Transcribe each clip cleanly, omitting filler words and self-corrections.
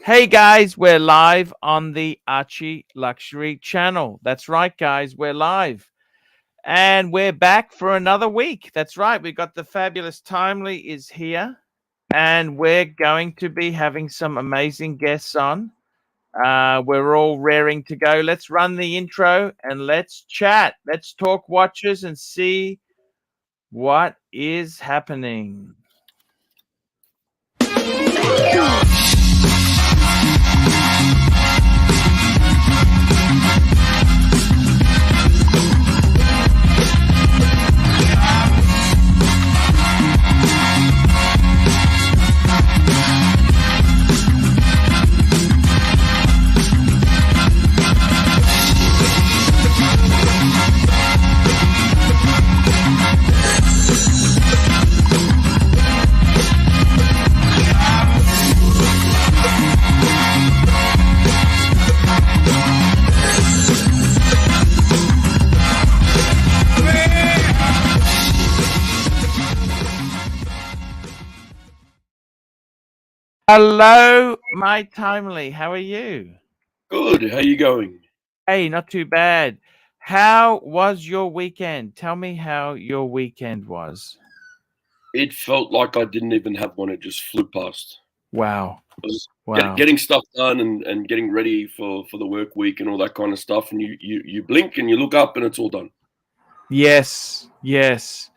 Hey guys, we're live on the Archie Luxury channel. That's right, guys, we're live. And we're back for another week. That's right, we got the fabulous Timely is here. And we're going to be having some amazing guests on. We're all raring to go. Let's run the intro and let's chat. Let's talk watches and see what is happening. Hello, my Timely. How are you? Good. How you going? Hey, not too bad. How was your weekend? Tell me how your weekend was. It felt like I didn't even have one. It just flew past. Wow. I was Wow. getting stuff done and getting ready for the work week and all that kind of stuff. And you blink and you look up and it's all done. Yes, yes.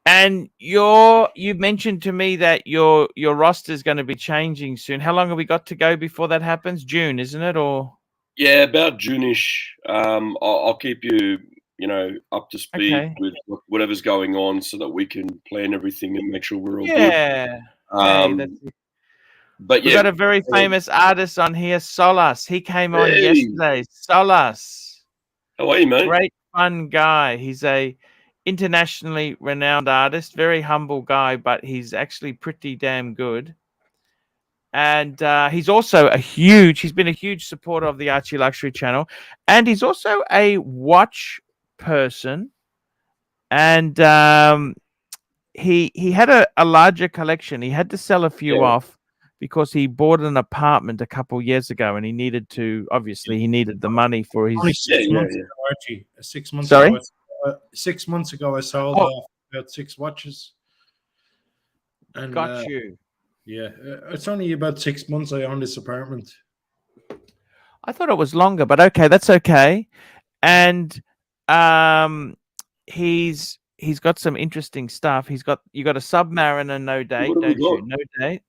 And you mentioned to me that your roster is going to be changing soon. How long have we got to go before that happens? June, isn't it? Or Yeah, about June-ish. I'll keep you up to speed okay. with whatever's going on so that we can plan everything and make sure we're all good. Yeah. Hey, that's Um, but we yeah, got a very famous artist on here, Solas. He came on hey, yesterday. Solas. how are you, mate? Great fun guy. He's a internationally renowned artist, very humble guy, but he's actually pretty damn good. And he's also he's been a huge supporter of the Archie Luxury channel, and he's also a watch person. And he had a larger collection. He had to sell a few Yeah. off because he bought an apartment a couple years ago, and he needed the money for Only his. six Yeah, months yeah. ago, Archie. 6 months Sorry. ago, 6 months ago, I sold Oh, off about 6 watches, and got you. yeah, it's only about 6 months I own this apartment. I thought it was longer, but okay, that's okay. And um, he's got some interesting stuff. You got a Submariner no date, What have we don't you? got? No date,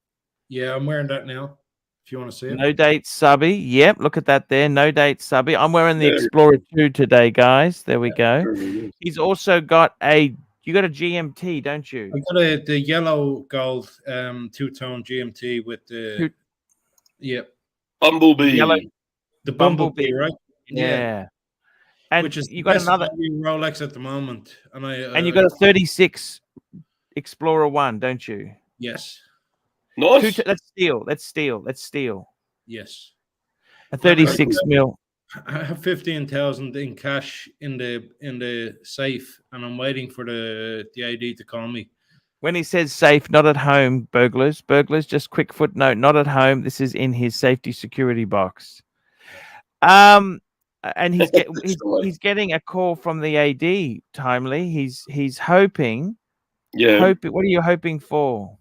Yeah, I'm wearing that now. If you want to see it, no date subby. Yep, look at that there. No date subby. I'm wearing the Yeah, Explorer 2 today, guys. There we go. very good. He's also got you got a GMT, don't you? I got the yellow gold two-tone GMT with the Two- yeah Bumblebee. Yellow the Bumblebee. bumblebee, right? Yeah. And Which is you the got best another, value Rolex at the moment, and and you got a 36 Explorer 1, don't you? yes, Nice. Let's steal. Let's steal. Let's steal. yes. A I have 36 mil. I have 15,000 in cash in the safe, and I'm waiting for the ID to call me. When he says safe, not at home, burglars. Burglars, just quick footnote, not at home. This is in his safety security box. And he's getting a call from the AD, Timely. He's hoping. Yeah. What are you hoping for?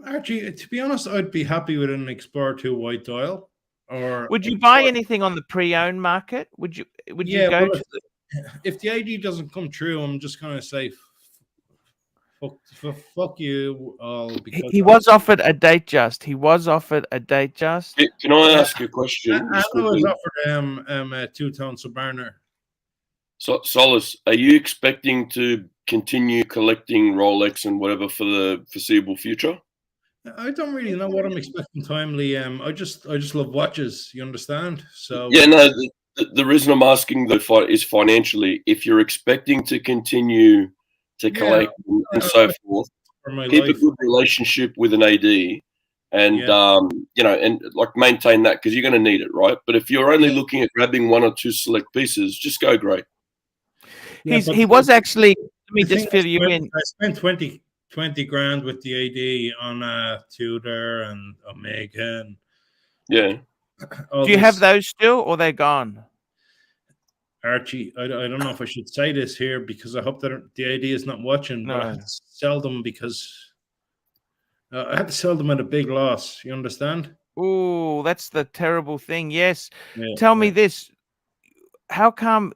Archie, to be honest, I'd be happy with an Explorer 2 white dial. Or Would you buy anything on the pre-owned market? Would you yeah, go well, to if the ID doesn't come true, I'm just gonna say fuck you all. Because he was offered a date just. He was offered a date just. Can I ask you a question? I Just was quickly? offered a two-tone Submariner. So, Solace, are you expecting to continue collecting Rolex and whatever for the foreseeable future? I don't really know what I'm expecting timely. I just love watches. You understand? So Yeah, no. The reason I'm asking though is financially. If you're expecting to continue to yeah, collect and so forth, for my keep a life. good relationship with an AD, and Yeah. and like maintain that because you're going to need it, right? But if you're only Yeah. looking at grabbing one or two select pieces, just go great. Yeah, He was actually. Let me the thing just fill you in. I spent 20 grand with the AD on Tudor and Omega, Yeah. Do you have those still, or they're gone? Archie, I don't know if I should say this here because I hope that the AD is not watching, but I had to sell them because I had to sell them at a big loss. You understand? Oh, that's the terrible thing. Yes. Yeah, Tell me this. How come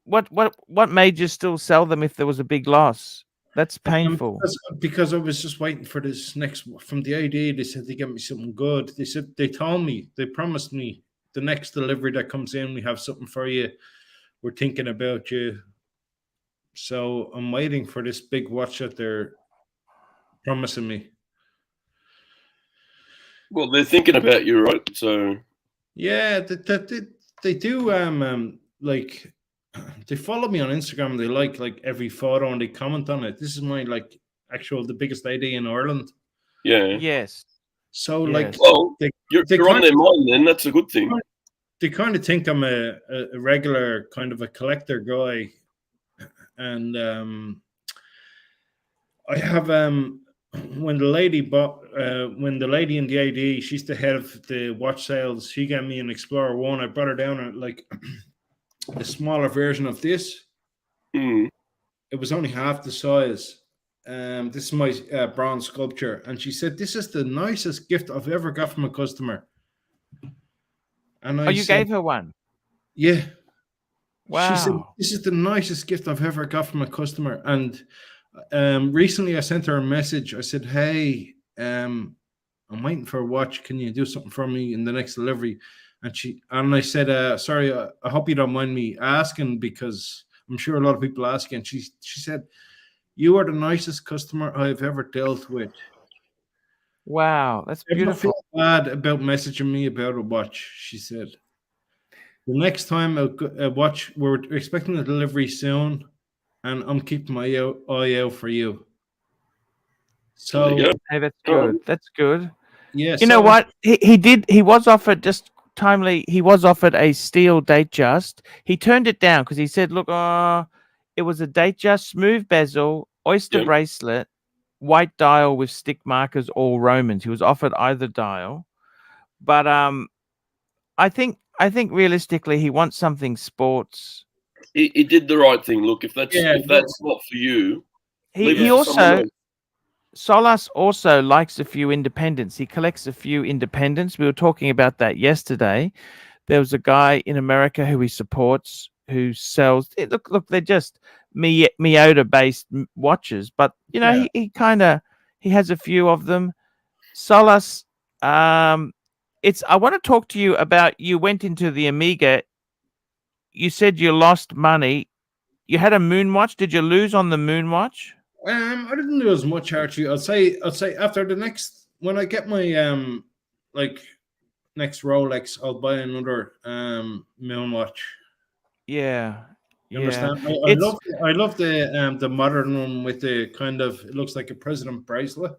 what made you still sell them if there was a big loss? That's painful. Because I was just waiting for this next from the AD. They said they get me something good. They told me, they promised me the next delivery that comes in, we have something for you. We're thinking about you. So I'm waiting for this big watch that they're promising me. Well, they're thinking about you, right? So yeah, they do. Like they follow me on Instagram. They like every photo and they comment on it. This is my the biggest AD in Ireland. Yeah. Yes. So yes. Well, you're on their mind then. That's a good thing. They kind of think I'm a regular kind of a collector guy, and I have when the lady in the AD, she's the head of the watch sales. She gave me an Explorer 1. I brought her down at like the smaller version of this. Mm. It was only half the size. This is my bronze sculpture, and she said this is the nicest gift I've ever got from a customer. And I gave her one? Yeah. Wow. She said this is the nicest gift I've ever got from a customer. And recently I sent her a message. I said, hey, I'm waiting for a watch. Can you do something for me in the next delivery? And I said, sorry, I hope you don't mind me asking, because I'm sure a lot of people ask. And she said, you are the nicest customer I've ever dealt with. Wow, that's beautiful. I feel bad about messaging me about a watch, she said. The next time a watch, we're expecting a delivery soon, and I'm keeping my eye out for you. So, hey, that's good. That's good. Yeah. You know what? He was offered just timely. He was offered a steel Datejust. He turned it down because he said, "Look, it was a Datejust, smooth bezel, oyster bracelet, white dial with stick markers, all Romans." He was offered either dial, but I think realistically he wants something sports. He did the right thing. Look, if that's not for you, he also. Solas also likes a few independents. He collects a few independents. We were talking about that yesterday. There was a guy in America who he supports who sells. Look, they're just Miyota-based watches, but you know he has a few of them. Solas, I want to talk to you about. You went into the Omega. You said you lost money. You had a moon watch. Did you lose on the moon watch? I didn't do as much, Archie. I'll say after the next, when I get my next Rolex, I'll buy another moon watch. Yeah. You understand? I love the modern one with the kind of, it looks like a president bracelet.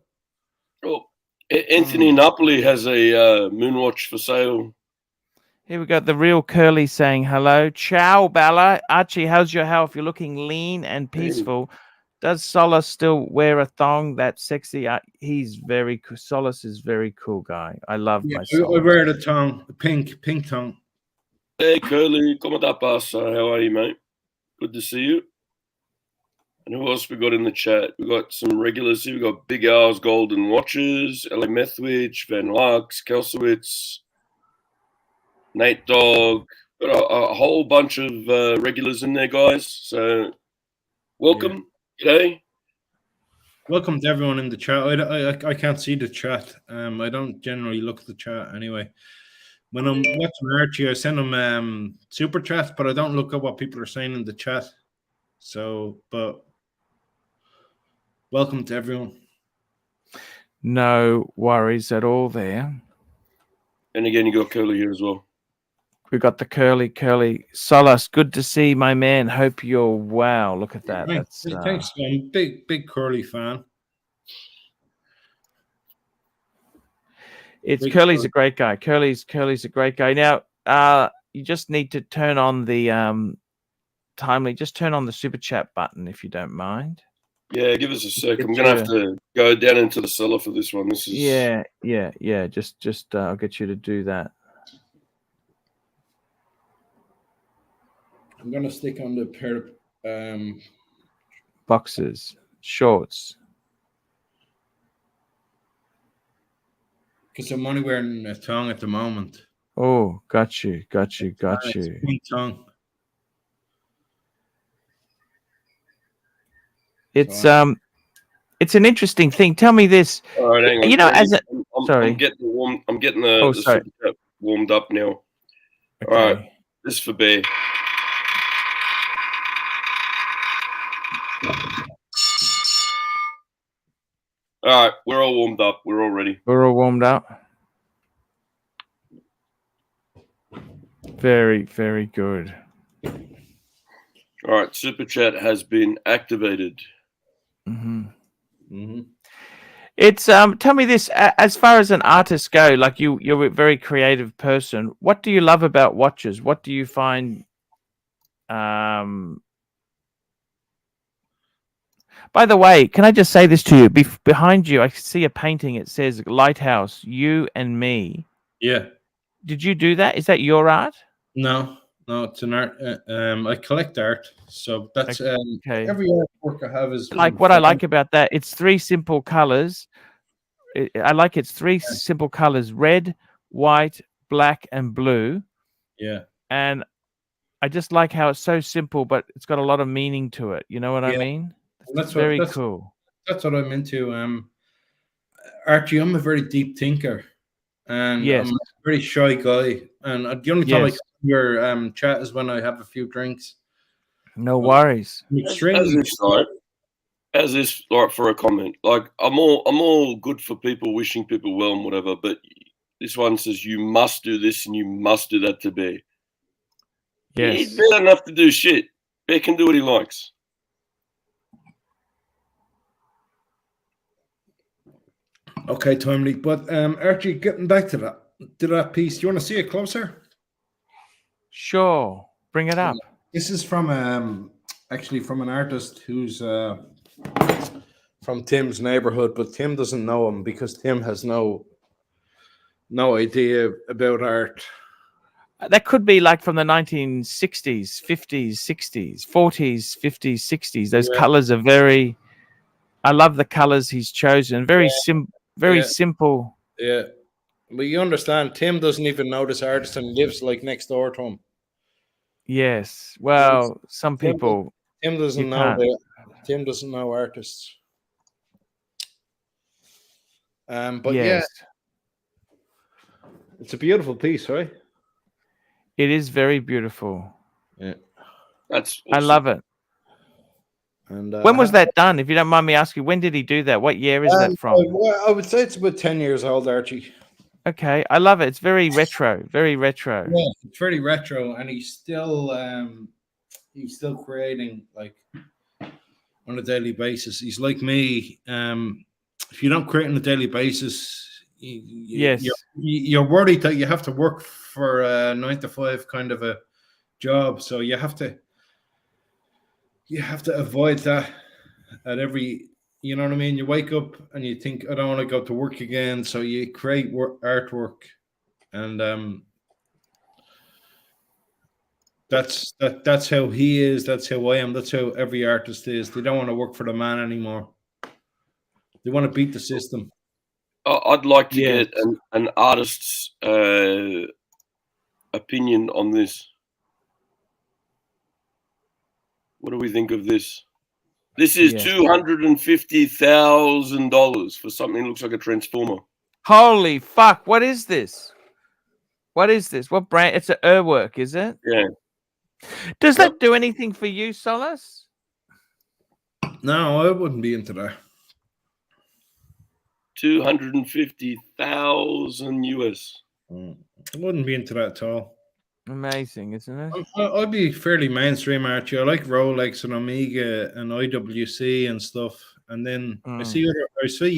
Oh, Anthony Napoli has a moon watch for sale. Here we got the real Curly saying hello. Ciao, Bella. Archie, how's your health? You're looking lean and peaceful. Does Solas still wear a thong? That's sexy. He's very cool. Solas is very cool guy. I love my Solas. I wear the tongue, the pink tongue. Hey, Curly. Como da passa? How are you, mate? Good to see you. And who else we got in the chat? We got some regulars here. We got Big R's Golden Watches, LA Methwich, Van Lux, Kelsowitz, Nate Dogg. Got a whole bunch of regulars in there, guys. So welcome. G'day. Welcome to everyone in the chat. I can't see the chat. I don't generally look at the chat anyway. When I'm watching Archie, I send them super chats, but I don't look at what people are saying in the chat. So, but welcome to everyone. No worries at all there. And again, you got Curly here as well. We got the curly. Solas, good to see, my man. Hope you're well. Look at that. Thanks. I'm a big Curly fan. Curly's a great guy. Curly's a great guy. Now, you just need to turn on the timely. Just turn on the super chat button if you don't mind. Yeah, give us a sec. Get I'm gonna you have to go down into the cellar for this one. This is yeah. Just I'll get you to do that. I'm gonna stick on the pair of Boxes, shorts. because I'm only wearing a tongue at the moment. Oh, got you. It's pink tongue. It's an interesting thing. Tell me this. all right. Hang on. You know, as a sorry. I'm getting the sorry. super chat warmed up now. Okay. All right, this is for Bear. All right, we're all warmed up. We're all ready. We're all warmed up. Very, very good. All right, super chat has been activated. It's tell me this, as far as an artist go, like you're a very creative person. What do you love about watches? What do you find by the way, can I just say this to you? Behind you, I see a painting. It says Lighthouse, You and Me. Yeah. Did you do that? Is that your art? No, it's an art. I collect art, so that's Okay. every artwork I have is Like what I like about that. It's three simple colors. I like it's three simple colors: red, white, black, and blue. Yeah. And I just like how it's so simple, but it's got a lot of meaning to it. You know what I mean? That's very cool. That's what I'm into. Archie, I'm a very deep thinker, and Yes. I'm a very shy guy. And the only time I come to your chat is when I have a few drinks. No worries. I'm extremely as this, like, for a comment, like I'm all good for people wishing people well and whatever, but this one says you must do this and you must do that to Bear. Yes. Bear doesn't have to do shit. Bear can do what he likes. Okay, timely. But Archie, getting back to that piece, do you want to see it closer? Sure. Bring it up. This is from actually from an artist who's from Tim's neighborhood, but Tim doesn't know him because Tim has no idea about art. That could be like from the 1960s, 50s, 60s, 40s, 50s, 60s. Those colors are very. I love the colors he's chosen. Very simple. Yeah, but you understand, Tim doesn't even know this artist and lives like next door to him. Yes. Well, some people. Tim doesn't know. Tim doesn't know artists. But yes. It's a beautiful piece, right? It is very beautiful. Yeah, that's awesome. I love it. And when was that done? If you don't mind me asking, when did he do that? What year is that from? Well, I would say it's about 10 years old, Archie. Okay, I love it. It's very retro, very retro. Yeah, it's very retro, and he's still creating like on a daily basis. He's like me. If you don't create on a daily basis, you're worried that you have to work for a 9 to 5 kind of a job. So you have to avoid that at every. You know what I mean? You wake up and you think, I don't want to go to work again. So you create artwork, and that's how he is. That's how I am. That's how every artist is. They don't want to work for the man anymore. They want to beat the system. I'd like to get an artist's opinion on this. What do we think of this? This is $250,000 for something that looks like a transformer. Holy fuck! What is this? What is this? What brand? It's an Urwork, is it? Yeah. Does that do anything for you, Solace? No, I wouldn't be into that. 250,000 US. I wouldn't be into that at all. Amazing, isn't it? I'd be fairly mainstream, Archie. I like Rolex and Omega and IWC and stuff. And then I see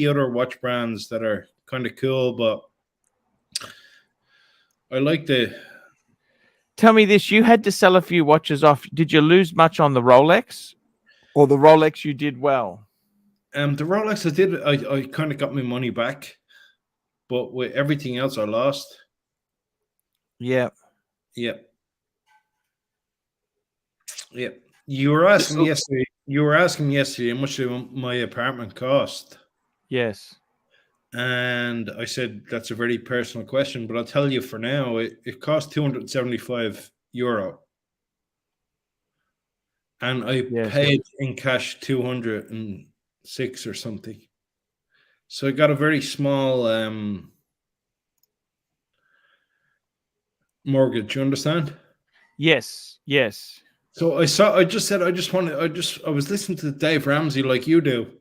other watch brands that are kind of cool, but I like the. Tell me this: you had to sell a few watches off. Did you lose much on the Rolex, or the Rolex you did well? The Rolex I did, I kind of got my money back, but with everything else I lost. Yeah. Yep. Yep. You were asking me yesterday. You were asking me yesterday how much my apartment cost. Yes. And I said that's a very personal question, but I'll tell you for now, it cost €275. And I Yes. paid in cash 206 or something. So I got a very small mortgage, you understand? Yes. Yes. So I was listening to Dave Ramsey like you do.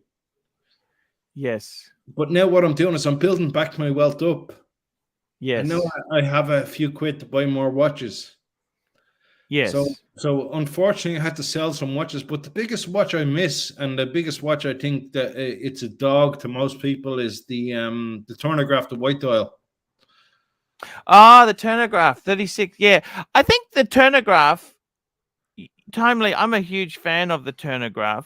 Yes. But now what I'm doing is I'm building back my wealth up. Yes. I know I have a few quid to buy more watches. Yes. So unfortunately, I had to sell some watches. But the biggest watch I miss, and the biggest watch I think that it's a dog to most people, is the Turnograph, the white dial. Ah, the Turnograph 36. Yeah, I think the Turnograph. Timely, I'm a huge fan of the Turnograph.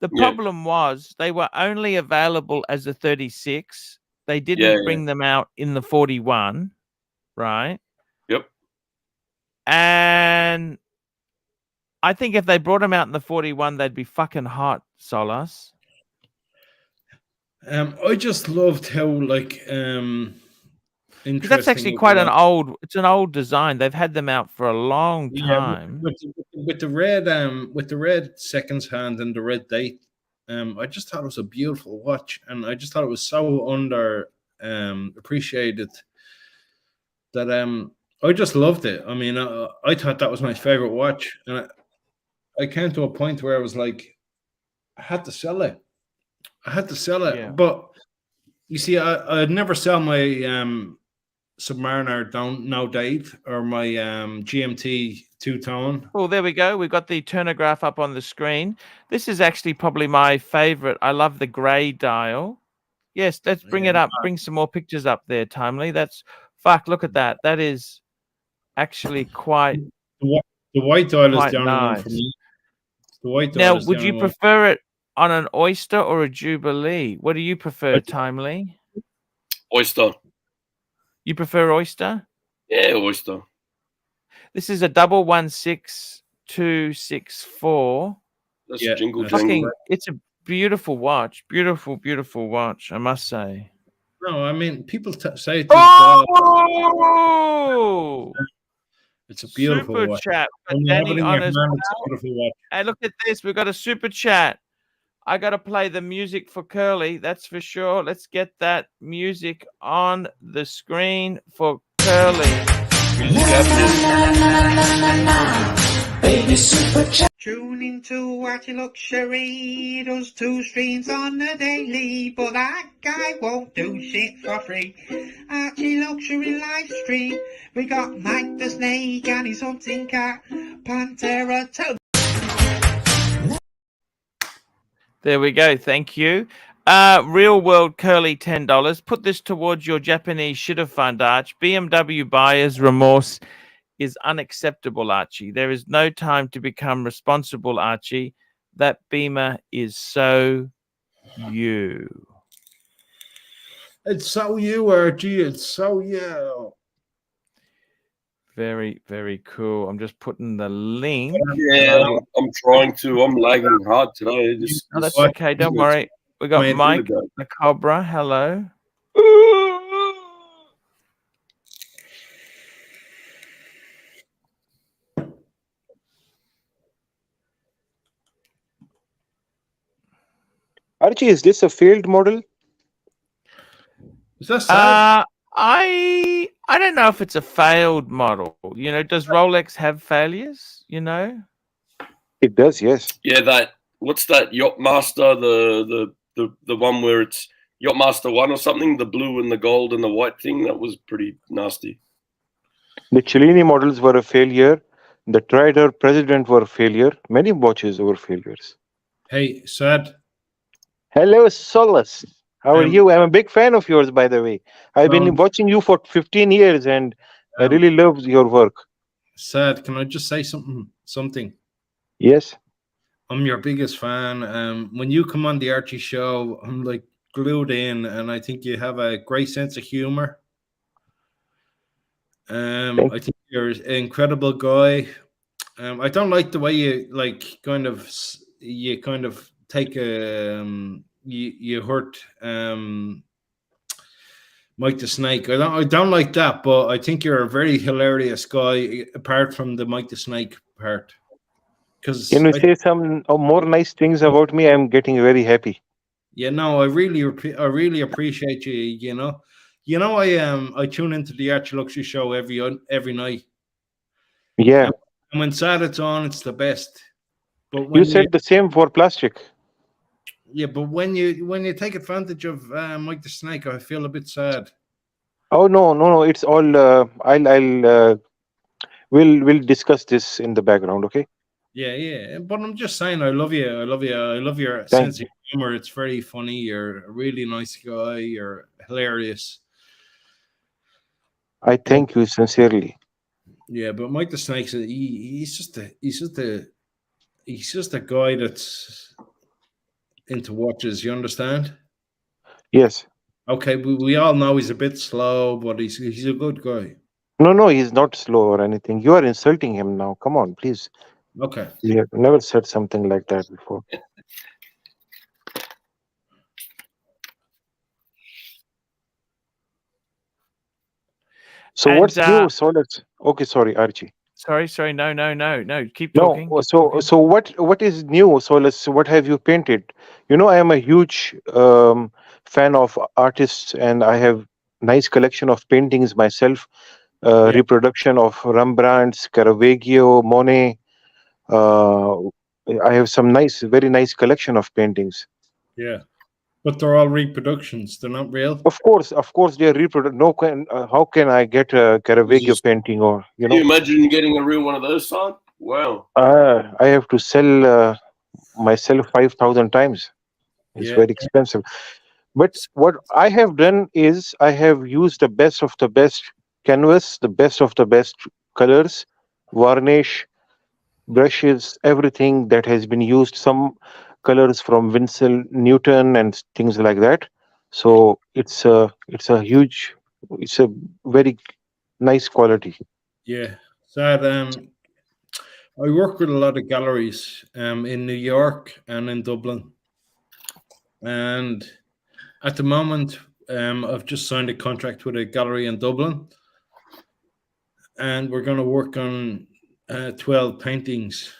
The problem was they were only available as a 36. They didn't bring them out in the 41, right? Yep. And I think if they brought them out in the 41, they'd be fucking hot, Solas. I just loved how interesting. That's actually quite an old. It's an old design. They've had them out for a long time. With the red seconds hand and the red date. I just thought it was a beautiful watch, and I just thought it was so under appreciated that I just loved it. I mean, I thought that was my favorite watch, and I came to a point where I was like, I had to sell it. Yeah. But you see, I'd never sell my Submariner No Date or my GMT two-tone. Oh, there we go. We've got the Turnograph up on the screen. This is actually probably my favorite. I love the gray dial. Yes, let's bring it up. Bring some more pictures up there, Timely. That's fuck. Look at that. That is actually quite. The white dial is the only nice. one for me. The white dial. Now, would you prefer it on an Oyster or a Jubilee? What do you prefer, Timely? Oyster. You prefer Oyster? Yeah, Oyster. This is a 116264. That's jingle jangle. Fucking, it's a beautiful watch. Beautiful, beautiful watch, I must say. No, I mean, people say it's it's a beautiful super watch. chat. Danny on as well. And look at this. We've got a super chat. I got to play the music for Curly. That's for sure. Let's get that music on the screen for Curly. Baby super chat. Tune into ArchieLuxury. Does 2 streams on the daily, but that guy won't do shit for free. ArchieLuxury live stream. We got Mike the Snake and his hunting cat, Pantera 2. There we go. Thank you. Real world Curly $10. Put this towards your Japanese shitter fund, Arch. BMW buyer's remorse is unacceptable, Archie. There is no time to become responsible, Archie. That Beamer is so you. It's so you, Archie. It's so you. Very, very cool. I'm just putting the link. Yeah, I'm trying to. I'm lagging hard today. No, that's okay. Don't worry. We got Mike the Cobra. Hello. Archie, is this a failed model? Is that sad? I don't know if it's a failed model. You know, does Rolex have failures? You know, it does. Yes. Yeah, what's that Yachtmaster? The one where it's Yachtmaster 1 or something. The blue and the gold and the white thing. That was pretty nasty. The Cellini models were a failure. The Trader President were a failure. Many watches were failures. Hey, Sad. Hello, Solace. How are you? I'm a big fan of yours, by the way. I've been watching you for 15 years, and I really love your work. Sad, can I just say something? Yes. I'm your biggest fan. When you come on the Archie show, I'm like glued in, and I think you have a great sense of humor. Thank I think you're an incredible guy. I don't like the way you like kind of take you hurt Mike the Snake. I don't like that, but I think you're a very hilarious guy apart from the Mike the Snake part. Can Because you say some more nice things about me? I'm getting very happy. I really appreciate you. I tune into the ArchieLuxury show every night. Yeah, And when sad it's on, it's the best. But you when said the same for plastic. when you take advantage of Mike the Snake, I feel a bit sad. Oh no, no, no! It's all. I'll. We'll discuss this in the background. Okay. Yeah. But I'm just saying, I love you. I love you. I love your Thank sense you. of humor. It's very funny. You're a really nice guy. You're hilarious. I But thank you sincerely. yeah, but Mike the Snake's he's just a guy that's into watches. You understand? Yes. Okay, we all know he's a bit slow, but he's a good guy. No, no, he's not slow or anything. You are insulting him now. Come on, please. Okay. You have never said something like that before. So And what's new, Solus? Okay, sorry, Archie. sorry, no. Keep No, talking. so what is new, Solus? What have you painted? You know, I am a huge fan of artists, and I have nice collection of paintings myself. Yeah. Reproduction of Rembrandt's, Caravaggio, Monet. Uh, I have some very nice collection of paintings. Yeah. But they're all reproductions. They're not real. Of course, they are reproduced. No, how can I get a Caravaggio painting or Can you imagine getting a real one of those, son? Wow. I have to sell myself 5,000 times. It's Yeah. very expensive. But what I have done is I have used the best of the best canvas, the best of the best colors, varnish, brushes, everything that has been used. Some colors from Winsor Newton and things like that. So it's a very nice quality. Yeah. Sad. I work with a lot of galleries in New York and in Dublin. And at the moment, I've just signed a contract with a gallery in Dublin. And we're going to work on 12 paintings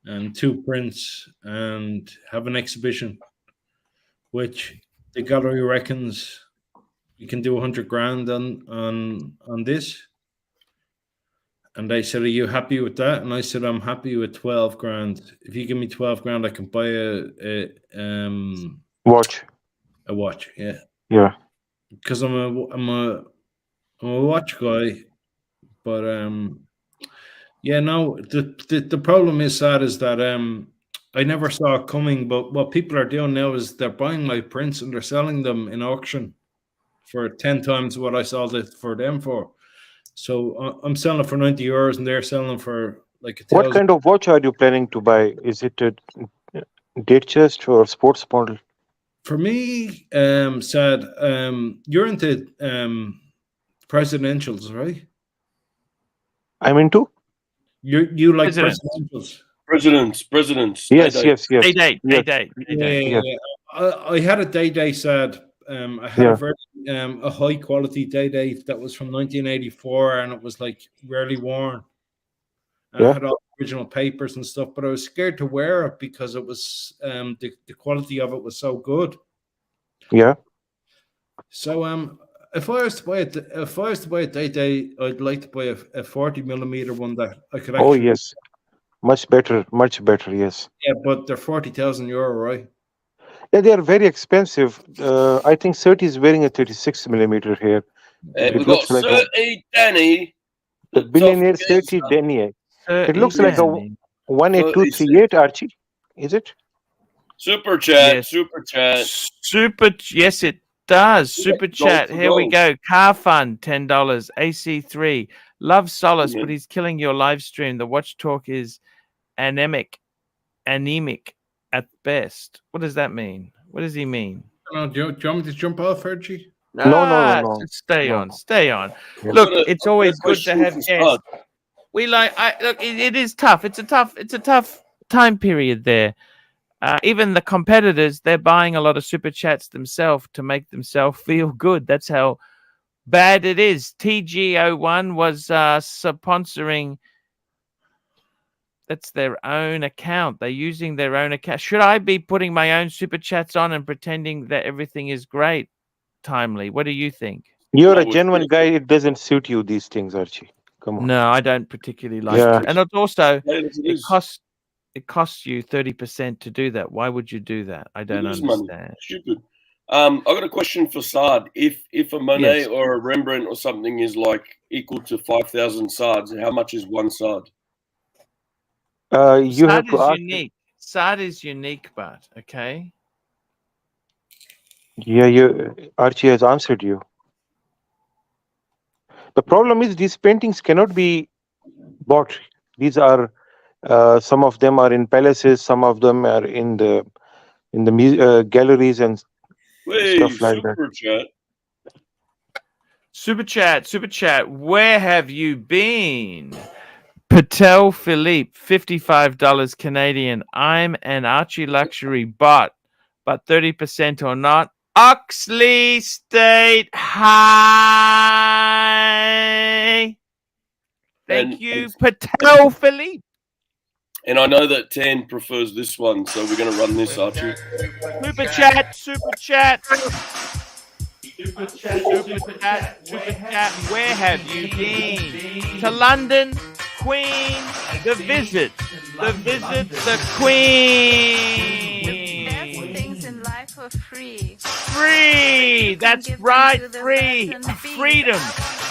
and 2 prints and have an exhibition, which the gallery reckons we can do 100 grand on this. And they said, "Are you happy with that?" And I said, "I'm happy with 12 grand. If you give me 12 grand, I can buy a Watch. a watch." Yeah, Yeah. because I'm a watch guy, but yeah, no. The problem is that I never saw it coming. But what people are doing now is they're buying my prints and they're selling them in auction for 10 times what I sold it for them for. So I'm selling it for €90 and they're selling them for like What 1,000. kind of watch are you planning to buy? Is it a date chest or sports model? For me, Sad, you're into presidentials, right? I'm into? You like Presidents. presidentials? Presidents. Yes, Day. yes, yes. Day. Yeah. I had a day Sad. I had Yeah. a very a high quality day that was from 1984, and it was like rarely worn. And I Yeah. had all the original papers and stuff, but I was scared to wear it because it was the quality of it was so good. Yeah. So if I was to buy a day, I'd like to buy a 40mm one that I could Oh, actually. yes. Much better. Yes. Yeah, but they're €40,000, right? Yeah, they are very expensive. I think 30 is wearing a 36mm here. It We've got looks like 30 Danny. the That's off billionaire the 30 gangster. Denier. It looks like a 18238, Archie. Is it? Super chat. Yes. Super chat. Yes, it does. Yeah, Super gold chat. for Here we gold. go. Car Fund, $10. AC3. Love Solace, Yeah. but he's killing your live stream. The watch talk is anemic. anemic at best. What does that mean? What does he mean? Do you want me to jump off, Archie? No. Just stay No. on. Stay on. Yeah. Look, I've got it's a always good to question have for guests. Saad. We look. It is tough. It's a tough time period there. Even the competitors, they're buying a lot of super chats themselves to make themselves feel good. That's how bad it is. TG01 was sponsoring. That's their own account. They're using their own account. Should I be putting my own super chats on and pretending that everything is great? Timely. What do you think? You're I a would genuine think guy. It doesn't suit you, these things, Archie. Come on. No, I don't particularly like Yeah. to. And it's also Plain as it it is. costs you 30% to do that. Why would you do that? I don't It is money. understand. Stupid. I got a question for Saad. If a Monet Yes. or a Rembrandt or something is like equal to 5,000 Sards, how much is one Sard? You have Sard to is ask. unique. Sard is unique, but okay. Yeah, Archie has answered you. The problem is these paintings cannot be bought. These are some of them are in palaces, some of them are in the galleries and Hey, stuff like that. super chat. Where have you been? Patel Philippe, $55 Canadian. I'm an ArchieLuxury bot, but 30% or not. Oxley State High. Thank you, Patel Philippe. And I know that Tan prefers this one, so we're going to run this, Archie. Super chat. Where have you been? To London, Queen, the visit, the Queen. Best things in life are free. Free, that's right, free, freedom,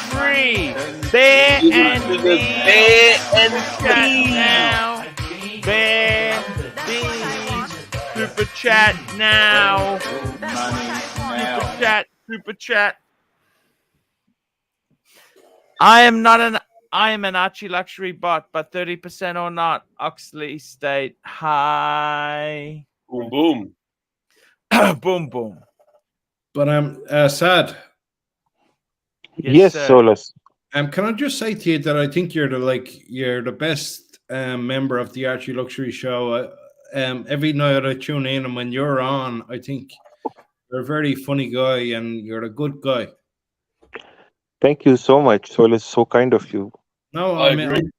free. Bear and chat now. Bear, bees, super chat now. Super chat. I am an ArchieLuxury bot, but 30% or not. Oxley State High. Boom, boom. Boom, boom. But Sad. Yes, sir. Solus. Can I just say to you that I think you're the best member of the ArchieLuxury show. Every night I tune in, and when you're on, I think you're a very funny guy and you're a good guy. Thank you so much, Solus. So kind of you. No, I I mean, agree.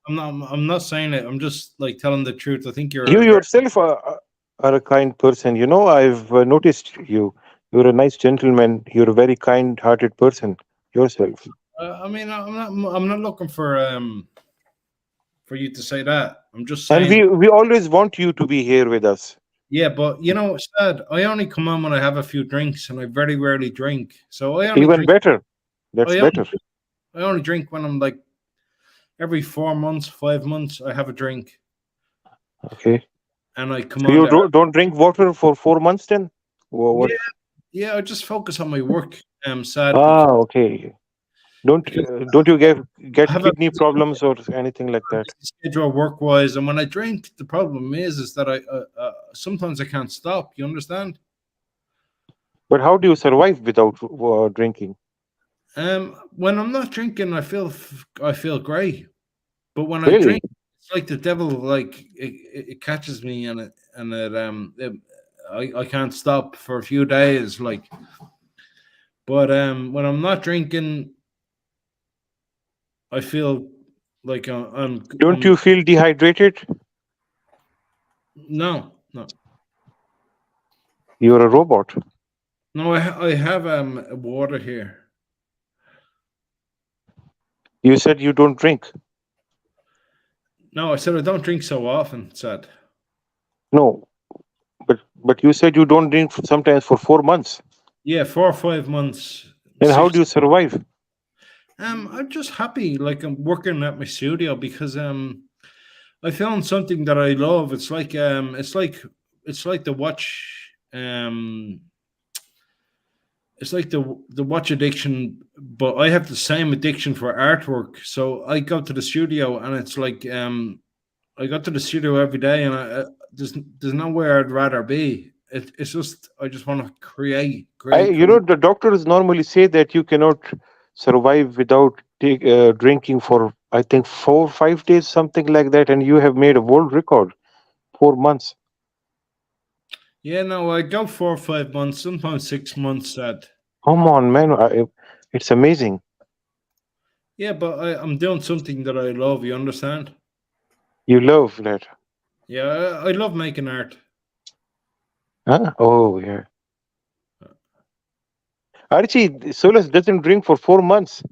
I'm not saying it. I'm just like telling the truth. I think You yourself are a kind person. You know, I've noticed you. You're a nice gentleman. You're a very kind-hearted person yourself. I mean, I'm not looking for you to say that. I'm just saying. And we always want you to be here with us. Yeah, but you know, Sad, I only come on when I have a few drinks, and I very rarely drink. So I only Even drink, better. That's better. I only drink when I'm like every 4 months, 5 months, I have a drink. Okay. And I come So on. you don't drink water for 4 months then? Or what? Yeah, I just focus on my work. Sad. Okay. Don't you get kidney problems or anything like that? Schedule work-wise, and when I drink, the problem is that I sometimes I can't stop. You understand? But how do you survive without drinking? When I'm not drinking, I feel great. But when Really? I drink, it's like the devil. Like it catches me, and I can't stop for a few days. Like, but when I'm not drinking, I feel like I'm. Don't you feel dehydrated? No. You're a robot. No, I have water here. You said you don't drink. No, I said I don't drink so often. Sad. No, but you said you don't drink sometimes for 4 months. Yeah, 4 or 5 months. Then how do you survive? I'm just happy. Like I'm working at my studio because I found something that I love. It's like the watch it's like the watch addiction, but I have the same addiction for artwork. So I go to the studio and it's like I go to the studio every day, and there's nowhere I'd rather be. It's just I just want to create. The doctors normally say that you cannot survive without drinking for, I think, 4 or 5 days, something like that, and you have made a world record, 4 months. Yeah, no, I go 4 or 5 months, sometimes 6 months. Come on, man, it's amazing. Yeah, but I'm doing something that I love. You understand? You love that, Yeah, I love making art. huh? Oh yeah. Archie, Solus doesn't drink for 4 months.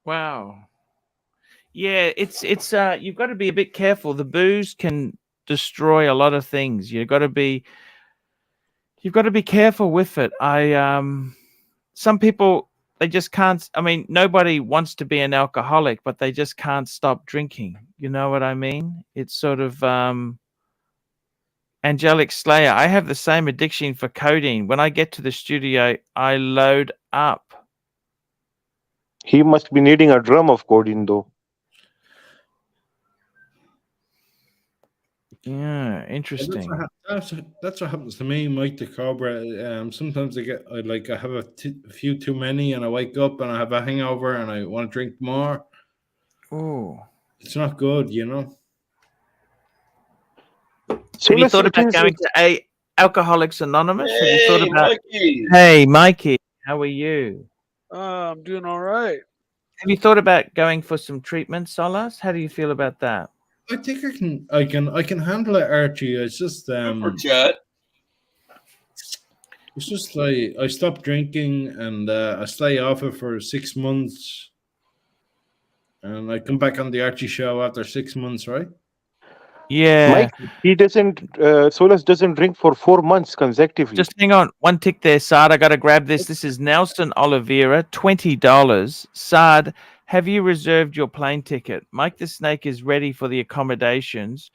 Wow. Yeah, it's you've got to be a bit careful. The booze can destroy a lot of things. You've got to be careful with it. Some people, they just can't. I mean, nobody wants to be an alcoholic, but they just can't stop drinking. You know what I mean? It's sort of Angelic Slayer. I have the same addiction for codeine. When I get to the studio, I load up. He must be needing a drum of codeine, though. Yeah, interesting. That's what happens to me, Mike the Cobra. Sometimes I have a few too many, and I wake up and I have a hangover, and I want to drink more. Oh, It's not good, you know. have you thought about going to Alcoholics Anonymous? Have you thought about? Mikey. Hey, Mikey, how are you? I'm doing all right. Have you thought about going for some treatment, Solas? How do you feel about that? I think I can handle it, Archie. It's just Super chat. it's just like I stopped drinking and I stay off it for 6 months, and I come back on the Archie show after 6 months, right? Yeah. Mike, he doesn't. Solus doesn't drink for 4 months consecutively. Just hang on. One tick there, Sard. I got to grab this. This is Nelson Oliveira, $20. Sard, have you reserved your plane ticket? Mike the Snake is ready for the accommodations.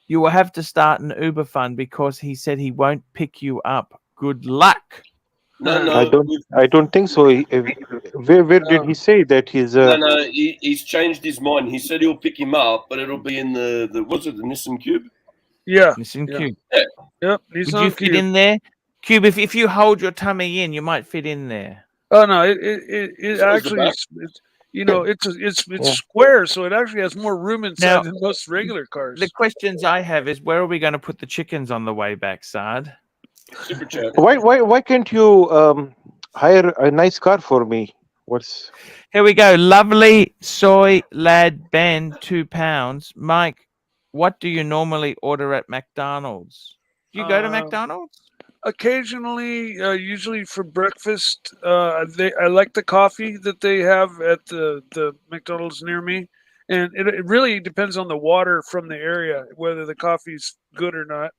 You will have to start an Uber fund because he said he won't pick you up. Good luck. No, I don't think so. Where did he say that he's? no. He's changed his mind. He said he'll pick him up, but it'll be in the what's it, the Nissan Cube? Yeah. Listen, Yeah. Cube. Yep. Would you fit in there? Cube, if you hold your tummy in, you might fit in there. Oh no! It So is the actually back. it's square, so it actually has more room inside Now, than most regular cars. The questions I have is where are we going to put the chickens on the way back, Sard? Super chat. Why can't you hire a nice car for me? Here we go. Lovely soy lad Ben, £2. Mike, what do you normally order at McDonald's? Do you go to McDonald's? Occasionally, usually for breakfast, I like the coffee that they have at the McDonald's near me, and it really depends on the water from the area whether the coffee's good or not.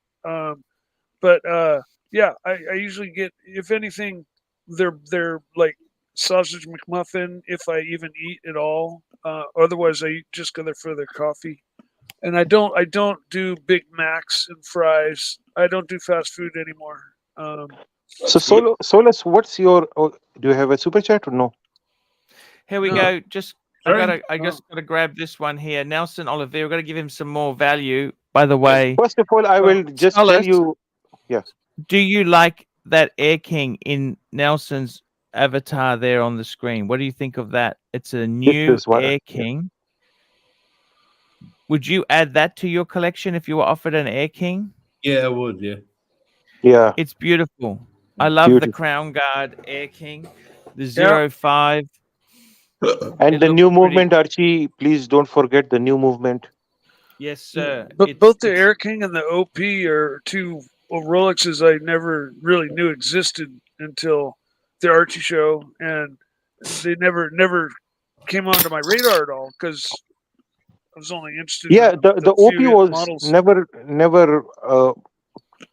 Yeah, I usually get, if anything, they're like sausage McMuffin if I even eat at all. Otherwise, I just go there for their coffee. And I don't do Big Macs and fries. I don't do fast food anymore. So Solus, what's your? Do you have a super chat or no? Here we No. go. I Sorry? just gotta grab this one here. Nelson Oliveira. We're gonna give him some more value. By the way, First of all, I will just tell Solus, you. Yeah. do you like that Air King in Nelson's avatar there on the screen? What do you think of that? It's a new is what I- Air King. Would you add that to your collection if you were offered an Air King? Yeah, I would. Yeah. Yeah. It's beautiful. I love the Beautiful. Crown Guard Air King, the 05. And It the looks new pretty- movement, Archie. Please don't forget the new movement. Yes, sir. But both the Air King and the OP are two Rolexes I never really knew existed until the Archie show, and they never came onto my radar at all because I was only interested. Yeah, in the few OP was models. never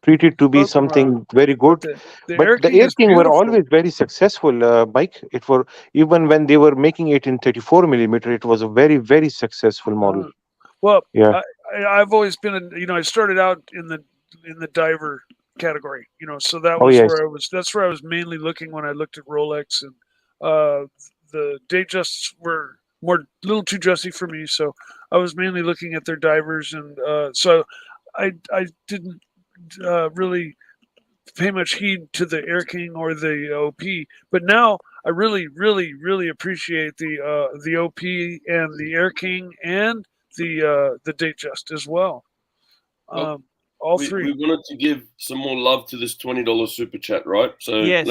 treated to be Both of them are. something very good. The But Air the King Air is King were beautiful. always very successful, Mike. It were even when they were making it in 34mm, it was a very, very successful model. Well, Yeah. I've always been, I started out in the diver category, so that Oh, was yes. where I was. That's where I was mainly looking when I looked at Rolex, and the Datejusts were a little too dressy for me, so I was mainly looking at their divers, and so I didn't really pay much heed to the Air King or the OP, but now I really appreciate the OP and the Air King and the Datejust as well. Well, All we three. wanted to give some more love to this $20 super chat, right? So Yes.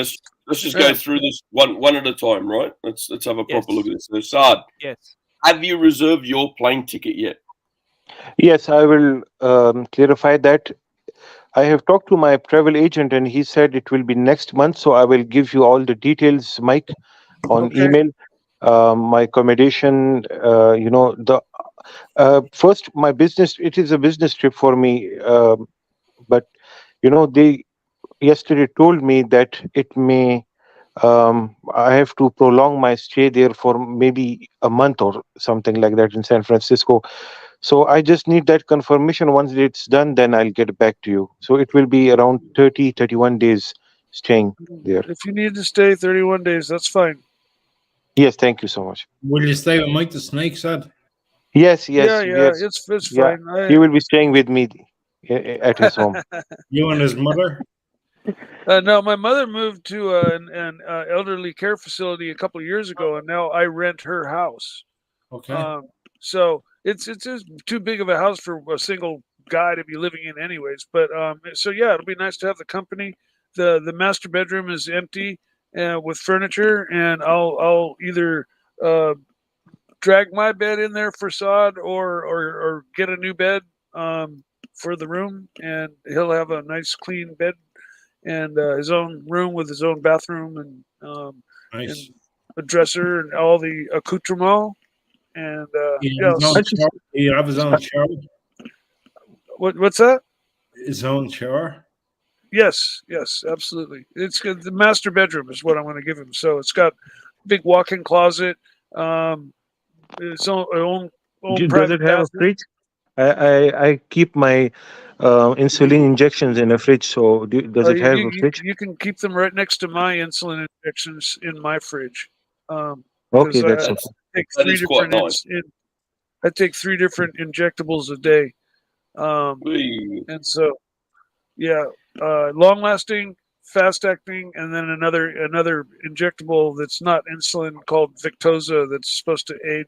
let's just Yeah. go through this one at a time, right? Let's have a proper Yes. look at this. So Saad, Yes. have you reserved your plane ticket yet? Yes, I will clarify that. I have talked to my travel agent, and he said it will be next month. So I will give you all the details, Mike, on Okay. email. My accommodation, the first, my business. It is a business trip for me, but they yesterday told me that it may. I have to prolong my stay there for maybe a month or something like that in San Francisco. So I just need that confirmation. Once it's done, then I'll get back to you. So it will be around 31 days staying there. If you need to stay 31 days, that's fine. Yes, thank you so much. Will you stay with Mike the Snake, Sad? Yes, Yeah, yes. it's Yeah, fine. he will be staying with me at his home. You and his mother? No, my mother moved to an elderly care facility a couple of years ago, and now I rent her house. Okay. So it's just too big of a house for a single guy to be living in, anyways. But so yeah, it'll be nice to have the company. The master bedroom is empty with furniture, and I'll either drag my bed in there for Sod or get a new bed for the room, and he'll have a nice clean bed and his own room with his own bathroom and Nice. a dresser and all the accoutrement. And You have his own shower? what's that? His own shower? Yes, absolutely. It's good. The master bedroom is what I'm going to give him. So it's got big walk-in closet, its own Does private it have a bathroom. fridge? I keep my insulin injections in a fridge. So does it have a fridge? You can keep them right next to my insulin injections in my fridge. Okay, because that's I okay. take That three is quite different nice. I take 3 different injectables a day. Whee. And so, yeah, long lasting, fast acting, and then another injectable that's not insulin called Victoza that's supposed to aid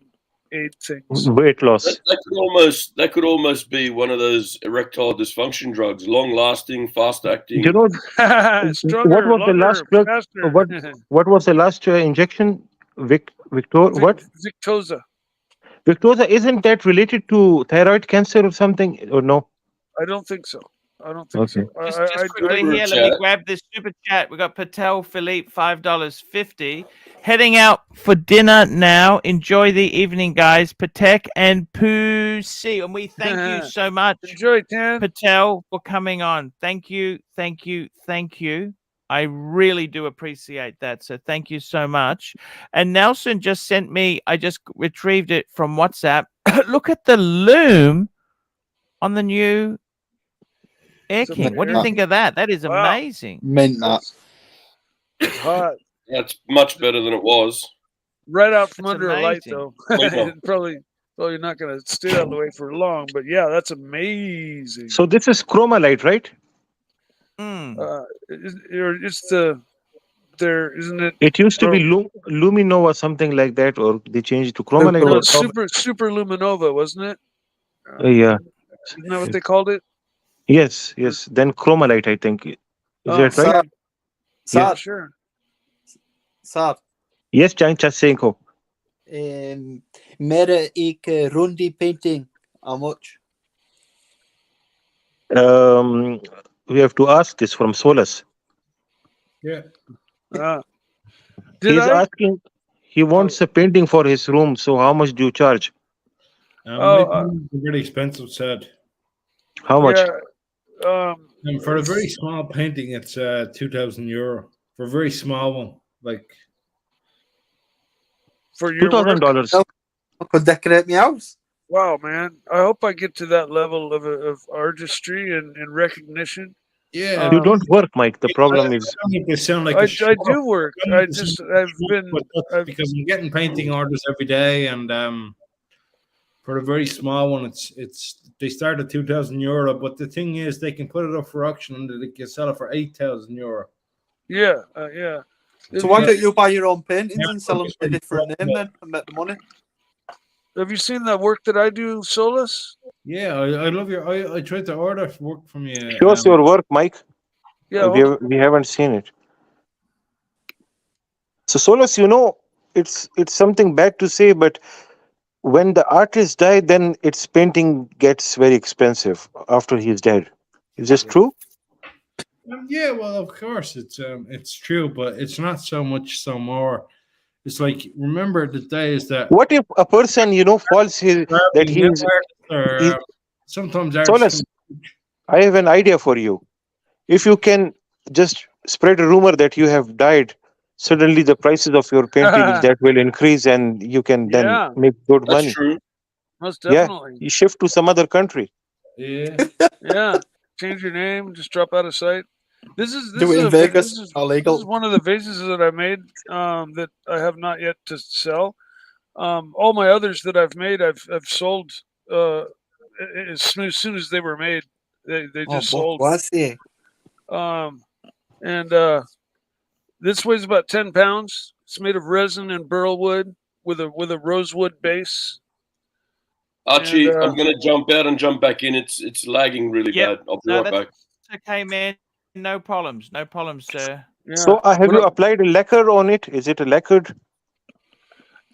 things. Weight loss. That could almost be one of those erectile dysfunction drugs, long lasting, fast acting. Stronger, what was longer, the last drug? faster. What was the last injection? What? Victoza. Victoza, isn't that related to thyroid cancer or something? Or no? I don't think so. Okay. Just quickly here, let me grab this super chat. We got Patel Philippe, $5.50. Heading out for dinner now. Enjoy the evening, guys. Patek and Pussy. And we thank you so much, Enjoy, Tan. Patel, for coming on. Thank you. I really do appreciate that. So thank you so much. And Nelson just sent me, I just retrieved it from WhatsApp. Look at the loom on the new Air King. What do you think of that? That is amazing. Meant that. Hot. That's much better than it was. Right out from That's under a light, amazing. though. Probably not going to stay out of the way for long, but yeah, that's amazing. So this is chroma light, right? It's isn't it? It used to be Luminova, something like that, or they changed it to chroma light. No, super Luminova, wasn't it? Yeah. Isn't that what they called it? Yes. Then chroma light, I think. Is that right? Sad. Sure. Sad. Yes, Chanchasenko. Mera ek Rundi painting. How much? We have to ask this from Solus. Yeah. He's asking. He wants a painting for his room. So how much do you charge? Really expensive, Sad. How much? And for a very small painting, it's €2,000. For a very small one, like for your $2,000. I could decorate my house. Wow, man! I hope I get to that level of artistry and recognition. Yeah, you don't work, Mike. The problem is they sound like I do work. I've been because I'm getting painting orders every day, and For a very small one, it's they start at €2,000, but the thing is, they can put it up for auction and they can sell it for €8,000. Yeah, yeah. So why don't you buy your own paintings and sell them it's at a really different name popular. then and make the money? Have you seen that work that I do, Solus? Yeah, I love your. I tried to order work from you. Show us your work, Mike. Yeah, We haven't seen it. So Solus, it's something bad to say, but when the artist died, then its painting gets very expensive after he's dead. Is this true? Yeah, well, of course it's true, but it's not so much so more. It's like, remember the days that What if a person, falls his that he's sometimes Solus, artists I have an idea for you. If you can just spread a rumor that you have died, suddenly the prices of your paintings that will increase, and you can then Yeah. make good That's money. true. most Yeah, definitely. you shift to some other country. Yeah. Yeah, change your name, just drop out of sight. This is Do it in Vegas. This is Illegal. one of the vases that I made that I have not yet to sell. All my others that I've made, I've sold as soon as they were made. They just sold. What's it? And this weighs about 10 pounds. It's made of resin and burl wood with a rosewood base. Archie, And, I'm going to jump out and jump back in. It's lagging really Yep. bad. I'll be No, right back. that's okay, man. No problems, sir. Yeah. So have you applied a lacquer on it? Is it a lacquered?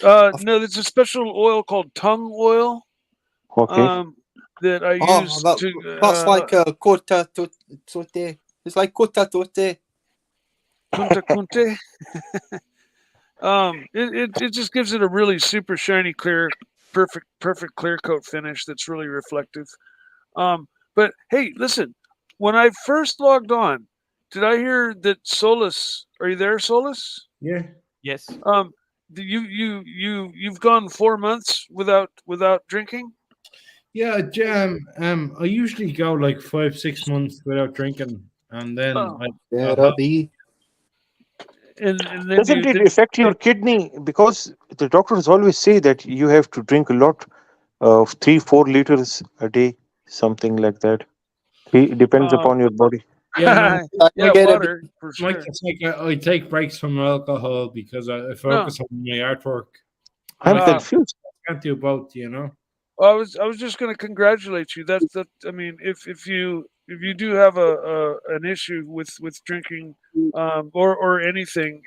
No, there's a special oil called tongue oil. Okay. That I use That's like a Kota Tote. It's like Kota Tote. Kunta Kunte. It just gives it a really super shiny, clear, perfect clear coat finish that's really reflective. But hey, listen, when I first logged on, did I hear that Solus? Are you there, Solus? Yeah. Yes. You've gone 4 months without drinking? Yeah, I usually go like 5-6 months without drinking, and then And then Doesn't it affect your kidney? Because the doctors always say that you have to drink a lot of 3-4 liters a day, something like that. It depends upon your body. Yeah, no, water for sure. Mike, it's like I take breaks from alcohol because I focus on my artwork. I'm confused. I can't do both, I was just going to congratulate you. That's that. I mean, if you do have an issue with drinking or anything,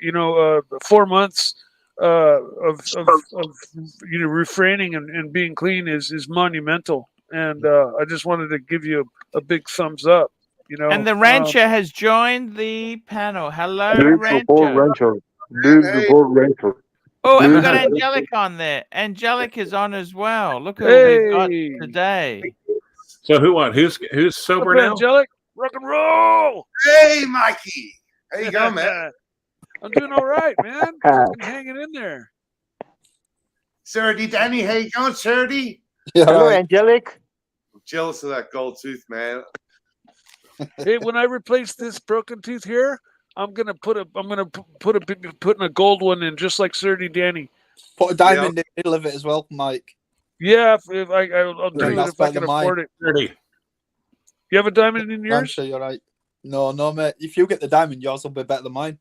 4 months of refraining and being clean is monumental. And I just wanted to give you a big thumbs up. And the rancher has joined the panel. Hello, Beautiful rancher. Beautiful rancher. Oh, and we got Angelic on there. Angelic is on as well. Look who we've got today. So who's sober now? Angelic, rock and roll. Hey, Mikey. How you going, man? I'm doing all right, man. Fucking hanging in there. Surdy, Danny, how you going, Surdy? Hello, Angelic. I'm jealous of that gold tooth, man. Hey, when I replace this broken tooth here, I'm gonna put a gold one in, just like Surdy Danny. Put a diamond in the middle of it as well, Mike. Yeah, if I'll do it if I can afford it. 30. You have a diamond in I'm yours? sure you're right. No, mate. If you get the diamond, yours will be better than mine.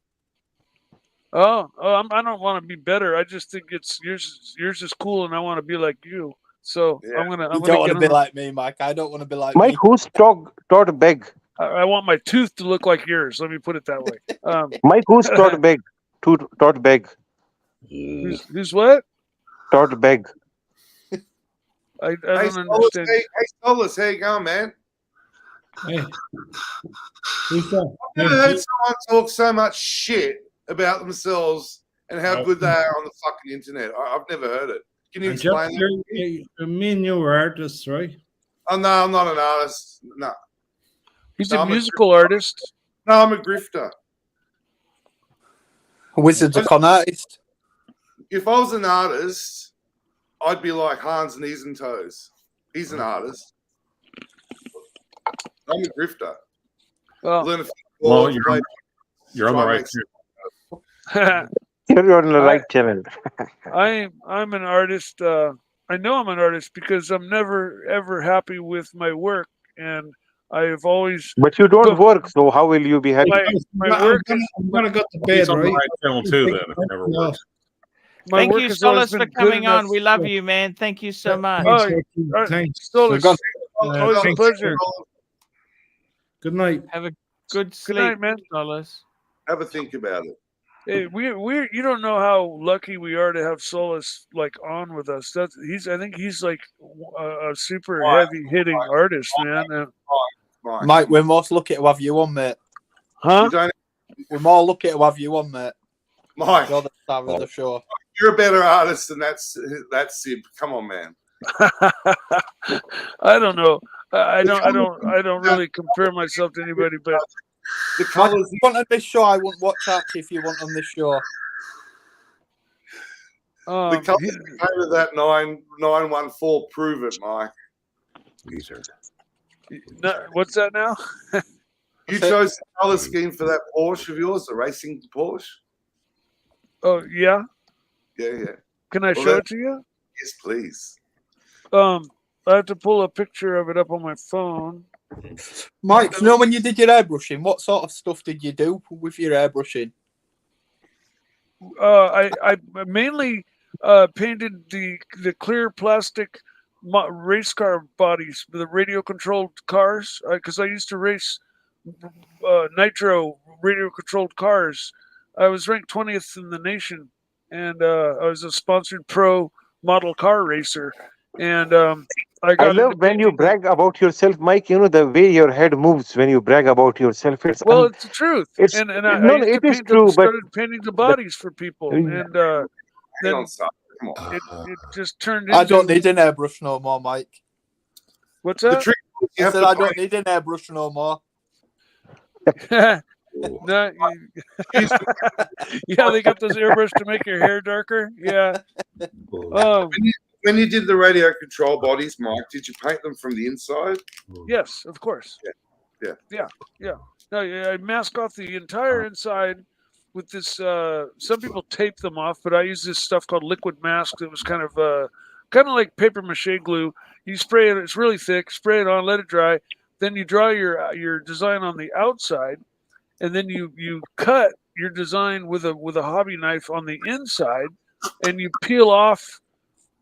Oh, I don't want to be better. I just think yours is cool, and I want to be like you. So Yeah. I'm gonna. You don't want to be like me, Mike. I don't want to be like Mike, me. who's Todd Beg? I want my tooth to look like yours. Let me put it that way. Mike, who's Todd Beg? Todd Beg. Who's what? Todd Beg. I Hey, don't Solus, understand. hey, Solus, how you going, man? Hey. Who's that? I've never heard someone talk so much shit about themselves and how good they are on the fucking internet. I've never heard it. Can you explain that? Me and you are artists, right? Oh, no, I'm not an artist. No. He's a musical artist. No, I'm a grifter. Wizards of con artist. If I was an artist, I'd be like Hans Knees and Toes. He's an artist. I'm a grifter. Oh. Learn a few Well, chords, play- you're on the try right. and make You're on the right channel. I'm an artist. know I'm an artist because I'm never ever happy with my work, and I have always. But you don't work, so how will you be happy? My work is. I'm gonna go to He's bed, on the right? right channel too. Then if it never works. My Thank work you, has always Solus, for been good coming enough. on. We love you, man. Thank you so much. Thanks. Solus, always a thanks. pleasure. Good night. Have a good sleep, night, man. Solus. Have a think about it. Hey, we you don't know how lucky we are to have Solus like on with us. I think he's like a super heavy hitting artist, man. Mike, we're most lucky to have you on, mate. Huh? We're more lucky to have you on, mate. Mike, you're the star of the show. You're a better artist than that Sib. Come on, man. I don't know. I don't really compare myself to anybody, but the colors. If you want on this show, I wouldn't watch Archie if you want on this show. The colors you painted that 914 prove it, Mike. These are. No, what's that now? You chose the color scheme for that Porsche of yours, the racing Porsche. Oh yeah. Yeah. Can I show it to you? Yes, please. I have to pull a picture of it up on my phone. Mike, you know when you did your airbrushing, what sort of stuff did you do with your airbrushing? I mainly painted the clear plastic race car bodies, the radio controlled cars, because I used to race nitro radio controlled cars. I was ranked 20th in the nation, and I was a sponsored pro model car racer. And I love when you brag about yourself, Mike. You know the way your head moves when you brag about yourself. It's it's the truth. It's and no, I used it to is true. But started painting the bodies for people, and then it just turned into. I don't need an airbrush no more, Mike. What's that? I said I don't need an airbrush no more. No, yeah, they got those airbrush to make your hair darker. Yeah. When you did the radio control bodies, Mike, did you paint them from the inside? Yes, of course. Yeah. No, I mask off the entire inside with this. Some people tape them off, but I use this stuff called liquid mask. That was kind of like paper mache glue. You spray it; it's really thick. Spray it on, let it dry. Then you draw your design on the outside, and then you cut your design with a hobby knife on the inside, and you peel off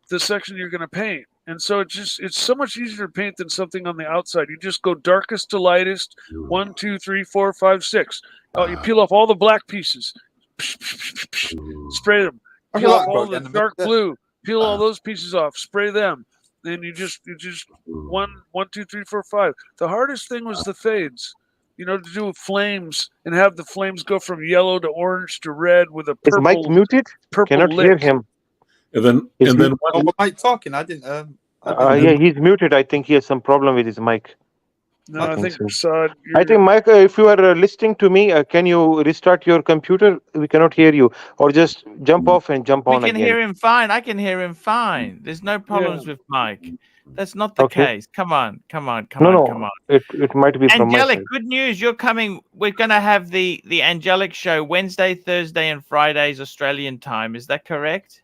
the section you're going to paint. And so it's so much easier to paint than something on the outside. You just go darkest to lightest, 1, 2, 3, 4, 5, 6. You peel off all the black pieces, spray them. Peel off all the dark blue, peel all those pieces off, spray them. Then you just 1, 2, 3, 4, 5. The hardest thing was the fades. To do flames and have the flames go from yellow to orange to red with a purple. Is Mike muted? Cannot hear him. And then was Mike talking? I didn't. Yeah, he's muted. I think he has some problem with his mic. No, I think so. I think Mike, if you are listening to me, can you restart your computer? We cannot hear you, or just jump off and jump on again. We can hear him fine. I can hear him fine. There's no problems with Mike. That's not the case. Come on. No. It might be from my Angelic, side. good news. You're coming. We're going to have the Angelic show Wednesday, Thursday, and Fridays Australian time. Is that correct?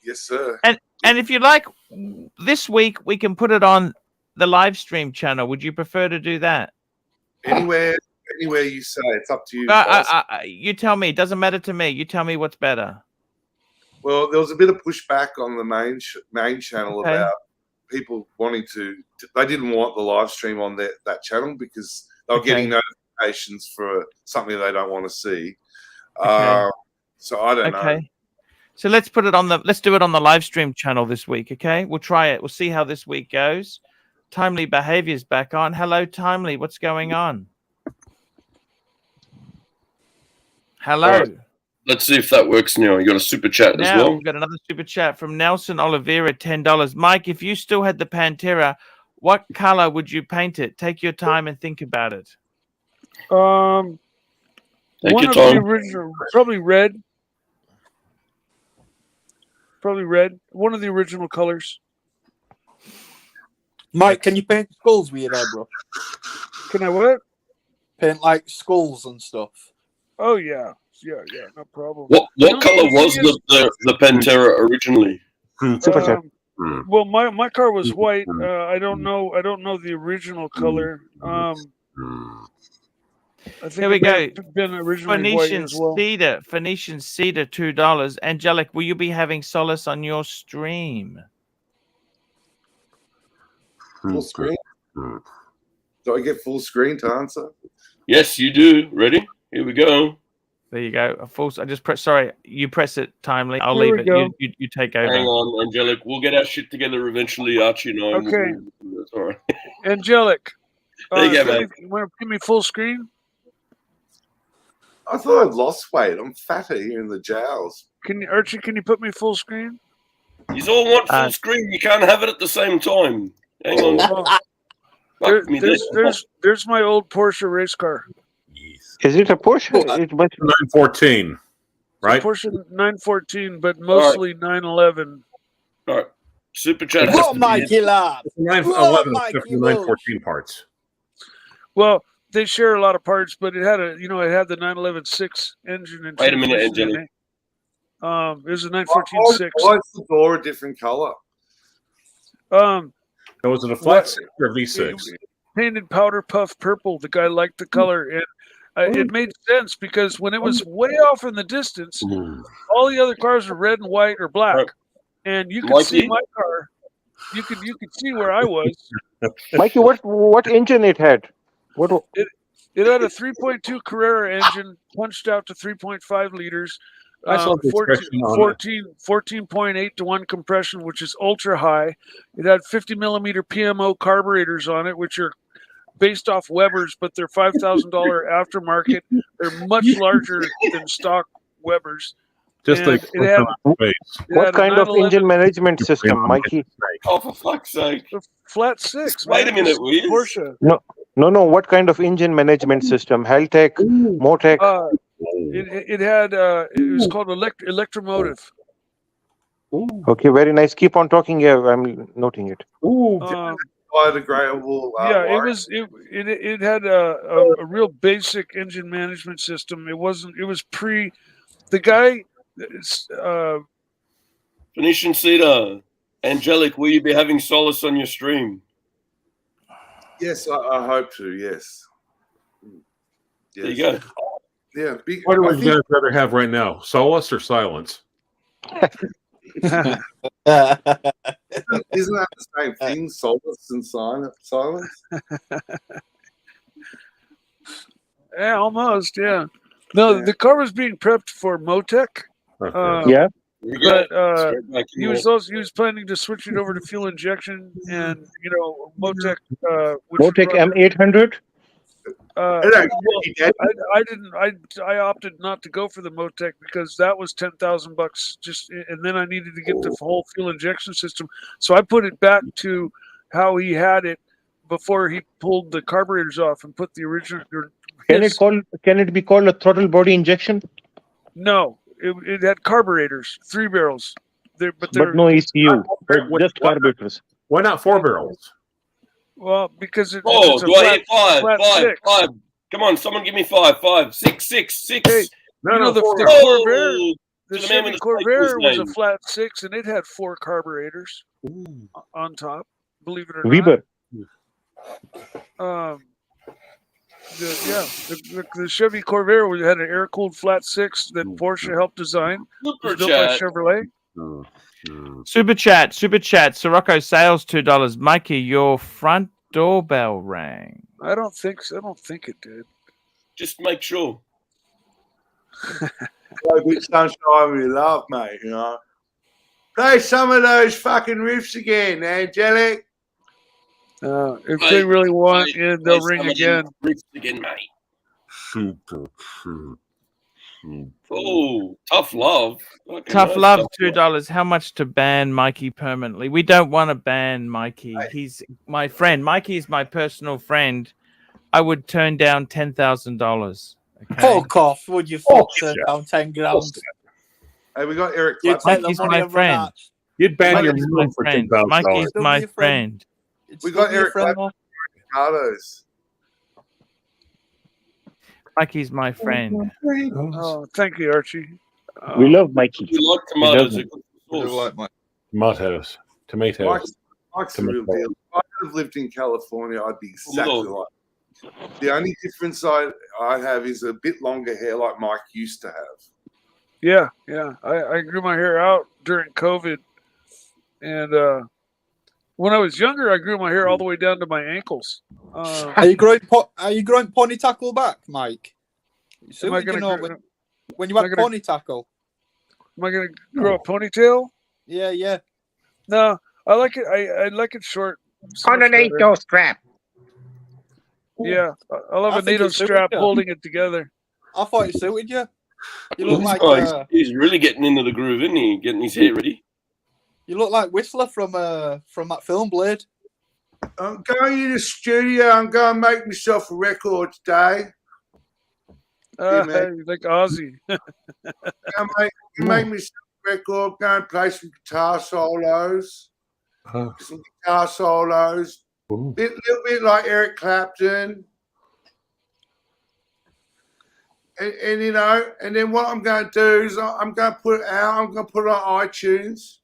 Yes, sir. And if you like, this week we can put it on the live stream channel. Would you prefer to do that? Anywhere you say. It's up to you. You tell me. It doesn't matter to me. You tell me what's better. Well, there was a bit of pushback on the main channel about people wanting to. They didn't want the live stream on that channel because they were getting notifications for something they don't want to see. So I don't know. So let's do it on the live stream channel this week, okay? We'll try it. We'll see how this week goes. Timely Behavior's back on. Hello, Timely. What's going on? Hello. Right. Let's see if that works now. You got a super chat as well. We've got another super chat from Nelson Oliveira, $10. Mike, if you still had the Pantera, what color would you paint it? Take your time and think about it. One of the original, probably red. Probably red. One of the original colors. Mike, can you paint skulls with your airbrush? Can I what? Paint like skulls and stuff. Oh yeah, no problem. What color was the Pantera originally? Super chat. Well, my car was white. I don't know the original color. I think Here we it may go. have been originally white as well. Phoenician Cedar, $2. Angelic, will you be having Solace on your stream? Full screen. Do I get full screen to answer? Yes, you do. Ready? Here we go. There you go. I just press. Sorry, you press it timely. I'll Here leave we it. go. You take over. Hang on, Angelic. We'll get our shit together eventually, Archie and I. Okay. That's all right. Angelic, There you go, mate. you want to give me full screen? I thought I'd lost weight. I'm fatter here in the jowls. Archie, can you put me full screen? You all want full screen. You can't have it at the same time. Hang on. There's my old Porsche race car. Is it a Porsche? It must 914, right? Porsche 914, but mostly 911. All right. Super chat. What, Mikey lad? 911 except for 914 parts. Well, they share a lot of parts, but it had it had the 911-6 engine. And wait a minute, Angelic. It was a 914-6. Why is the door a different color? Was it a flat 6 or a V6? Painted powder puff purple. The guy liked the color, and it made sense because when it was way off in the distance, all the other cars were red and white or black, and you could see my car. You could see where I was. Mikey, what engine it had? It had a 3.2 Carrera engine, punched out to 3.5 liters. I saw the 14.8 to 1 compression, which is ultra high. It had 50 millimeter PMO carburetors on it, which are based off Weber's, but they're $5,000 aftermarket. They're much larger than stock Weber's. Just like what kind of engine management system, Mikey? Oh, for fuck's sake! Flat 6. Wait a minute, will you? Porsche. No. What kind of engine management system? Haltech, Motec. It had it was called Electromotive. Okay, very nice. Keep on talking. Yeah, I'm noting it. Biodegradable. It had a real basic engine management system. It was pre the guy. Phoenician Cedar, Angelic, will you be having Solace on your stream? Yes, I hope to. Yes. There you go. Yeah. What do you guys rather have right now, Solace or Silence? Isn't that the same thing, solace and silence? Yeah, almost. Yeah. No, the car was being prepped for Motec. Yeah. But he was planning to switch it over to fuel injection, and Motec. Motec M800. I opted not to go for the Motec because that was $10,000 and then I needed to get the whole fuel injection system. So I put it back to how he had it before he pulled the carburetors off and put the original. Can it be called a throttle body injection? No, it had carburetors, 3 barrels. But no ECU, just carburetors. Why not 4 barrels? Well, because it's do I hit 5? 5. Come on, someone give me 5. 6. Hey, the Corvair. The Chevy Corvair was a flat 6, and it had 4 carburetors on top. Believe it or not. Weber. The Chevy Corvair had an air-cooled flat 6 that Porsche helped design. It was built by Chevrolet. Super chat. Sirocco sales $2. Mikey, your front doorbell rang. I don't think so. I don't think it did. Just make sure. Big sunshine we love, mate. Play some of those fucking riffs again, Angelic. If they really want, they'll ring again. Riffs again, mate. Super true. Oh, tough love. Tough love, $2. How much to ban Mikey permanently? We don't want to ban Mikey. He's my friend. Mikey is my personal friend. I would turn down $10,000. Okay? Fuck off! Would you turn down 10 grand? Hey, we got Eric. Mikey's my friend. You'd ban your mom for $10,000. Mikey's my friend. We got Eric. Carlos. Mikey's my friend. Oh, thank you, Archie. We love Mikey. We like tomatoes. We like Mike. Mud house. Tomato. Mike's the real deal. If I have lived in California, I'd be exactly like. The only difference I have is a bit longer hair, like Mike used to have. Yeah. I grew my hair out during COVID, and when I was younger, I grew my hair all the way down to my ankles. Are you growing ponytackle back, Mike? Am I gonna when you have ponytackle? Am I gonna grow a ponytail? Yeah. No, I like it. I like it short. On a NATO strap. Yeah, I love a NATO strap holding it together. I thought it suited you. You look like he's really getting into the groove, isn't he? Getting his hair ready. You look like Whistler from that film Blade. I'm going in the studio. I'm going to make myself a record today. Like Ozzy. make myself a record. Go and play some guitar solos. Some guitar solos. Little bit like Eric Clapton. And you know, and then what I'm going to do is I'm going to put it out. I'm going to put it on iTunes.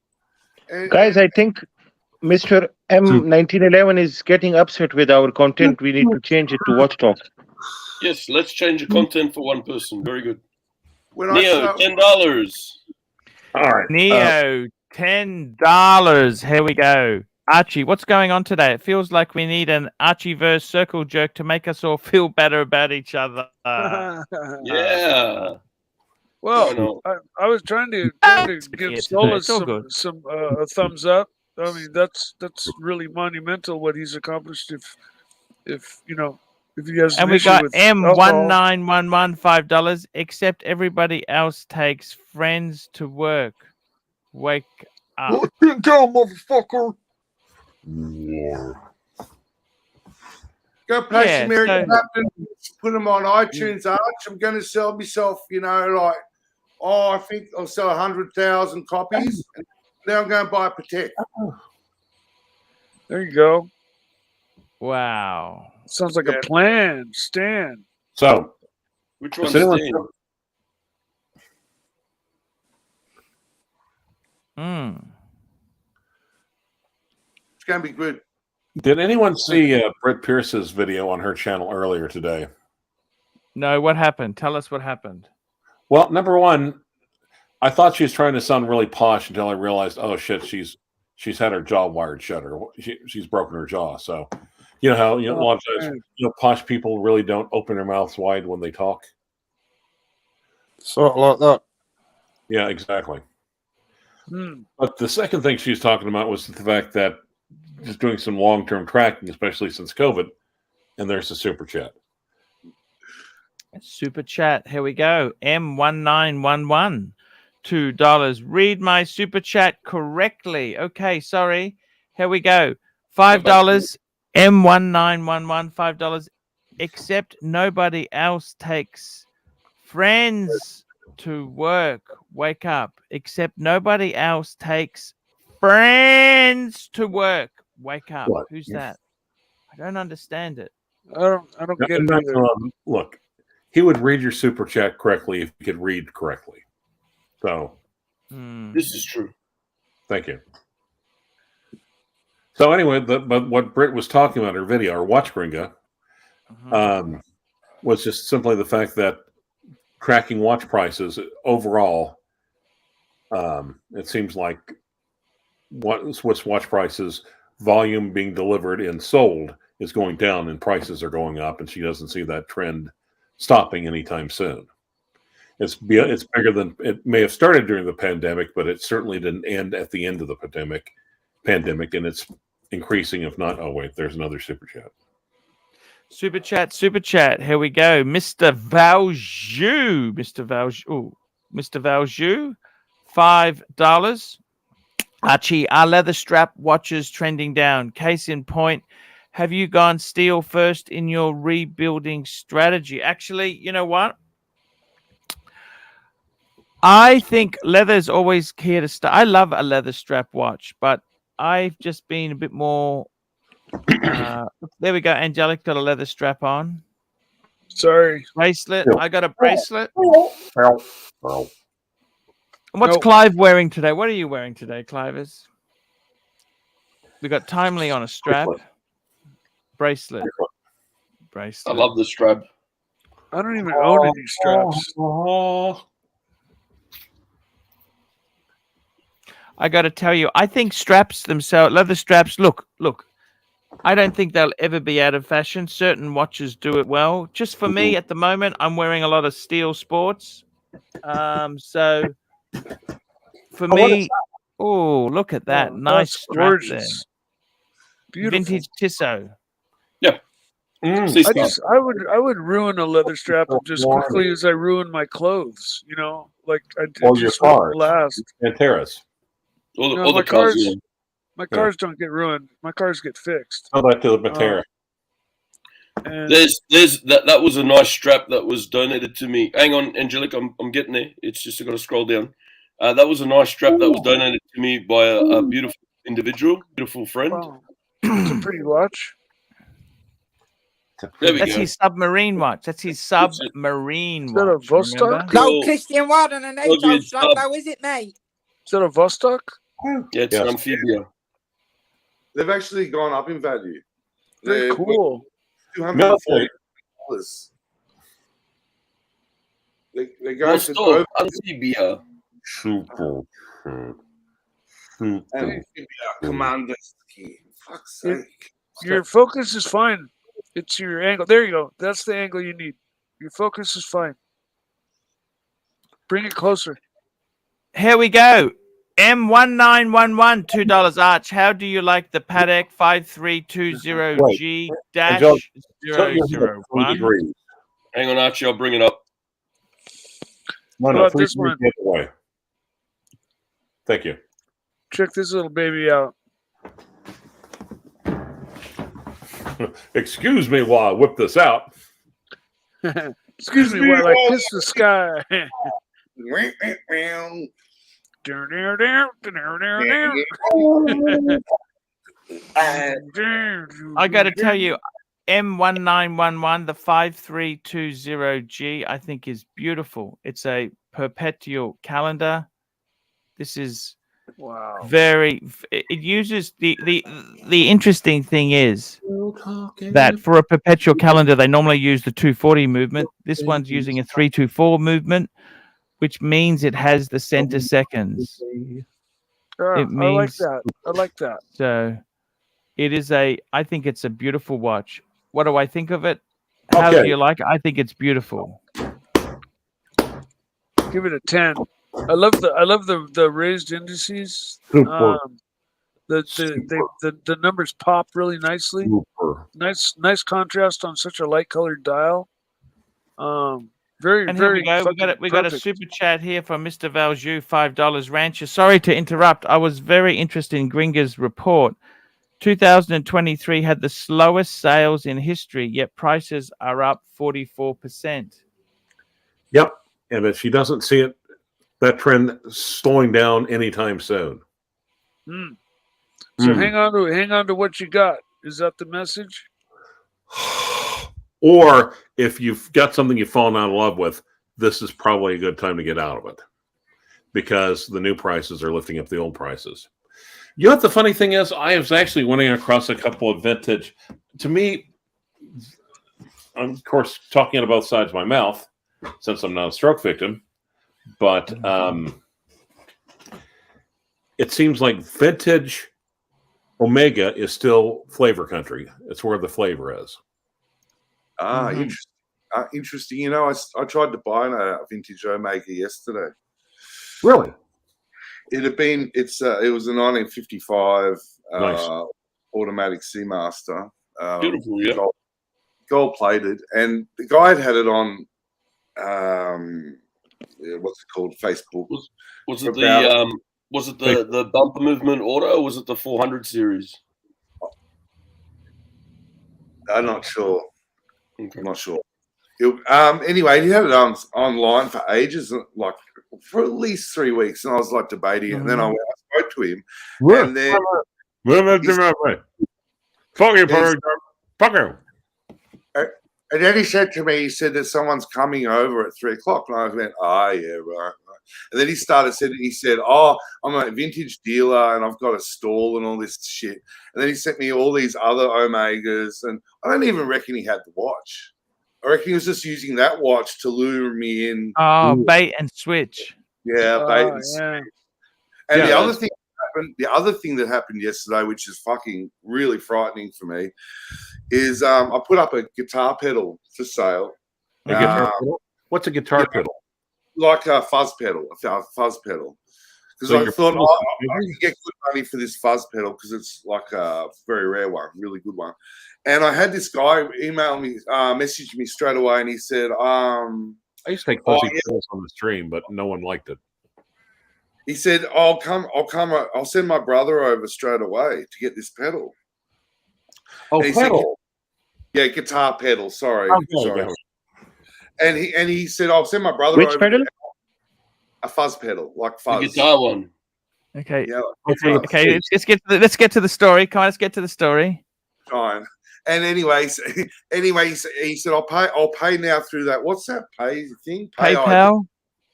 Guys, I think Mr. M1911 is getting upset with our content. We need to change it to Watch Talk. Yes, let's change the content for one person. Very good. Neo, $10. All right. Neo, $10. Here we go. Archie, what's going on today? It feels like we need an Archie-verse circle jerk to make us all feel better about each other. Yeah. Well, I was trying to give Solus some a thumbs up. I mean, that's really monumental what he's accomplished. If you know, if he has and an we issue got with M1911 $5. Except everybody else takes friends to work. Wake up. Go, motherfucker. Go play some Eric Clapton, put them on iTunes, Arch. I'm going to sell myself, you know, like, I think I'll sell 100,000 copies. And then I'm going to buy Protect. There you go. Wow. Sounds like a plan, Stan. So, which one's Stan? It's going to be good. Did anyone see Britt Pierce's video on her channel earlier today? No, what happened? Tell us what happened. Well, number one, I thought she was trying to sound really posh until I realized, oh shit, she's had her jaw wired shut, or she's broken her jaw. So, you know how a lot of times, posh people really don't open their mouths wide when they talk. Sort of like that. Yeah, exactly. But the second thing she was talking about was the fact that just doing some long-term tracking, especially since COVID, and there's the super chat. Super chat. Here we go. M1911. $2. Read my super chat correctly. Okay, sorry. Here we go. $5. M1911. $5. Except nobody else takes friends to work. Wake up. Except nobody else takes friends to work. Wake up. What? Who's that? I don't understand it. I don't get it either. Look, he would read your super chat correctly if he could read correctly. So, this is true. Thank you. So anyway, but what Britt was talking about in her video, or Watchbringa, was just simply the fact that tracking watch prices overall, it seems like what's watch prices, volume being delivered and sold is going down and prices are going up, and she doesn't see that trend stopping anytime soon. It's bigger than it may have started during the pandemic, but it certainly didn't end at the end of the pandemic, and it's increasing. If not, oh wait, there's another super chat. Super chat. Here we go. Mr. Valju. Mr. Valju. $5. Archie, are leather strap watches trending down? Case in point, have you gone steel first in your rebuilding strategy? Actually, you know what? I think leather is always here to stay. I love a leather strap watch, but I've just been a bit more... there we go. Angelic got a leather strap on. Sorry. Bracelet. I got a bracelet. And what's Clive wearing today? What are you wearing today, Clive? We got Timely on a strap. Bracelet. I love the strap. I don't even own any straps. I got to tell you, I think straps themselves, leather straps, look, I don't think they'll ever be out of fashion. Certain watches do it well. Just for me at the moment, I'm wearing a lot of steel sports. So for me, oh, look at that. Nice That's strap gorgeous. there. Beautiful. Vintage Tissot. Yeah. I would ruin a leather strap just quickly as I ruin my clothes. You know, like I Or your just wouldn't cars. last. And Terrace. No, my cars. My cars don't get ruined. My cars get fixed. How about the Matera? There's that was a nice strap that was donated to me. Hang on, Angelic, I'm getting there. It's just I got to scroll down. That was a nice strap that was donated to me by a beautiful individual, beautiful friend. Wow. It's a pretty watch. There we That's go. his submarine watch. That's his submarine Is that a watch. Vostok? remember? No Christian Warden and NATO slot though, is it, mate? Is that a Vostok? Yeah, it's an amphibia. They've actually gone up in value. Very cool. $240. They're going for Vostok, amphibia. Super. amphibia commanders. Fuck's sake. Your focus is fine. It's your angle. There you go. That's the angle you need. Your focus is fine. Bring it closer. Here we go. M1911, $2 Arch. How do you like the Patek 5320G dash 001? Hang on, Archie, I'll bring it up. No, this one. Get away. Thank you. Check this little baby out. Excuse me while I whip this out. Excuse me while I kiss the sky. I got to tell you, M1911, the 5320G, I think is beautiful. It's a perpetual calendar. This is very. It uses the interesting thing is that for a perpetual calendar, they normally use the 240 movement. This one's using a 324 movement, which means it has the center seconds. It means, I like that. I like that. So it is I think it's a beautiful watch. What do I think of it? How do you like it? I think it's beautiful. Give it a 10. I love the raised indices. The numbers pop really nicely. Nice contrast on such a light colored dial. Very, And very. here we go. We got a super chat here from Mr. Valjoux, $5 Rancher. Sorry to interrupt. I was very interested in Gringer's report. 2023 had the slowest sales in history, yet prices are up 44%. Yep, and if she doesn't see it, that trend slowing down anytime soon. So hang on to what you got. Is that the message? Or if you've got something you've fallen out of love with, this is probably a good time to get out of it because the new prices are lifting up the old prices. You know what the funny thing is? I was actually running across a couple of vintage. To me, I'm, of course, talking out of both sides of my mouth since I'm not a stroke victim, but it seems like vintage Omega is still flavor country. It's where the flavor is. Interesting. Interesting. You know, I tried to buy a vintage Omega yesterday. Really? It had been. It was a 1955 Nice. automatic Seamaster. Beautiful, yeah. Gold plated, and the guy had it on. What's it called? Facebook. Was it the bumper movement auto, or was it the 400 series? I'm not sure. Okay. I'm not sure. Anyway, he had it online for ages, like for at least 3 weeks, and I was like debating it. And then I spoke to him, and then and then he said to me, he said that someone's coming over at 3 o'clock, and I went, yeah, right. And then he started saying, he said, "Oh, I'm a vintage dealer and I've got a stall and all this shit." And then he sent me all these other Omegas, and I don't even reckon he had the watch. I reckon he was just using that watch to lure me in. Oh, bait and switch. Yeah, bait and switch. Yeah. And Yeah, the other thing that happened yesterday, which is fucking really frightening for me, is I put up a guitar pedal for sale. A guitar pedal? What's a guitar pedal? Like a fuzz pedal, a fuzz pedal. Because I thought I could get good money for this fuzz pedal because it's like a very rare one, really good one. And I had this guy email me, message me straight away, and he said, I used to take fuzzy pedals on the stream, but no one liked it. He said, I'll send my brother over straight away to get this pedal. Oh, pedal. Yeah, guitar pedal. Sorry. Sorry. And he said, I'll send my brother Which over. pedal? A fuzz pedal, like fuzz. The guitar one. Okay. Yeah. Okay. Let's get to the story. Come on, let's get to the story. Fine. And he said, I'll pay now through that. What's that pay thing? PayPal.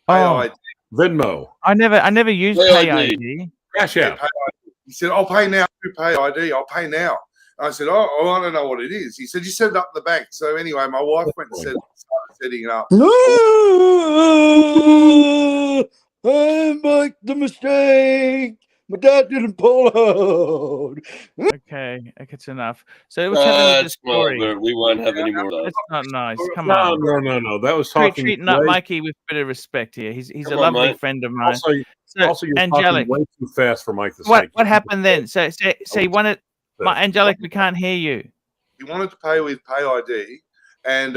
ID. Venmo. I never used Pay ID. Cash App. He said, I'll pay now through Pay ID. I'll pay now. I said, oh, I don't know what it is. He said, you set it up in the bank. So anyway, my wife went and started setting it up. No, I made the mistake. My dad didn't pull out. Okay, it's enough. So what's happening with the story? We won't have any more of that. That's not nice. Come on. No. That was talking. Treating up Mikey with a bit of respect here. He's a lovely friend of mine. Also, you're Angelic, talking way too fast for Mike to say. What happened then? So he wanted. Angelic, we can't hear you. He wanted to pay with Pay ID, and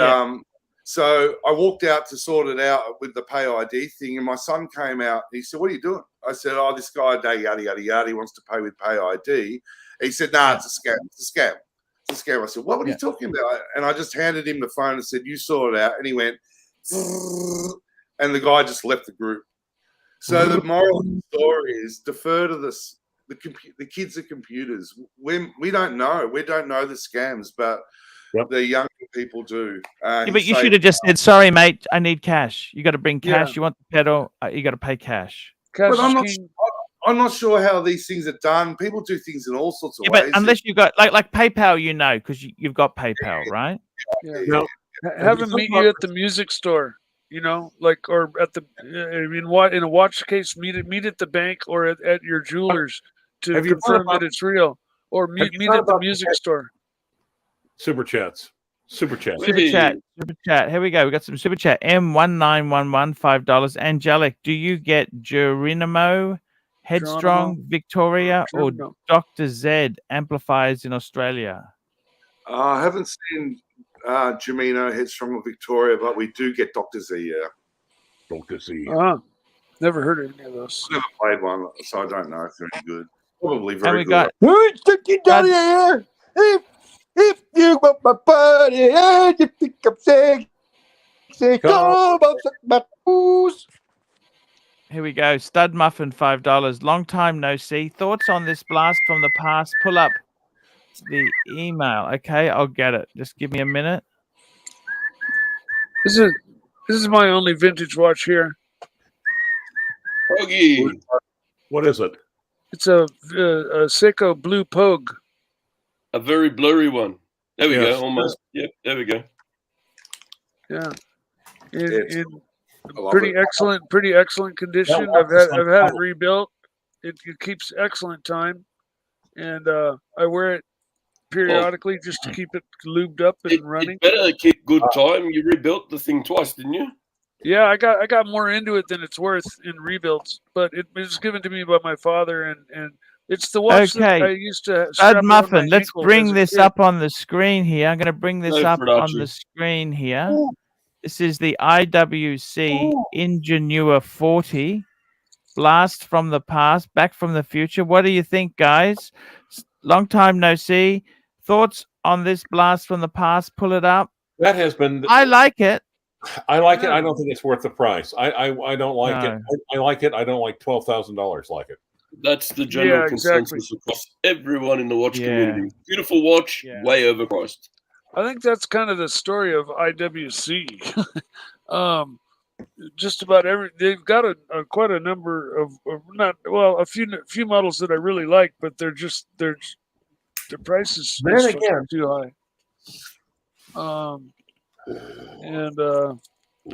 so I walked out to sort it out with the Pay ID thing, and my son came out. He said, "What are you doing?" I said, "Oh, this guy, yada yada yada, he wants to pay with Pay ID." He said, "Nah, it's a scam. It's a scam. It's a scam." I said, "What are you talking about?" And I just handed him the phone and said, "You sort it out." And he went, and the guy just left the group. So the moral of the story is defer to this. The kids are computers. We don't know. We don't know the scams, but the younger people do. But you should have just said, "Sorry, mate, I need cash. You got to bring cash. You want the pedal? You got to pay cash." But I'm not sure how these things are done. People do things in all sorts of ways. But unless you've got like PayPal, because you've got PayPal, right? Yeah. Have him meet you at the music store. Or at the in a watch case, meet at the bank or at your jeweler's to confirm that it's real, or meet at the music store. Super chat. Super chat. Here we go. We got some super chat. M1911 $5. Angelic, do you get Geronimo, Headstrong, Victoria, or Dr. Z amplifiers in Australia? I haven't seen Gemino, Headstrong, or Victoria, but we do get Dr. Z. Yeah. Dr. Z. Never heard of any of those. Never played one, so I don't know if they're any good. Probably very good. Got down here. If you want my body and you think I'm sexy, come on, my booze. Here we go. Stud Muffin, $5. Long time no see. Thoughts on this blast from the past? Pull up the email. Okay, I'll get it. Just give me a minute. This is my only vintage watch here. Pogie. What is it? It's a Seiko Blue Pogue. A very blurry one. There we go. Almost. Yep. There we go. Yeah. In pretty excellent condition. I've had it rebuilt. It keeps excellent time, and I wear it periodically just to keep it lubed up and running. It better keep good time. You rebuilt the thing twice, didn't you? Yeah, I got more into it than it's worth in rebuilds, but it was given to me by my father, and it's the watch that I used to. Stud Muffin, let's bring this up on the screen here. I'm going to bring this up on the screen here. This is the IWC Ingenua 40 blast from the past, back from the future. What do you think, guys? Long time no see. Thoughts on this blast from the past? Pull it up. That has been. I like it. I like it. I don't think it's worth the price. I don't like it. I like it. I don't like $12,000 like it. That's the general consensus across everyone in the watch community. Beautiful watch, way overpriced. I think that's kind of the story of IWC. just about every. They've got quite a number of not well a few models that I really like, but they're the price is again, too high.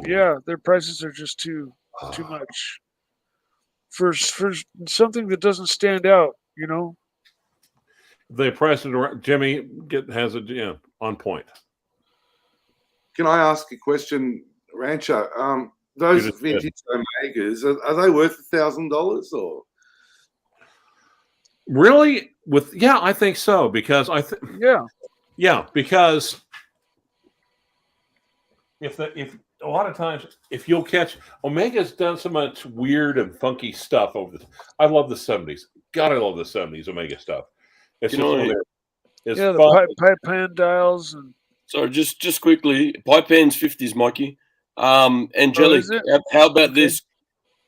Yeah, their prices are just too much for something that doesn't stand out. You know. The price of Jimmy has it on point. Can I ask a question, Rancho? Those vintage Omegas, are they worth $1,000 or? Really? I think so, because because if a lot of times if you'll catch, Omega's done so much weird and funky stuff over this. I love the 70s. God, I love the 70s Omega stuff. It's the pipe pan dials and. Sorry, just quickly, pipe pans 50s, Mikey. Angelic, how about this?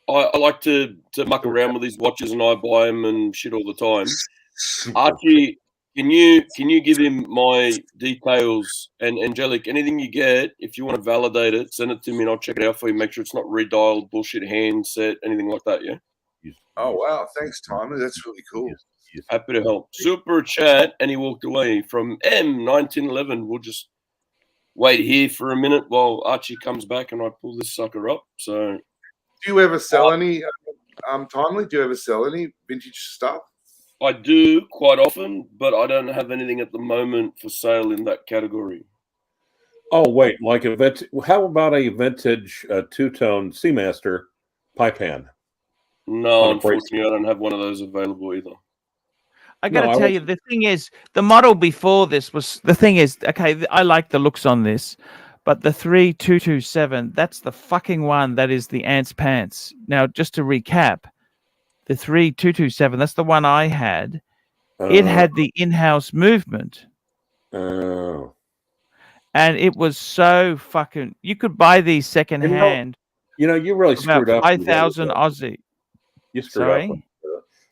I like to muck around with these watches, and I buy them and shit all the time. Archie, can you give him my details? And Angelic, anything you get, if you want to validate it, send it to me, and I'll check it out for you. Make sure it's not redialed, bullshit handset, anything like that. Yeah. Oh wow! Thanks, Timely. That's really cool. Happy to help. Super chat, and he walked away from M1911. We'll just wait here for a minute while Archie comes back and I pull this sucker up. So, do you ever sell any Timely? Do you ever sell any vintage stuff? I do quite often, but I don't have anything at the moment for sale in that category. Oh wait, like how about a vintage two-tone Seamaster pipe hand? No, unfortunately, I don't have one of those available either. I got to tell you, the thing is, the model before this was, the thing is, okay, I like the looks on this, but the 3227, that's the fucking one that is the Ants Pants. Now, just to recap, the 3227, that's the one I had. It had the in-house movement. Oh. And it was so fucking, you could buy these secondhand. You really screwed up. 5,000 Aussie. You screwed up.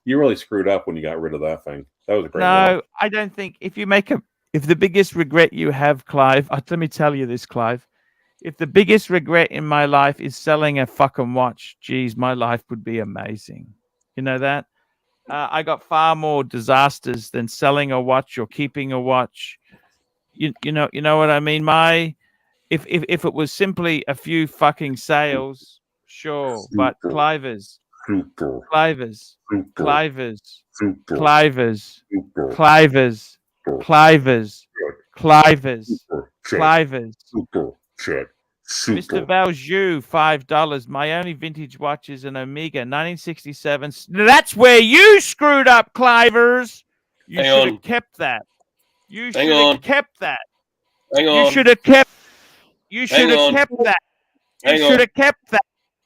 You really screwed up when you got rid of that thing. That was a great No, I don't think if the biggest regret you have, Clive, let me tell you this, Clive. If the biggest regret in my life is selling a fucking watch, geez, my life would be amazing. You know that? I got far more disasters than selling a watch or keeping a watch. You know what I mean? If it was simply a few fucking sales, sure, but Clivers. Clivers, Clivers, Clivers, Clivers, Clivers, Clivers, Clivers. Mr. Valjoux, $5. My only vintage watch is an Omega 1967. That's where you screwed up, Clivers. You should have kept that. You should have kept that. You should have kept. You should have kept that. You should have kept that.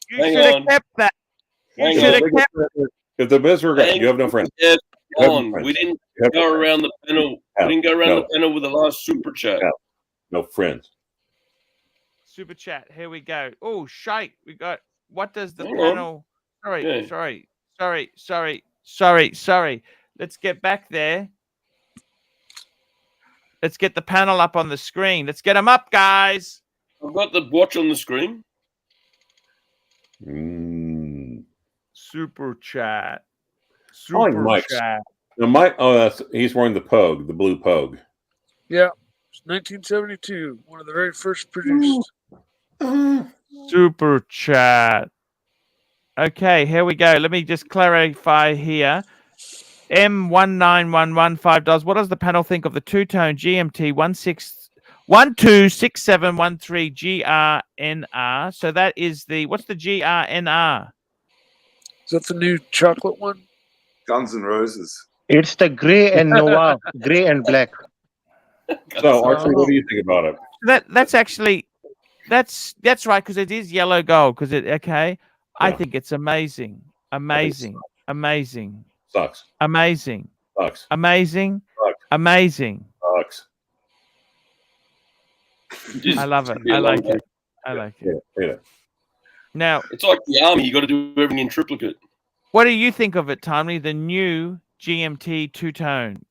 You should have kept that. You should have kept. If the best regret, you have no friends. We didn't go around the panel. We didn't go around the panel with the last super chat. No friends. Super chat. Here we go. Oh, shite. We got. What does the panel? Sorry. Let's get back there. Let's get the panel up on the screen. Let's get them up, guys. I've got the watch on the screen. Super chat. Super chat. Now he's wearing the Pogue, the blue Pogue. Yeah, it's 1972, one of the very first produced. Super chat. Okay, here we go. Let me just clarify here. M1911 $5. What does the panel think of the two-tone GMT 126713 GRNR? So that is what's the GRNR? Is that the new chocolate one? Guns N' Roses. It's the gray and Nova, gray and black. So, Archie, what do you think about it? That's actually that's right, because it is yellow gold. I think it's amazing. Sucks. Amazing. Sucks. Amazing. Sucks. Amazing. Sucks. I love it. I like it. I like it. Yeah. Now it's like the army. You got to do everything in triplicate. What do you think of it, Timely? The new GMT two-tone.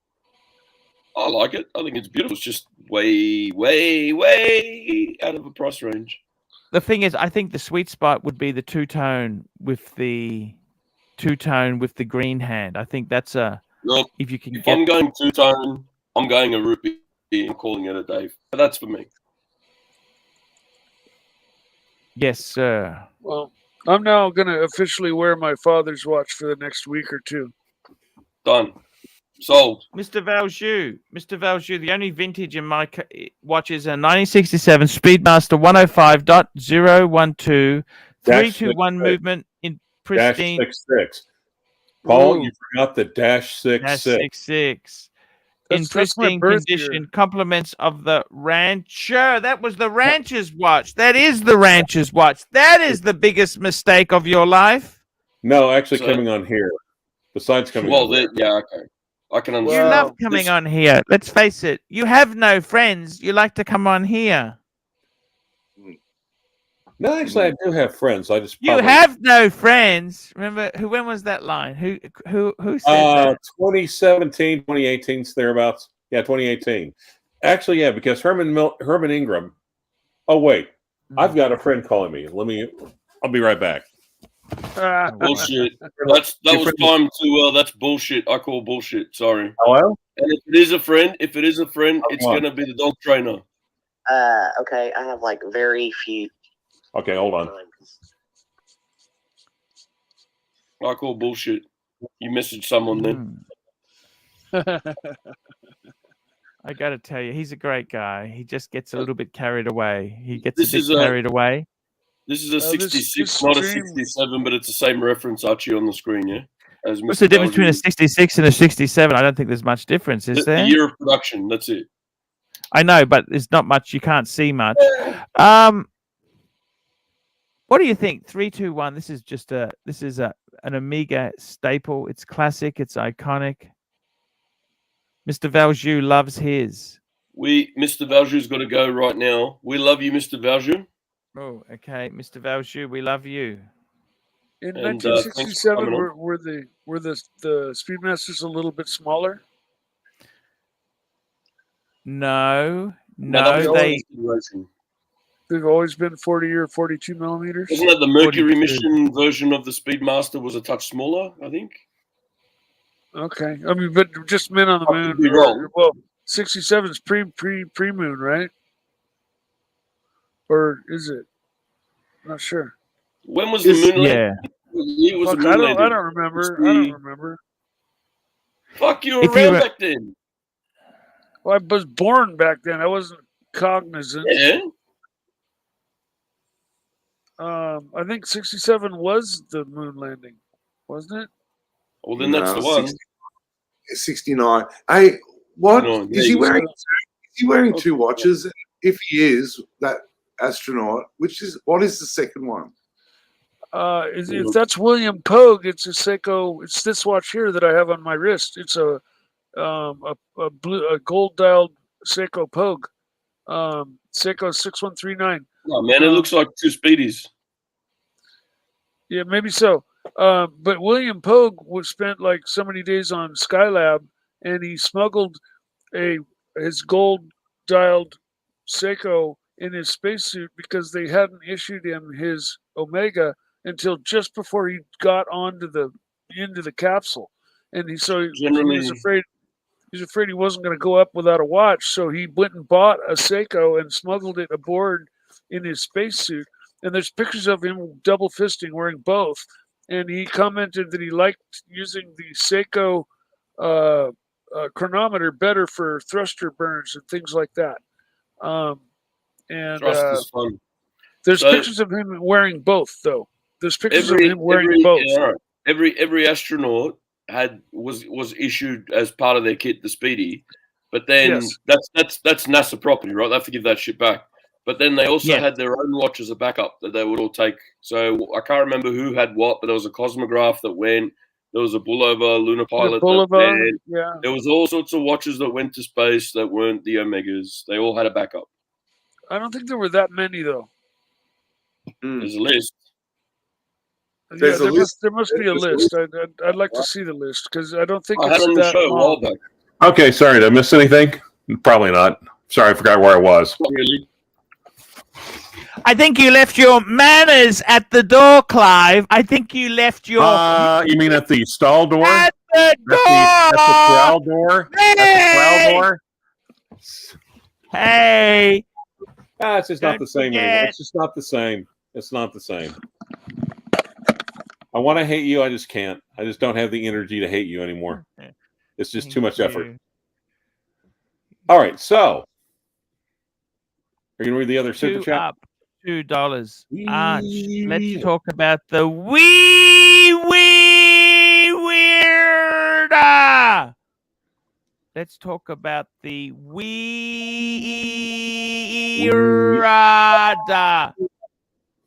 I like it. I think it's beautiful. It's just way out of the price range. the thing is, I think the sweet spot would be the two-tone with the green hand. I think that's a Look, if you can if get. I'm going two-tone, I'm going a rupee and calling it a day. But that's for me. Yes, sir. Well, I'm now going to officially wear my father's watch for the next week or two. Done. Sold. Mr. Valjoux, the only vintage in my watch is a 1967 Speedmaster 105.012 321 movement in pristine. -66. Paul, Ooh. you forgot the -66. In That's my pristine birth condition, year. compliments of the rancher. That was the rancher's watch. That is the rancher's watch. That is the biggest mistake of your life. No, actually So- coming on here. Besides coming Well, on there. yeah, okay. I can You understand. love coming on here. Let's face it. You have no friends. You like to come on here. No, actually, I do have friends. I just You probably, have no friends. Remember who? When was that line? Who said that? 2017, 2018, thereabouts. Yeah, 2018. Actually, yeah, because Herman Ingram. Oh wait, I've got a friend calling me. I'll be right back. Bullshit. That was time to. That's bullshit. I call bullshit. Sorry. Hello. And if it is a friend, it's gonna be the dog trainer. Okay, I have like very few. Okay, hold on. I call bullshit. You message someone then. I got to tell you, he's a great guy. He just gets a little bit carried away. He gets This a is bit a- carried away. This is a this 66, not a stream- 67, but it's the same reference, Archie, on the screen, yeah? As What's the difference between a 66 and a 67? I don't think there's much difference, is the there? year of production, that's it. I know, but there's not much. You can't see much. What do you think? 321. This is an Omega staple. It's classic. It's iconic. Mr. Valjoux loves his. Mr. Valjou's got to go right now. We love you, Mr. Valjou. Oh, okay, Mr. Valjoux, we love you. In And, thanks for 1967, coming on. were the Speedmasters a little bit smaller? No, that was they. consideration. They've always been 40 or 42 millimeters. Wasn't that the Mercury 42. mission version of the Speedmaster was a touch smaller, I think? Okay, I mean, but just Men on the I could Moon. be wrong. Well, 67 is pre-moon, right? Or is it? Not sure. When was the moon landing? Yeah. What year was Fuck, the I moon don't landing? remember. It's I don't the- remember. Fuck, you were If you around were- back then. Well, I was born back then. I wasn't cognizant. Yeah. I think 67 was the moon landing, wasn't it? Well, then that's No, the one. 69. Hey, what 69, is he yeah, wearing? Is he wearing two watches? If he is that astronaut, what is the second one? If that's William Pogue, it's a Seiko. It's this watch here that I have on my wrist. It's a gold dialed Seiko Pogue, Seiko 6139. No, man, it looks like two Speedies. Yeah, maybe so. But William Pogue was spent like so many days on Skylab, and he smuggled his gold dialed Seiko in his spacesuit because they hadn't issued him his Omega until just before he got into the capsule, and he was afraid. He was afraid he wasn't going to go up without a watch, so he went and bought a Seiko and smuggled it aboard in his spacesuit. And there's pictures of him double fisting wearing both. And he commented that he liked using the Seiko chronometer better for thruster burns and things like that. Thrust is fun. There's So- pictures of him wearing both, though. There's pictures Every of him wearing both. yeah, all right. Every astronaut was issued as part of their kit the Speedy, but then Yes. that's NASA property, right? They have to give that shit back. But then they also Yeah. had their own watch as a backup that they would all take. So I can't remember who had what, but there was a cosmograph that went. There was a Bulova lunar pilot. That Bulova, went. yeah. There was all sorts of watches that went to space that weren't the Omegas. They all had a backup. I don't think there were that many, though. There's a list. There's a list. There must be a There's a list. I'd like to see the list because I don't think I had it's it on the that show a while long. back. Okay, sorry. Did I miss anything? Probably not. Sorry, I forgot where I was. Not really. I think you left your manners at the door, Clive. I think you left your. You mean at the stall door? At the door. At the corral door? Hey! At the corral door? Hey. It's just not the same anymore. forget. It's just not the same. It's not the same. I want to hate you. I just can't. I just don't have the energy to hate you anymore. It's just too much effort. All right. So, are you going to read the other super chat? Up. $2. Arch, let's talk about the weirder. Let's talk about the weirder.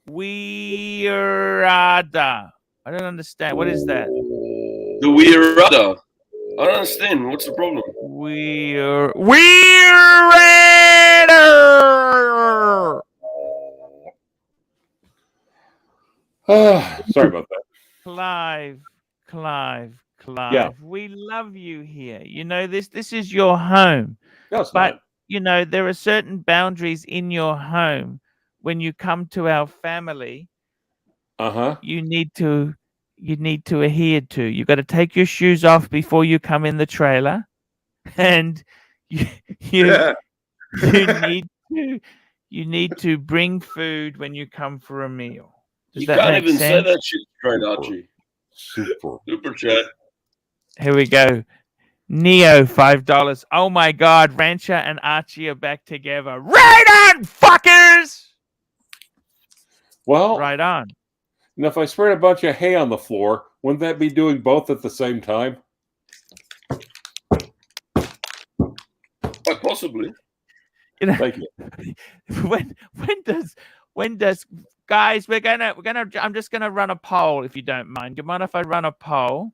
Weirder. I don't understand. What is that? The weirder. I don't understand. What's the problem? Weirder. Sorry about that. Clive. Yeah. We love you here. You know, this is your home. No, it's but not. you know, there are certain boundaries in your home when you come to our family. You need to adhere to. You got to take your shoes off before you come in the trailer. And you need to bring food when you come for a meal. Does You that can't make even sense? say that shit straight, Archie. Super chat. Here we go. Neo, $5. Oh my God, Rancher and Archie are back together. Right on, fuckers! Well, right on. Now, if I spread a bunch of hay on the floor, wouldn't that be doing both at the same time? Quite possibly. You know, Thank you. when does guys, I'm just gonna run a poll if you don't mind. Do you mind if I run a poll?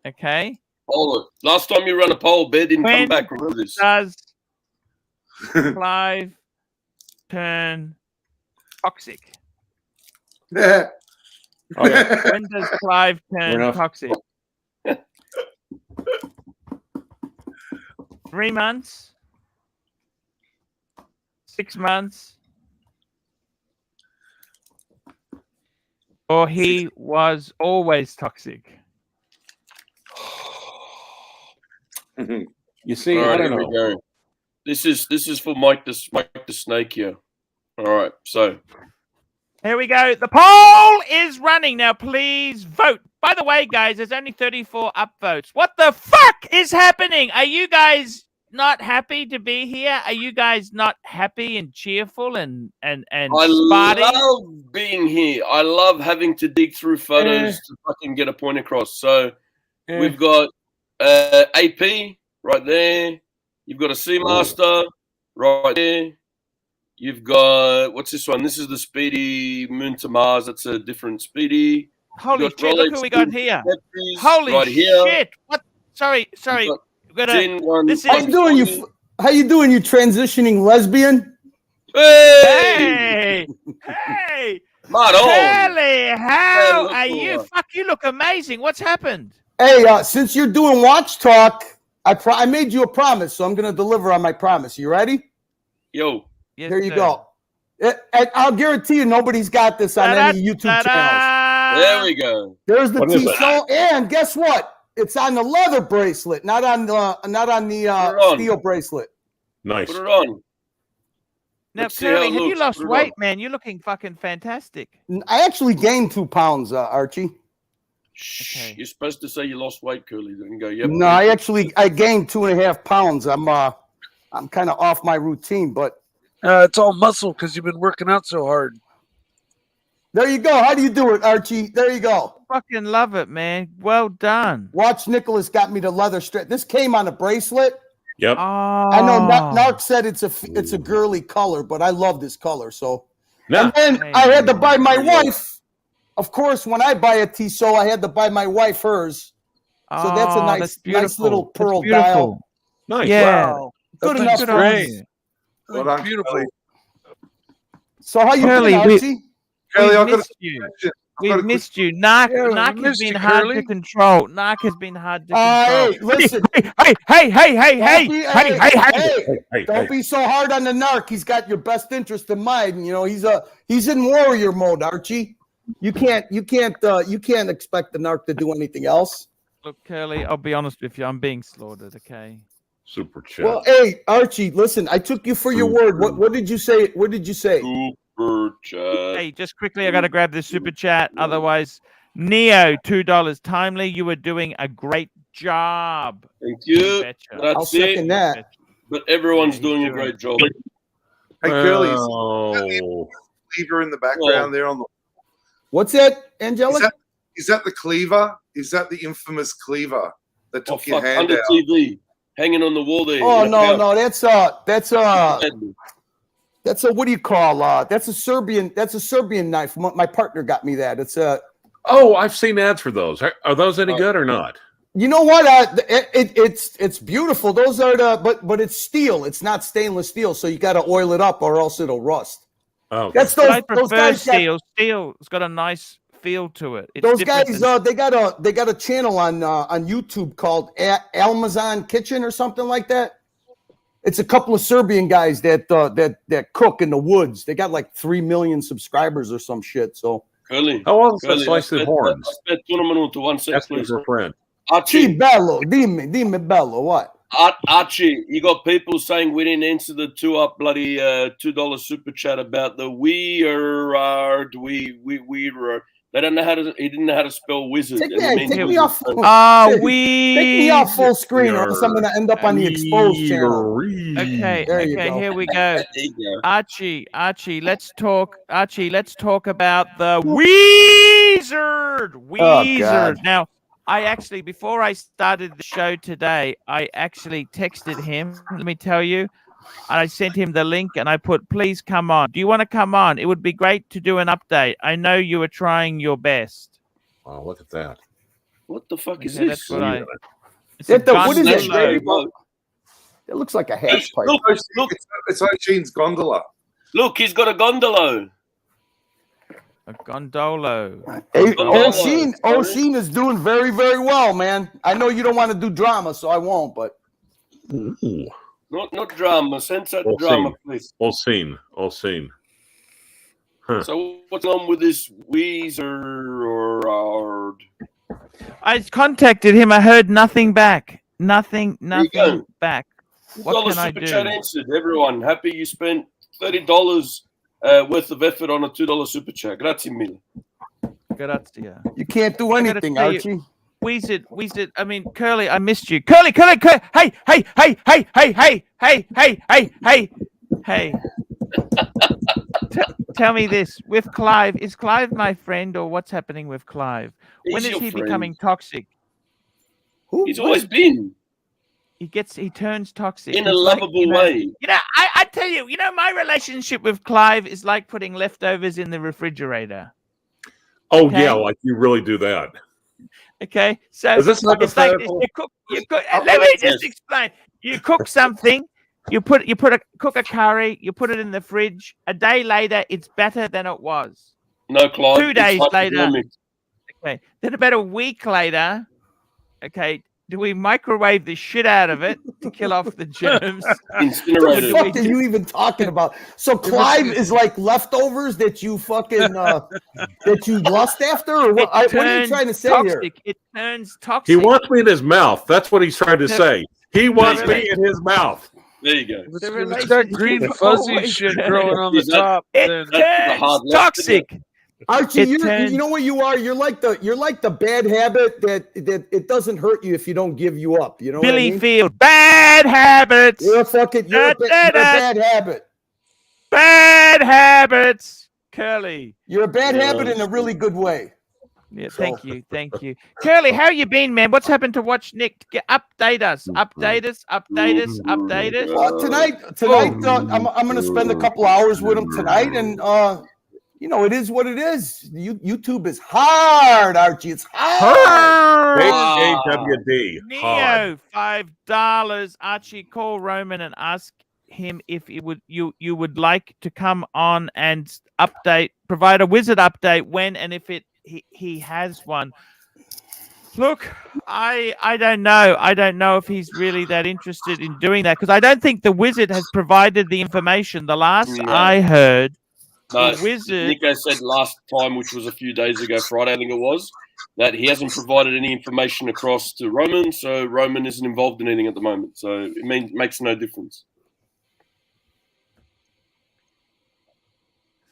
Okay. Hold it. Last time you ran a poll, Bear didn't come back. Remember this. Does Clive turn toxic? Yeah. When does Clive turn toxic? 3 months? 6 months? Or he was always toxic? You see, All right, I don't here know. we go. This is for Mike the Snake here. All right, so Here we go. The poll is running now. Please vote. By the way, guys, there's only 34 upvotes. What the fuck is happening? Are you guys not happy to be here? Are you guys not happy and cheerful and I spotty? love being here. I love having to dig through photos to fucking get a point across. So we've got AP right there. You've got a Seamaster right there. You've got, what's this one? This is the Speedy Moon to Mars. That's a different Speedy. Holy shit, look who we got here. Holy right here. shit. What? Sorry. This How is you doing? How you doing? You transitioning lesbian? Hey! Kelly, how look are who you? are. Fuck, you look amazing. What's happened? Hey, since you're doing Watch Talk, I made you a promise, so I'm going to deliver on my promise. You ready? Yo. Yes, Here you sir. go. I'll guarantee you nobody's got this on any YouTube channels. There we go. There's the What is it? Tissot, and guess what? It's on the leather bracelet, not on the steel bracelet. Nice. Put it on. Now, Let's see how Curly, it have you looks. lost Put it weight, on. man? You're looking fucking fantastic. I actually gained 2 pounds, Archie. Shh. You're supposed to say you lost weight, Curly. Then go, yep. No, I gained 2.5 pounds. I'm kind of off my routine, but it's all muscle because you've been working out so hard. there you go. How do you do it, Archie? There you go. Fucking love it, man. Well done. Watch Nicholas got me the leather strap. This came on a bracelet. Yep. I know Narc said it's a girly color, but I love this color. So, Yeah. and then I had to buy my wife. Of course, when I buy a Tissot, I had to buy my wife hers. So that's a nice little pearl dial. Nice. Yeah. Wow. Good enough. Great. Beautiful. So how you Curly, doing, Archie? Kelly, I've got missed you. We've missed you. Narc Yeah, we has missed been you, hard to Curly. control. Narc has been hard to control. Hey, listen. Hey, Don't be so hard on the narc. He's got your best interest in mind. You know, he's in warrior mode, Archie. You can't expect the narc to do anything else. Look, Curly, I'll be honest with you. I'm being slaughtered, okay? Super chat. Well, hey, Archie, listen, I took you for your word. What did you say? What did you say? Super chat. Hey, just quickly, I got to grab this super chat. Otherwise, Neo, $2. Timely, you were doing a great job. Thank you. I'll second that. But everyone's doing a great job. Hey, Curly, Oh. cleaver in the background there on the. What's that, Angela? Is that the cleaver? Is that the infamous cleaver that took your hand under out? TV, hanging on the wall there. Oh no, that's a what do you call that's a Serbian knife. My partner got me that. It's a. Oh, I've seen ads for those. Are those any good or not? You know what? It's beautiful. Those are but it's steel. It's not stainless steel, so you got to oil it up or else it'll rust. Oh, that's I those prefer guys. steel. Steel's got a nice feel to it. It's Those different guys, than- they got a channel on YouTube called Amazon Kitchen or something like that. It's a couple of Serbian guys that cook in the woods. They got like 3 million subscribers or some shit. So. Curly. How long does that slice of horns? Aspetta un minuto, 1 second, please. Your friend. Archie, bello, dimmi bello, what? Archie, you got people saying we didn't answer the bloody $2 super chat about the they don't know how to. He didn't know how to spell wizard. Take me off. Take me off full screen, or else I'm going to end up on the exposed channel. Okay, There you okay, go. here we go. Archie, let's talk. Archie, let's talk about the Wizard. God. Now, I actually, before I started the show today, I actually texted him. Let me tell you. And I sent him the link and I put, please come on. Do you want to come on? It would be great to do an update. I know you were trying your best. Oh, look at that. What the fuck is Okay, this? that's what I. What is That's that? very low. It looks like a hash pipe. Look, It's like Gene's gondola. Look, he's got a gondola. A gondolo. Hey, O'Sheen is doing very, very well, man. I know you don't want to do drama, so I won't, but. Ooh. Not drama. Censor All drama, seen. please. All seen. Huh. So what's on with this Weezer or I contacted him. I heard nothing back. Nothing back. What can I super do? chat answered. Everyone, happy you spent $30 worth of effort on a $2 super chat. Grazie mille. Grazie. You can't do anything, tell you- Archie. Wizard. I mean, Curly, I missed you. Curly. Hey. Tell me this. With Clive, is Clive my friend or what's happening with Clive? When He's is your he friend. becoming toxic? He's always been He turns toxic. in a It's like, lovable way. You know, I tell you, my relationship with Clive is like putting leftovers in the refrigerator. Oh Okay. yeah, like you really do that. Okay, so Is this it's like this. You cook. Let me just explain. You cook something. You cook a curry. You put it in the fridge. A day later, it's better than it was. No, Clive. 2 days it's later. hypodermic. Okay, then about a week later. Okay, do we microwave the shit out of it to kill off the germs? What the Incinerated. fuck are you even talking about? So Clive is like leftovers that you fucking that you lust after, or what? What are you trying to say here? It turns toxic. He wants me in his mouth. That's what he's trying to say. He wants me in his mouth. There you go. If it's got green fuzzy shit growing on the top, then turns toxic. Archie, you turns- know what you are? You're like the bad habit that it doesn't hurt you if you don't give you up. You know what I Billy mean? Field, bad habits. You're a bad habit. Bad habits. Curly. You're a bad habit in a really good way. Yeah, thank you. Curly, how you been, man? What's happened to Watch Nick? Update us. Update us. Tonight, I'm going to spend a couple hours with him tonight, and it is what it is. YouTube is hard, Archie. It's hard. HAWD. Neo, $5. Archie, call Roman and ask him if you would like to come on and provide a wizard update when and if he has one. Look, I don't know. I don't know if he's really that interested in doing that, because I don't think the wizard has provided the information. The last I heard, No, the wizard. Nico said last time, which was a few days ago, Friday, I think it was, that he hasn't provided any information across to Roman, so Roman isn't involved in anything at the moment. So it makes no difference.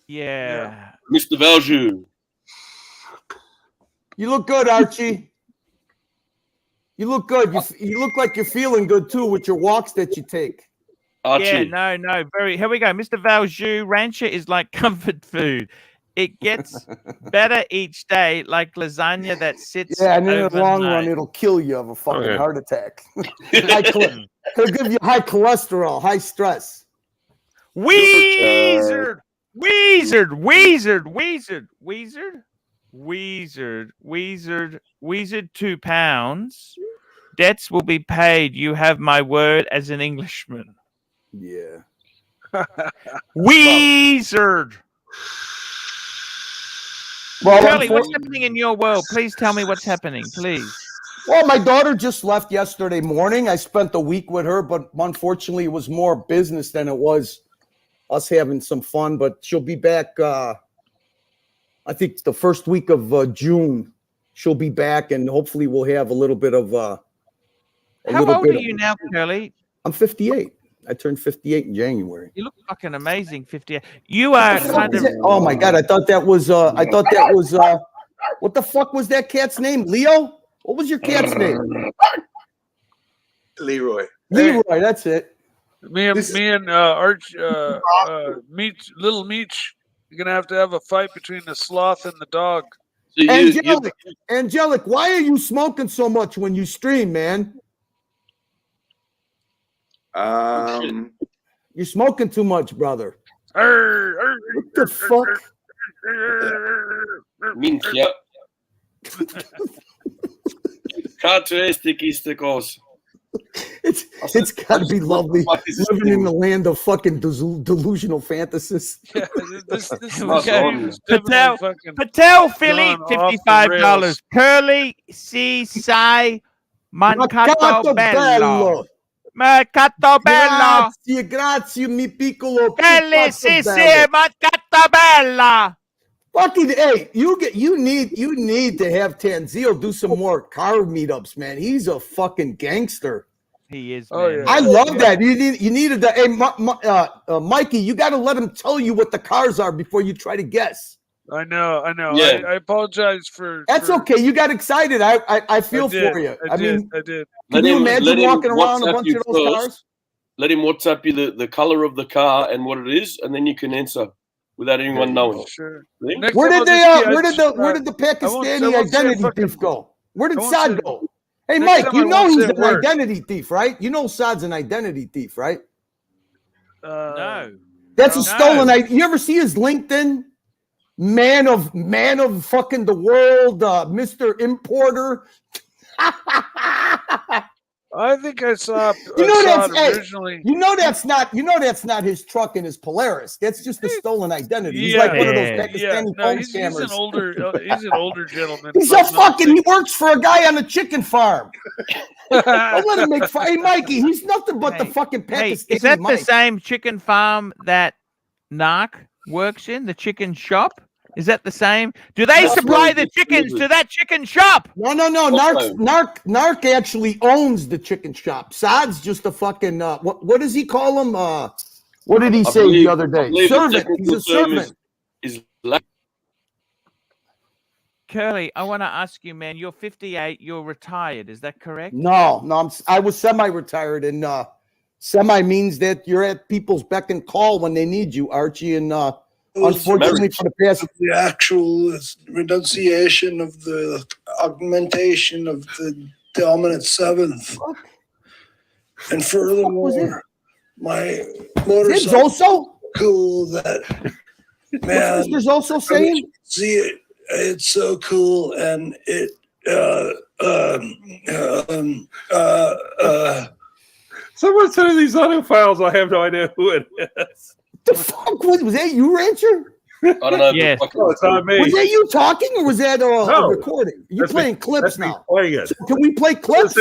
Yeah. Mr. Valju. You look good, Archie. You look good. You look like you're feeling good too with your walks that you take. Archie. Yeah, no, very. Here we go. Mr. Valju, rancher is like comfort food. It gets better each day, like lasagna that sits. Yeah, and in the overnight. long run, it'll kill you of a fucking heart attack. It'll give you high cholesterol, high stress. Weezer, 2 pounds. Debts will be paid. You have my word as an Englishman. Yeah. Weezer. Well, Curly, what's happening in your world? Please tell me what's happening, please. Well, my daughter just left yesterday morning. I spent the week with her, but unfortunately, it was more business than it was us having some fun. But she'll be back, I think, the first week of June. She'll be back, and hopefully we'll have a little bit of How old are you now, Curly? I'm 58. I turned 58 in January. You look fucking amazing, 58. You are kind of... Oh my God, I thought that was what the fuck was that cat's name? Leo? What was your cat's name? Leroy. Leroy, that's it. Me and Arch, Meech, little Meech, you're gonna have a fight between the sloth and the dog. Angelic, why are you smoking so much when you stream, man? You're smoking too much, brother. What the fuck? Minchia. It's got to be lovely living in the land of fucking delusional fantasists. Yeah, this Patel, Philly, $55. Curly, C. Sai, Mancato Bello. Mercato Bello. Grazie, mi piccolo. Curly, C. Mancato Bella. Fucking hey, you need to have Tanzil do some more car meetups, man. He's a fucking gangster. He is. Oh, yeah. I love that. You needed to. Hey, Mikey, you got to let him tell you what the cars are before you try to guess. I know. Yeah. I apologize for. That's okay. You got excited. I feel for you. I did. Can you imagine walking around a bunch of those cars? Let him WhatsApp you the color of the car and what it is, and then you can answer without anyone knowing. Sure. Where did the Pakistani identity thief go? Where did Saad go? Hey, Mike, you know he's an identity thief, right? You know Saad's an identity thief, right? No. That's a stolen identity. You ever see his LinkedIn? Man of fucking the world, Mr. Importer. I think I saw. Originally. You know that's not his truck and his Polaris. That's just a stolen identity. He's like one of those Pakistani phone scammers. He's an older gentleman. He works for a guy on a chicken farm. Don't let him make fun. Hey, Mikey, he's nothing but the fucking Pakistani. Is that the same chicken farm that Narc works in? The chicken shop? Is that the same? Do they supply the chickens to that chicken shop? No. Narc actually owns the chicken shop. Saad's just a fucking what does he call him? What did he say the other day? Servant. He's a servant. Curly, I want to ask you, man. You're 58. You're retired. Is that correct? No. I was semi-retired, and semi means that you're at people's beck and call when they need you, Archie, and. Unfortunately, for the past, the actual renunciation of the augmentation of the dominant seventh, and furthermore, my motorcycle also cool that man. What's also saying? See it, it's so cool, and it. Someone sending these audio files. I have no idea who it is. The fuck was that? You, Rancher? I don't know. Yes. No, it's not me. Was that you talking, or was that a No. recording? You're That's me- playing clips that's me now. playing it. So can we play clips?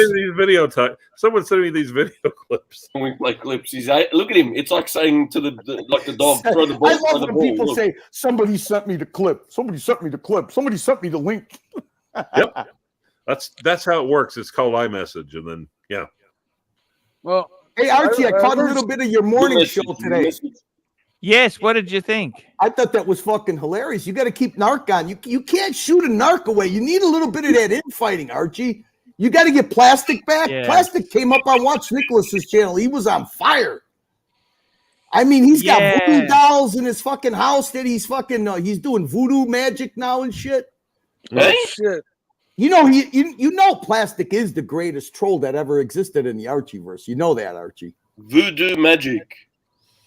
Someone sent me these video clips. We play clips. Look at him. It's like saying to the dog, throw the ball. I throw love the when ball. people Look. say, somebody sent me the clip. Somebody sent me the clip. Somebody sent me the link. Yep. That's how it works. It's called iMessage. And then, yeah. Well, hey, Archie, I caught a little bit of your morning show today. Yes. What did you think? I thought that was fucking hilarious. You got to keep narc on. You can't shoot a narc away. You need a little bit of that infighting, Archie. You got to get Plastic back. Yeah. Plastic came up on Watch Nicholas's channel. He was on fire. I mean, he's got voodoo dolls in his fucking house that he's fucking he's doing voodoo magic now and shit. Oh, shit. You know you know Plastic is the greatest troll that ever existed in the Archieverse. You know that, Archie. Voodoo magic.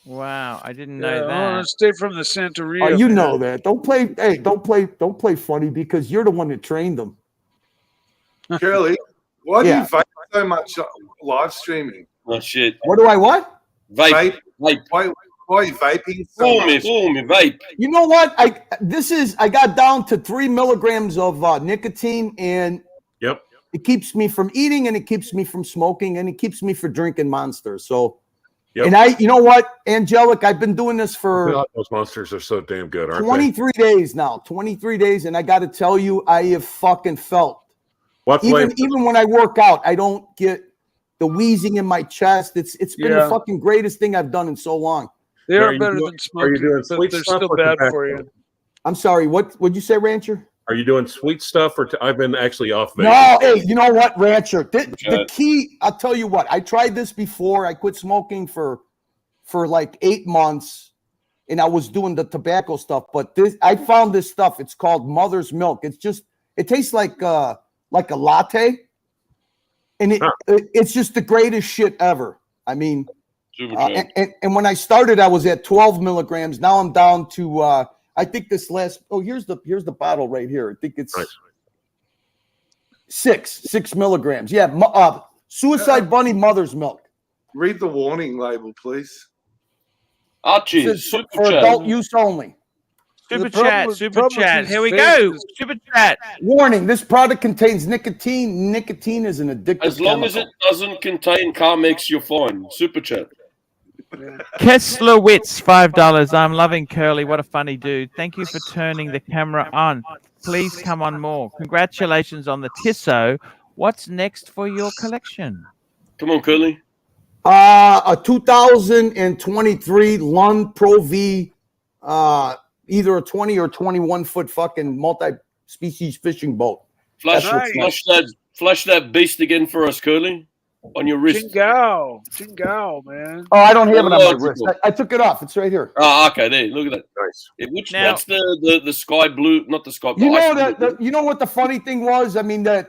Wow, I didn't Yeah, know I want that. to stay from the Santeria. Oh, you man. know that. Don't play funny because you're the one that trained them. Curly, why do Yeah. you vape so much live streaming? Oh shit. What do I what? Vape. Vape. Why are you vaping so Fool me, much? vape. You know what? I got down to 3 milligrams of nicotine, and Yep. it keeps me from eating, and it keeps me from smoking, and it keeps me from drinking Monsters. So, Yep. and you know what, Angelic, I've been doing this for God, those monsters are so damn good, aren't 23 days now. 23 days, and I got to tell you, I have fucking felt. What flavor? Even when I work out, I don't get the wheezing in my chest. It's been Yeah. the fucking greatest thing I've done in so long. They Are are you better doing- than are smoking, you doing but sweet they're stuff still or bad tobacco? for you. I'm sorry. What'd you say, Rancher? Are you doing sweet stuff or I've been actually off vape? No, hey, you know what, Rancher? The key, I'll tell you what. I tried this before. I quit smoking for like 8 months, and I was doing the tobacco stuff. But I found this stuff. It's called Mother's Milk. It tastes like a latte, and it's just the greatest shit ever. I mean, and when I started, I was at 12 milligrams. Now I'm down to I think this last. Oh, here's the bottle right here. I think it's Nice. 6 milligrams. Yeah, Suicide Bunny Mother's Milk. Read the warning label, please. Archie, It says super for chat. adult use only. Super problem chat, with- super problem with chat. these Here we vapes go. is- Super chat. Warning: this product contains nicotine. Nicotine is an addictive As long as chemical. it doesn't contain Carmex, you're fine. Super chat. Kessler Wits, $5. I'm loving Curly. What a funny dude. Thank you for turning the camera on. Please come on more. Congratulations on the Tissot. What's next for your collection? Come on, Curly. A 2023 Lund Pro V, either a 20 or 21 foot fucking multi-species fishing boat. Flash, Nice. flash that beast again for us, Curly. On your wrist. Jingao, man. Oh, I don't have it on my Oh, wrist. I took it off. It's right here. Oh, okay, there. Look at that. Nice. That's the sky blue, not the sky blue. You know ice blue. you know what the funny thing was? I mean, the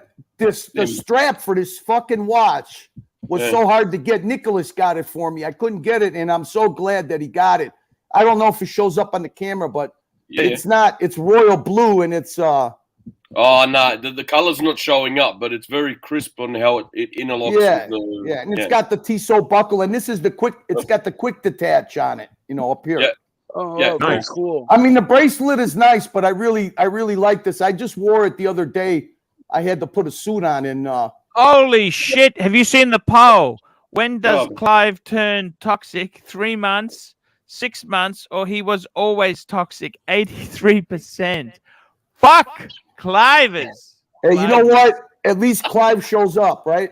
strap for this fucking watch was so hard to get. Nicholas got it for me. I couldn't get it, and I'm so glad that he got it. I don't know if it shows up on the camera, but it's not. It's royal blue, and it's Oh no, the color's not showing up, but it's very crisp on how it interlocks. Yeah, with the, yeah, and it's got the Tissot buckle, and this is the quick. It's got the quick detach on it, up here. Yeah. Oh, Yeah, very nice. cool. I mean, the bracelet is nice, but I really like this. I just wore it the other day. I had to put a suit on, and Holy shit. Have you seen the poll? When does Clive turn toxic? 3 months, 6 months, or he was always toxic? 83%. Fuck Clivers. hey, you know what? At least Clive shows up, right?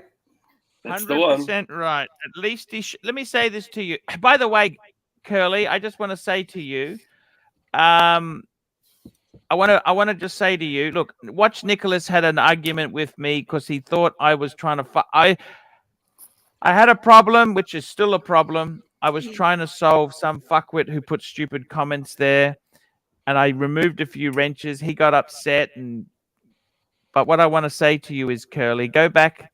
That's the one. 100% right. At least let me say this to you. By the way, Curly, I just want to say to you, I want to just say to you, look, Watch Nicholas had an argument with me because he thought I was trying to I had a problem, which is still a problem. I was trying to solve some fuckwit who put stupid comments there, and I removed a few wrenches. He got upset, but what I want to say to you is, Curly, go back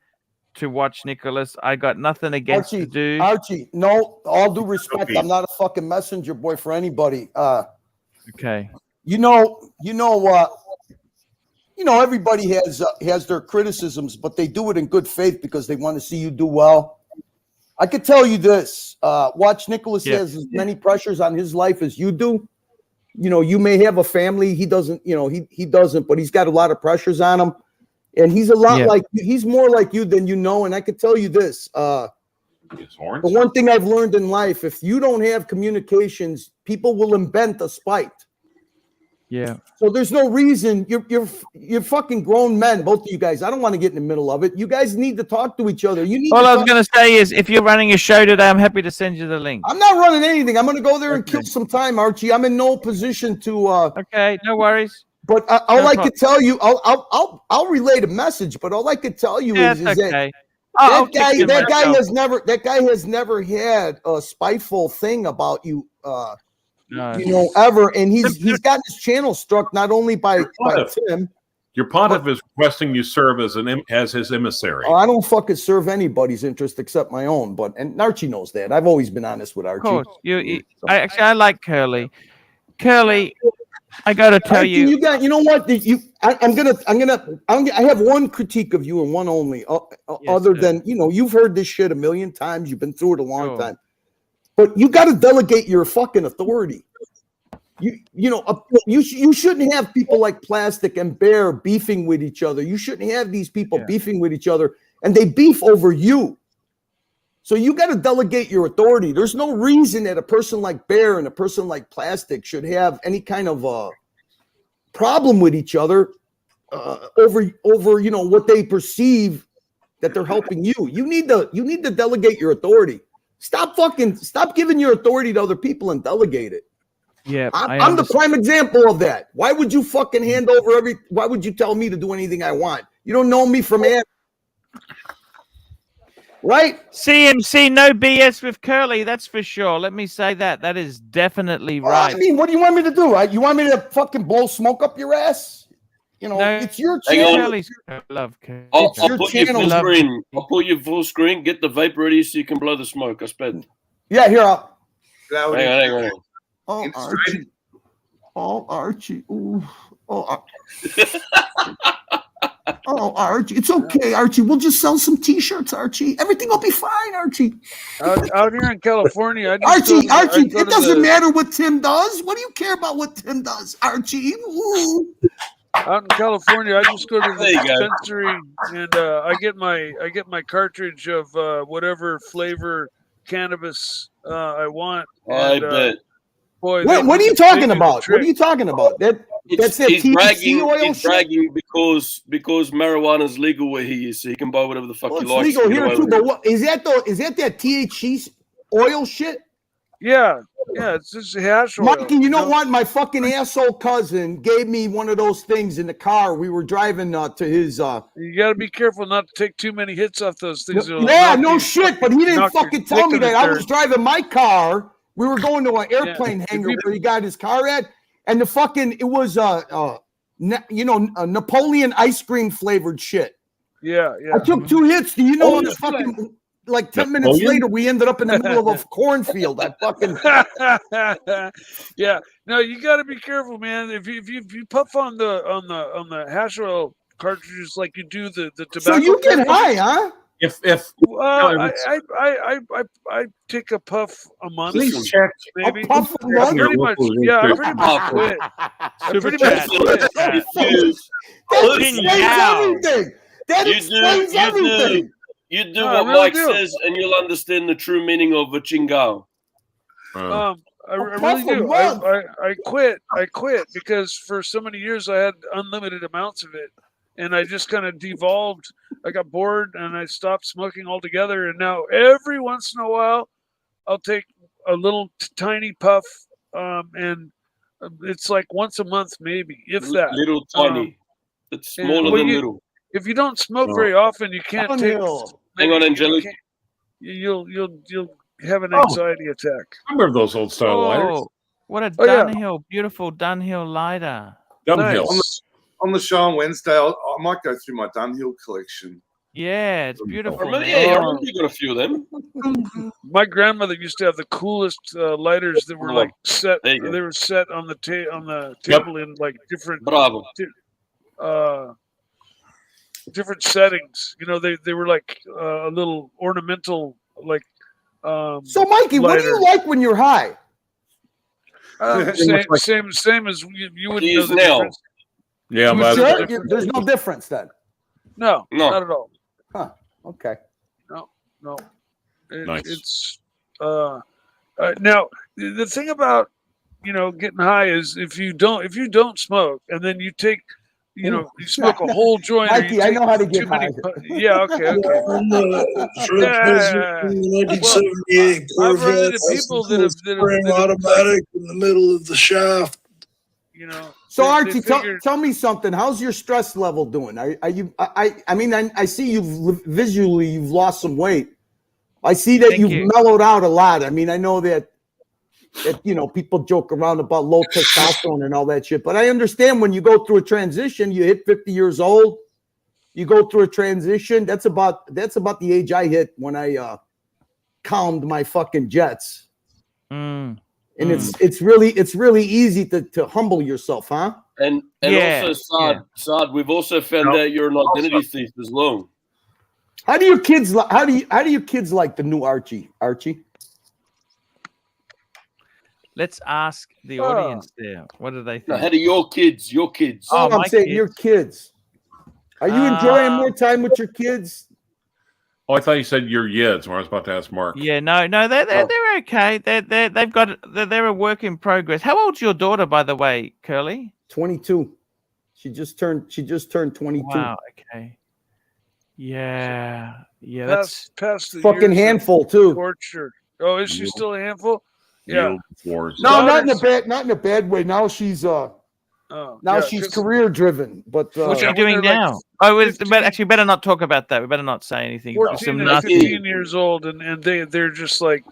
to Watch Nicholas. I got nothing against the dude. Archie, no, all due respect, I'm not a fucking messenger boy for anybody. Okay. Everybody has their criticisms, but they do it in good faith because they want to see you do well. I could tell you this: Watch Nicholas has as many pressures on his life as you do, You know, you may have a family. He doesn't, you know, he doesn't, but he's got a lot of pressures on him. And he's a lot like you. He's more like you than you know. And I can tell you this, the one thing I've learned in life, if you don't have communications, people will invent a spite. Yeah. So there's no reason. You're fucking grown men, both of you guys. I don't want to get in the middle of it. You guys need to talk to each other. You need. All I was going to say is, if you're running a show today, I'm happy to send you the link. I'm not running anything. I'm going to go there and kill some time, Archie. I'm in no position to. Okay, no worries. But all I could tell you, I'll relay the message. But all I could tell you is that that guy has never had a spiteful thing about you. You know, ever, and he's got his channel struck not only by Tim. Your pontiff is requesting you serve as his emissary. Oh, I don't fucking serve anybody's interest except my own. And Archie knows that. I've always been honest with Archie. Of course, I like Curly. Curly, I got to tell you, you know what? I have one critique of you and one only. Other than, you know, you've heard this shit a million times. You've been through it a long time. But you got to delegate your fucking authority. You shouldn't have people like Plastic and Bear beefing with each other. You shouldn't have these people beefing with each other, and they beef over you. So you got to delegate your authority. There's no reason that a person like Bear and a person like Plastic should have any kind of problem with each other over you know what they perceive that they're helping you. You need to delegate your authority. Stop giving your authority to other people and delegate it. Yeah, I'm the prime example of that. Why would you fucking hand over why would you tell me to do anything I want? You don't know me from Adam. Right? CMC, no BS with Curly, that's for sure. Let me say that. That is definitely right. I mean, what do you want me to do? Right? You want me to fucking blow smoke up your ass? You know, it's your channel. I'll put you full screen. I'll put you full screen. Get the vape ready so you can blow the smoke. I spent. Yeah, here. Hang on. Oh, Archie. Oh, Archie. Ooh. Oh, oh, Archie. It's okay, Archie. We'll just sell some T-shirts, Archie. Everything will be fine, Archie. Out here in California, Archie, it doesn't matter what Tim does. What do you care about what Tim does, Archie? Ooh. Out in California, I just go to the dispensary and I get my cartridge of whatever flavor cannabis I want. I bet. Boy, what are you talking about? What are you talking about? That's that THC oil he's bragging because marijuana's legal where he is, so he can buy whatever the fuck he likes. It's legal here too, but what is that though? Is that THC oil shit? Yeah, it's just hash oil. Mikey, you know what? My fucking asshole cousin gave me one of those things in the car. We were driving to his. You got to be careful not to take too many hits off those things. No shit, but he didn't fucking tell me that. I was driving my car. We were going to an airplane hangar where he got his car at, and it was a Napoleon ice cream flavored shit. Yeah. I took 2 hits. Do you know what fucking? Like 10 minutes later, we ended up in the middle of a cornfield. I fucking yeah. No, you got to be careful, man. If you puff on the hash oil cartridges like you do the tobacco. So you get high, huh? I take a puff a month. Please check. Maybe. A puff a month? I pretty much quit. I pretty much quit. That explains everything. That explains everything. You do what Mike says, and you'll understand the true meaning of a chingao. I really do. I quit because for so many years I had unlimited amounts of it, and I just kind of devolved. I got bored, and I stopped smoking altogether. And now every once in a while, I'll take a little tiny puff, and it's like once a month, maybe, if that. Little tiny. It's smaller than little. If you don't smoke very often, you can't take. Hang on, Angelic. You'll have an anxiety attack. Remember those old style lighters? What a Dunhill, beautiful Dunhill lighter. Dunhill. On the show on Wednesday, I might go through my Dunhill collection. Yeah, it's beautiful. I remember you got a few of them. My grandmother used to have the coolest lighters that were like set. They were set on the table in like different. Bravo. Different settings. You know, they were like a little ornamental, like. So, Mikey, what do you like when you're high? Same as you wouldn't He know is the now. difference. Yeah, You but would know the Sure? difference. There's no difference then. No, No. not at all. Huh. Okay. No. Nice. It's now the thing about getting high is if you don't smoke and then you take you smoke a whole joint. Mikey, or you I take know how to too get many high. Yeah, okay. On the Fred President in the 1978 I've run Corvette, into people that have spring automatic in the middle of the shaft. So they Archie, figured- tell me something. How's your stress level doing? Are you? I mean, I see you've lost some weight. I see that you've mellowed out a lot. I mean, I know that people joke around about low testosterone and all that shit, but I understand when you go through a transition, you hit 50 years old, you go through a transition. That's about the age I hit when I calmed my fucking jets. And it's really easy to humble yourself, huh? And also, Saad, we've also found out you're an identity thief as well. How do your kids like the new Archie? Let's ask the audience there. What do they think? No, how do your kids? Oh, I'm my saying kids. your kids. Are you enjoying more time with your kids? Oh, I thought you said your yids. When I was about to ask Mark. Yeah, no, they're okay. They're a work in progress. How old's your daughter, by the way, Curly? 22. She just turned 22. Wow. Okay. Yeah. Past the fucking years handful of too. Torture. Oh, is she still a handful? Yeah. No, not in a bad way. Now she's she's career driven. But what's she doing now? Actually, better not talk about that. We better not say anything. 14 and 15 years old, and they're just like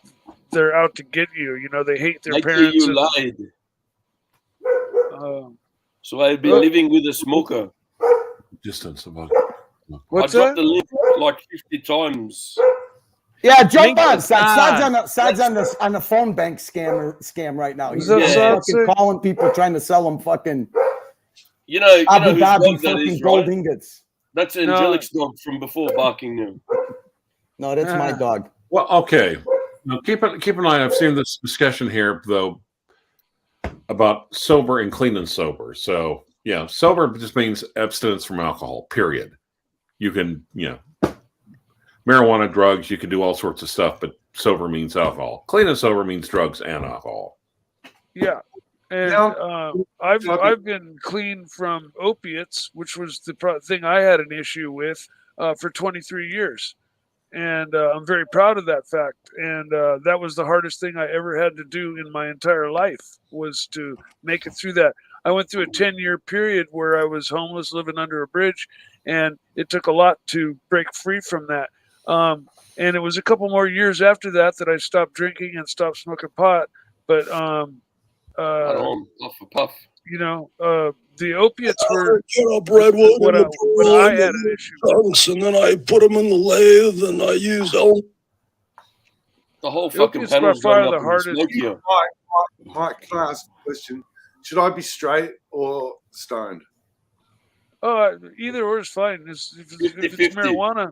they're out to get you. They hate their parents. You lied. So I've been living with a smoker. Distance about. What's I dropped that? the link like 50 times. Yeah, jump on. Sad's on the phone bank scam right now. He's fucking calling people trying to sell them fucking Abu Dhabi fucking gold ingots. That's Angelic's dog from before barking now. No, that's my dog. Well, okay. Now keep an eye. I've seen this discussion here though about sober and clean and sober. So yeah, sober just means abstinence from alcohol. Period. You can marijuana, drugs, you can do all sorts of stuff, but sober means alcohol. Clean and sober means drugs and alcohol. Yeah. And I've been clean from opiates, which was the thing I had an issue with for 23 years. And I'm very proud of that fact. And that was the hardest thing I ever had to do in my entire life, was to make it through that. I went through a 10-year period where I was homeless, living under a bridge, and it took a lot to break free from that. And it was a couple more years after that I stopped drinking and stopped smoking pot. But puff. The opiates were Redwood what I had an issue with. and then I put them in the lathe, and I used all. The whole fucking Opiates by panel's far going the up in hardest. smoke here. Mike, can I ask a question? Should I be straight or stoned? Oh, either or is fine. If it's marijuana,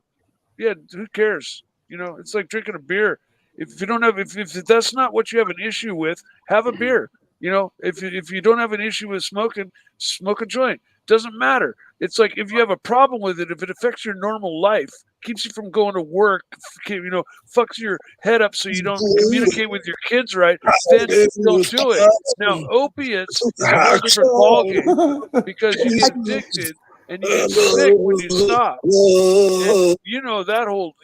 yeah, who cares? It's like drinking a beer. If you don't have, if that's not what you have an issue with, have a beer. If you don't have an issue with smoking, smoke a joint. Doesn't matter. It's like if you have a problem with it, if it affects your normal life, keeps you from going to work, fucks your head up so you don't communicate with your kids right, then don't do it. Now, opiates is a whole different ballgame because you get addicted and you get sick when you stop. And that whole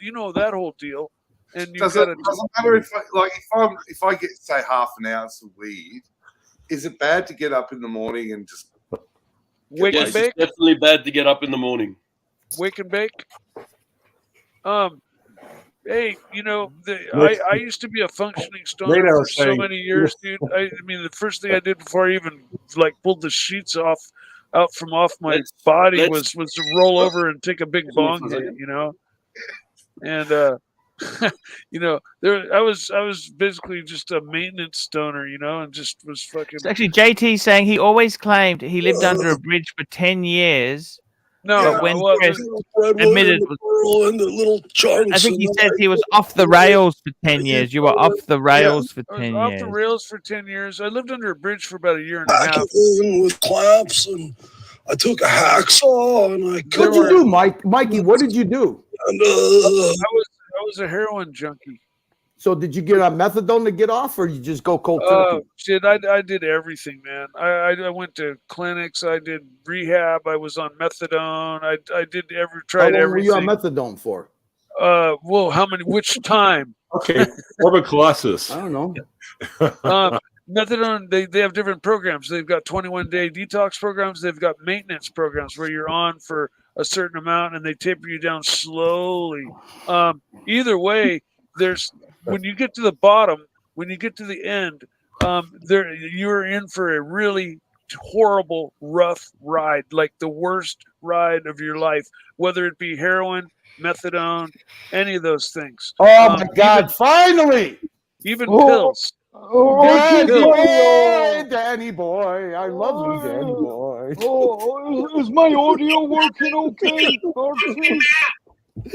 deal. And you doesn't matter if I get, say, half an ounce of weed, is it bad to get up in the morning and just wake and bake? It's definitely bad to get up in the morning. Wake and bake. Hey, I used to be a functioning stoner for so many years, dude. I mean, the first thing I did before I even pulled the sheets out from off my body was to roll over and take a big bong hit, and I was basically just a maintenance stoner, and just was fucking. It's actually JT saying he always claimed he lived under a bridge for 10 years No, But when well, Chris Redwood admitted, and the Pearl and the little chunks. I think he and said then he was off the rails for 10 years. You were off the rails for I was 10 off years. the rails for 10 years. I lived under a bridge for about a year and a back half. in with clamps, and I took a hacksaw and I cut What'd you do, Mikey? What did you do? And, I was a heroin junkie. So did you get on methadone to get off, or you just go cold turkey? Shit, I did everything, man. I went to clinics. I did rehab. I was on methadone. I did tried How long were you on everything. methadone for? Well, which time? Okay, tuberculosis. I don't know. Methadone, they have different programs. They've got 21-day detox programs. They've got maintenance programs where you're on for a certain amount and they taper you down slowly. Either way, when you get to the bottom, when you get to the end, you're in for a really horrible, rough ride, like the worst ride of your life, whether it be heroin, methadone, any of those things. Oh my God! Finally, even pills. Danny boy, I love you, Danny boy. Is my audio working okay, Archie? Hey,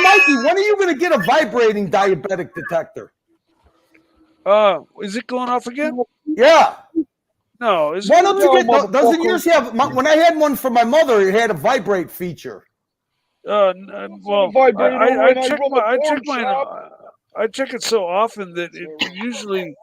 Mikey, when are you going to get a vibrating diabetic detector? Is it going off again? Yeah. No. Why don't you get? Doesn't yours have? When I had one for my mother, it had a vibrate feature. Well, I check it so often that it usually.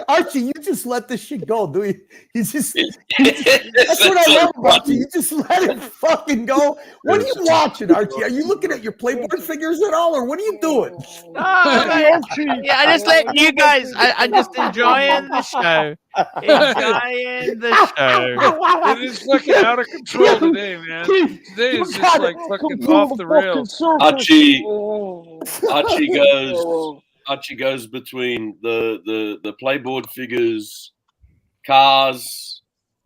Archie, you just let this shit go, do you? That's what I love about you. You just let it fucking go. What are you watching, Archie? Are you looking at your Playboy figures at all, or what are you doing? I just let you guys. I'm just enjoying the show. Enjoying the show. It is fucking out of control today, man. Today is just like fucking off the rails. Archie goes between the playboard figures, cars,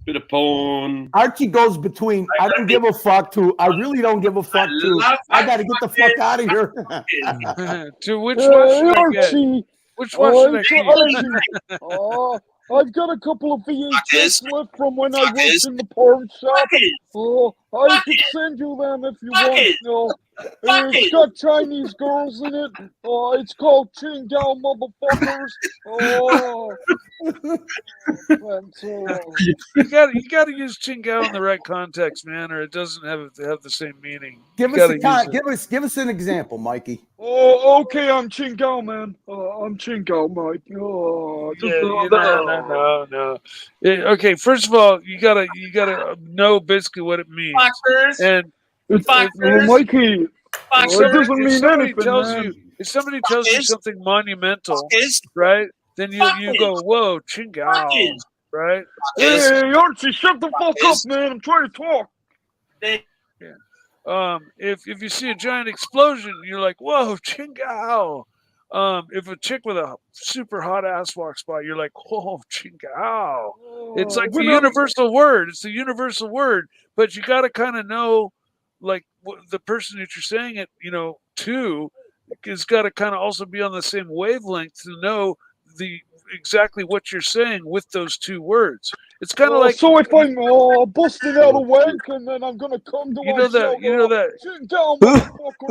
bit of porn. Archie goes between I don't give a fuck to I really don't give a fuck to I gotta get the fuck out of here. To which one should I get? Which one should I keep? I've got a couple of VHS left from when I worked in the porn shop. I could send you them if you want. It's got Chinese girls in it. It's called Ching Gao motherfuckers. You gotta use Ching Gao in the right context, man, or it doesn't have the same meaning. Give us an example, Mikey. Okay, I'm Ching Gao, man. I'm Ching Gao, Mike. No. Okay, first of all, you gotta know basically what it means. And Mikey, it doesn't mean anything, man. If somebody tells you something monumental, right? Then you go, whoa, Ching Gao, right? Hey, Archie, shut the fuck up, man. I'm trying to talk. If you see a giant explosion, you're like, whoa, Ching Gao. If a chick with a super hot ass walks by, you're like, whoa, Ching Gao. It's like the universal word. It's the universal word, but you got to kind of know, like, the person that you're saying it, to, has got to kind of also be on the same wavelength to know exactly what you're saying with those two words. It's kind of like, so if I'm busting out a wank and then I'm gonna come to you know that Ching Gao, motherfucker.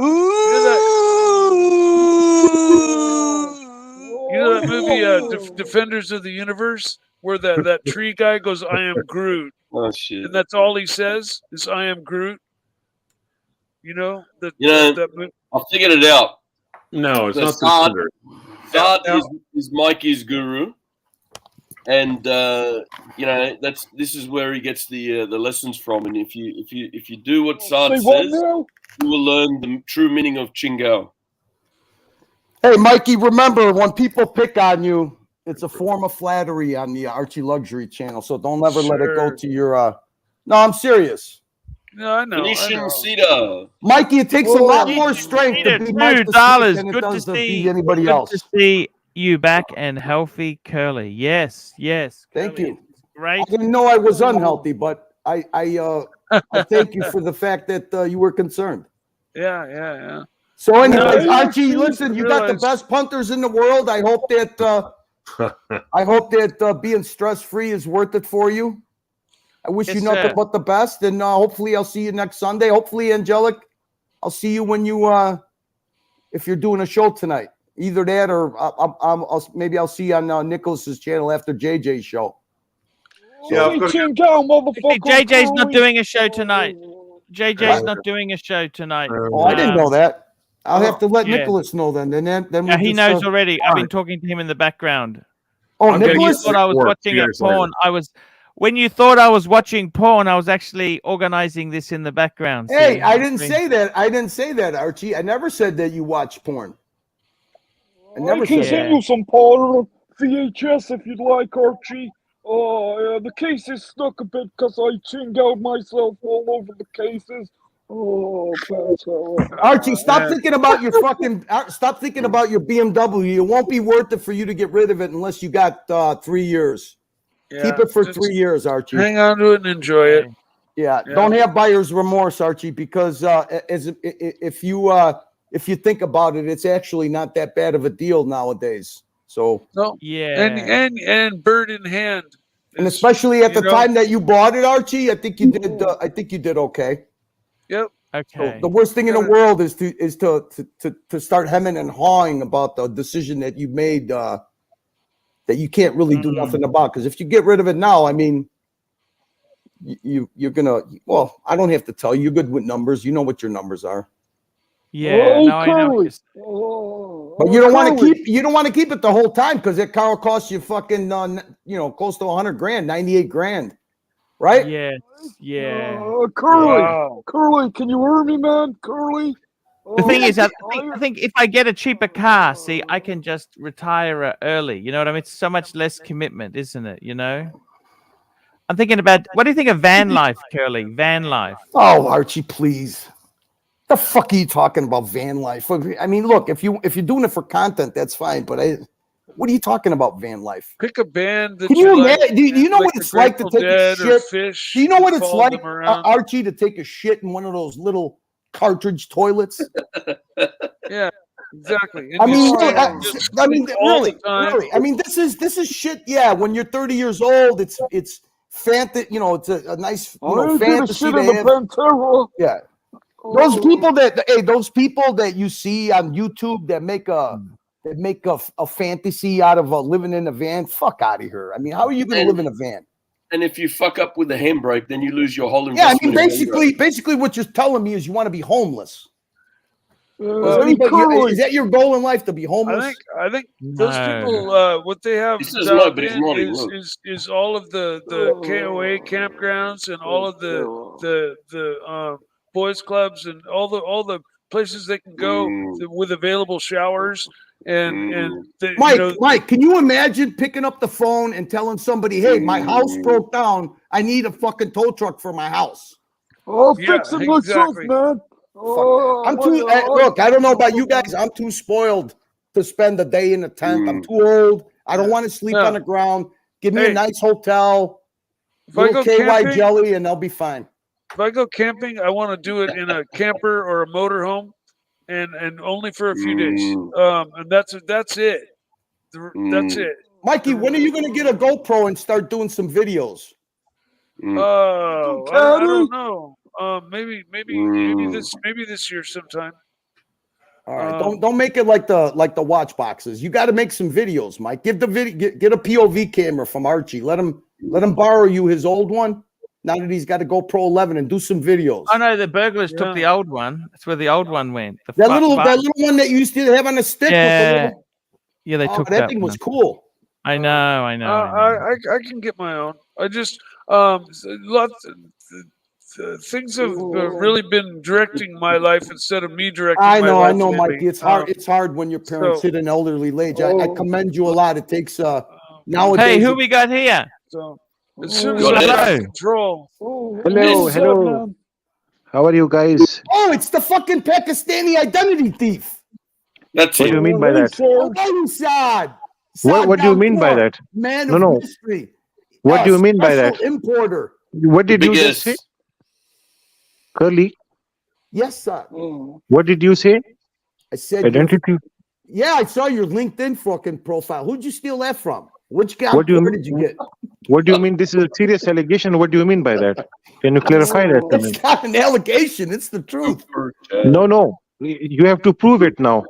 You know that movie Defenders of the Universe, where that tree guy goes, I am Groot. Oh shit. And that's all he says is I am Groot. I figured it out. No, it's not Saad the is Mikey's guru, and this is where he gets the lessons from. And if you do what Saad says, you will learn the true meaning of Ching Gao. Hey, Mikey, remember, when people pick on you, it's a form of flattery on the ArchieLuxury channel. So don't ever let it go to your. No, I'm serious. No, I know. Mikey, it takes a lot more strength to be Mike $2. than it Good does to to see be anybody else. Good to see you back and healthy, Curly. Yes. Thank you. Great. I didn't know I was unhealthy, but I thank you for the fact that you were concerned. Yeah. So, anyways, Archie, listen, you got the best punters in the world. I hope that being stress-free is worth it for you. I wish Yes, you nothing sir. but the best, and hopefully I'll see you next Sunday. Hopefully, Angelic, I'll see you when you if you're doing a show tonight. Either that, or maybe I'll see you on Nicholas's channel after JJ's show. Yeah, I've got to Actually, JJ's not doing a show tonight. JJ's not doing a show tonight. Oh, I didn't know that. I'll have to let yeah. Nicholas know then. Then Yeah, we'll he just, knows already. I've been right. talking to him in the background. Oh, When you Nicholas? thought I was watching a porn, when you thought I was watching porn, I was actually organizing this in the background. Hey, see? I didn't say that. I didn't say that, Archie. I never said that you watch porn. I never I can said send that. you some porn VHS if you'd like, Archie. Oh, the case is stuck a bit because I chinged out myself all over the cases. Oh, Archie, stop thinking about your fucking. Stop thinking about your BMW. It won't be worth it for you to get rid of it unless you got 3 years. Keep it for 3 years, Archie. Hang on to it and enjoy it. Yeah, Yeah. don't have buyer's remorse, Archie, because if you think about it, it's actually not that bad of a deal nowadays. So No, yeah, and bird in hand, and especially at you the know- time that you bought it, Archie, I think you did. I think you did okay. Yep. Okay. The worst thing in the world is to start hemming and hawing about the decision that you made that you can't really do nothing about. Because if you get rid of it now, I mean, you're gonna. Well, I don't have to tell you. You're good with numbers. You know what your numbers are. Yeah, no, I know. what But you don't want to keep it the whole time because that car will cost you fucking close to 100 grand, 98 grand, right? Yeah, yeah. Curly, Curly, can you hear me, man? Curly. The thing is, I think if I get a cheaper car, see, I can just retire early. You know what I mean? It's so much less commitment, isn't it? You know. I'm thinking about what do you think of van life, Curly? Van life. Oh, Archie, please. The fuck are you talking about, van life? I mean, look, if you're doing it for content, that's fine. But what are you talking about, van life? Pick a band that Can you like, imagine? Do you know like what the it's like to Grateful take a Dead or shit? Fish, Do you know what it's follow like, them around. Archie, to take a shit in one of those little cartridge toilets? Yeah, exactly. And I you mean, spend really, just really, all the time. really. I mean, this is shit. Yeah, when you're 30 years old, it's fantasy. You know, it's a nice fantasy to have. Yeah. Those people those people that you see on YouTube that make a fantasy out of living in a van, fuck out of here. I mean, how are you going to live in a van? And if you fuck up with the handbrake, then you lose your whole Yeah, I investment. mean, basically, what you're telling me is you want to be homeless. Curly. Is that your goal in life, to be homeless? I think those people, what they have He says no, dialed but he's in nodding, look. is all of the KOA campgrounds and all of the boys clubs and all the places they can go with available showers and Mike, can you imagine picking up the phone and telling somebody, "Hey, my house broke down. I need a fucking tow truck for my house." I'll fix it myself, man. I'm too. Look, I don't know about you guys. I'm too spoiled to spend a day in a tent. I'm too old. I don't want to sleep on the ground. Give me a nice hotel, If I go KY camping- jelly, and I'll be fine. If I go camping, I want to do it in a camper or a motorhome, and only for a few days. And that's it. That's it. Mikey, when are you going to get a GoPro and start doing some videos? Oh, I don't know. Maybe this year sometime. All right, don't make it like the watch boxes. You got to make some videos, Mike. Give the video, get a POV camera from Archie. Let him borrow you his old one. Now that he's got a GoPro 11, and do some videos. Oh no, the burglars took the old one. That's where the old one went. That little one that you used to have on a stick. Yeah, with the they took that thing was cool. I know. I can get my own. I just things have really been directing my life instead of me directing. I know, my life Mikey. lately. It's hard. It's hard when your parents hit an elderly age. I commend you a lot. It takes nowadays. Hey, who we got here? So as soon as I have control. Hello. How are you guys? Oh, it's the fucking Pakistani identity thief. That's What do you mean by that? What do you mean by that? Man of mystery. What do you mean by that? Special importer. What did you just say? Curly, Yes, sir. what did you say? I said Identity. Yeah, I saw your LinkedIn fucking profile. Who'd you steal that from? Which guy What do you pour mean? did you get? What do you mean? This is a serious allegation. What do you mean by that? Can you clarify that to me? It's not an allegation. It's the truth. No. You have to prove it now.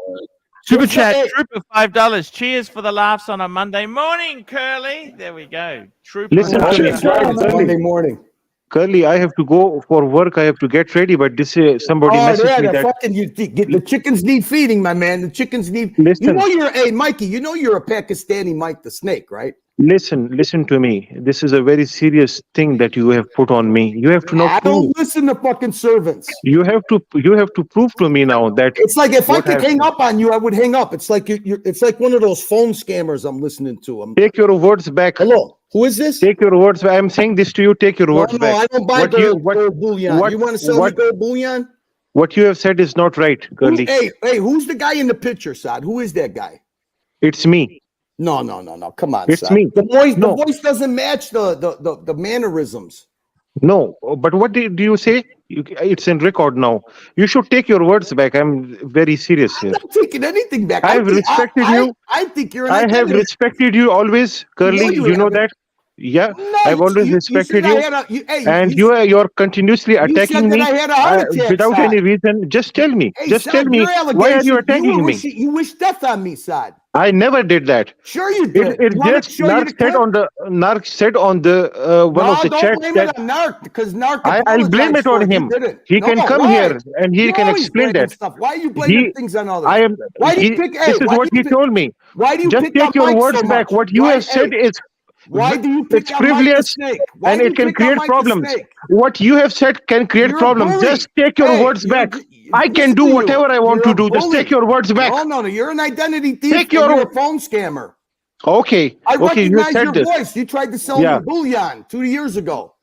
Super chat, Trooper, $5. Cheers for the laughs on a Monday morning, Curly. There we go. Trooper. Listen to me, Monday morning. Curly. I have to go for work. I have to get ready. But this somebody messaged me that. Fucking the chickens need feeding, my man. The chickens need. Listen. You know hey, Mikey. You know you're a Pakistani Mike the Snake, right? Listen to me. This is a very serious thing that you have put on me. You have to now I prove. don't listen to fucking servants. You have to prove to me now that it's like if I could hang up on you, I would hang up. It's like it's like one of those phone scammers I'm listening to. Take your words back. Hello, who is this? Take your words back. I'm saying this to you. Take your words back. No, I don't buy gold bullion. You want to sell me gold bullion? What you have said is not right, Curly. Hey, who's the guy in the picture, Saad? Who is that guy? It's me. No. Come on, it's Saad. me. The voice doesn't match the mannerisms. No, but what did you say? It's in record now. You should take your words back. I'm very serious here. I'm not taking anything back. I have respected you. I think you're. I have respected you always, Curly. You know that. Yeah, I've always respected you. And you're continuously attacking me without any reason. Just tell me. Just tell me. Why are you attacking me? You wish death on me, Saad. I never did that. Sure you did. It just Narc said on the one of the chats that Narc because Narc. I'll blame it on him. He can come here and he can explain that. Why are you blaming things on others? Why do you pick? This is what he told me. Why do you just take your words back? What you have said is. Why do you pick it's privilege and it can create problems. What you have said can create problems. Just take your words back. I can do whatever I want to do. Just take your words back. No. You're an identity thief. You're a phone scammer. Okay. I recognize you your voice. You tried to sell me bullion 2 years ago.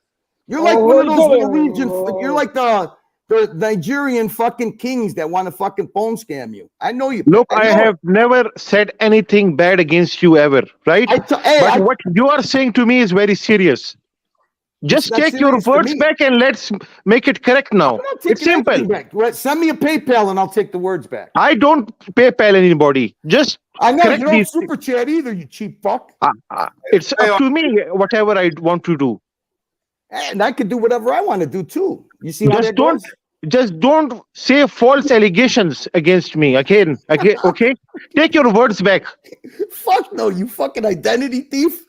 You're like one of those Norwegian. You're like the Nigerian fucking kings that want to fucking phone scam you. I know you. Look, I have never said anything bad against you ever, right? But what you are saying to me is very serious. Just take your words back and let's make it correct now. It's simple. Send me a PayPal and I'll take the words back. I don't PayPal anybody. Just I know you don't super chat either, you cheap fuck. It's up to me whatever I want to do. And I could do whatever I want to do too. You see how that goes? Just don't say false allegations against me again. Okay? Take your words back. Fuck no, you fucking identity thief.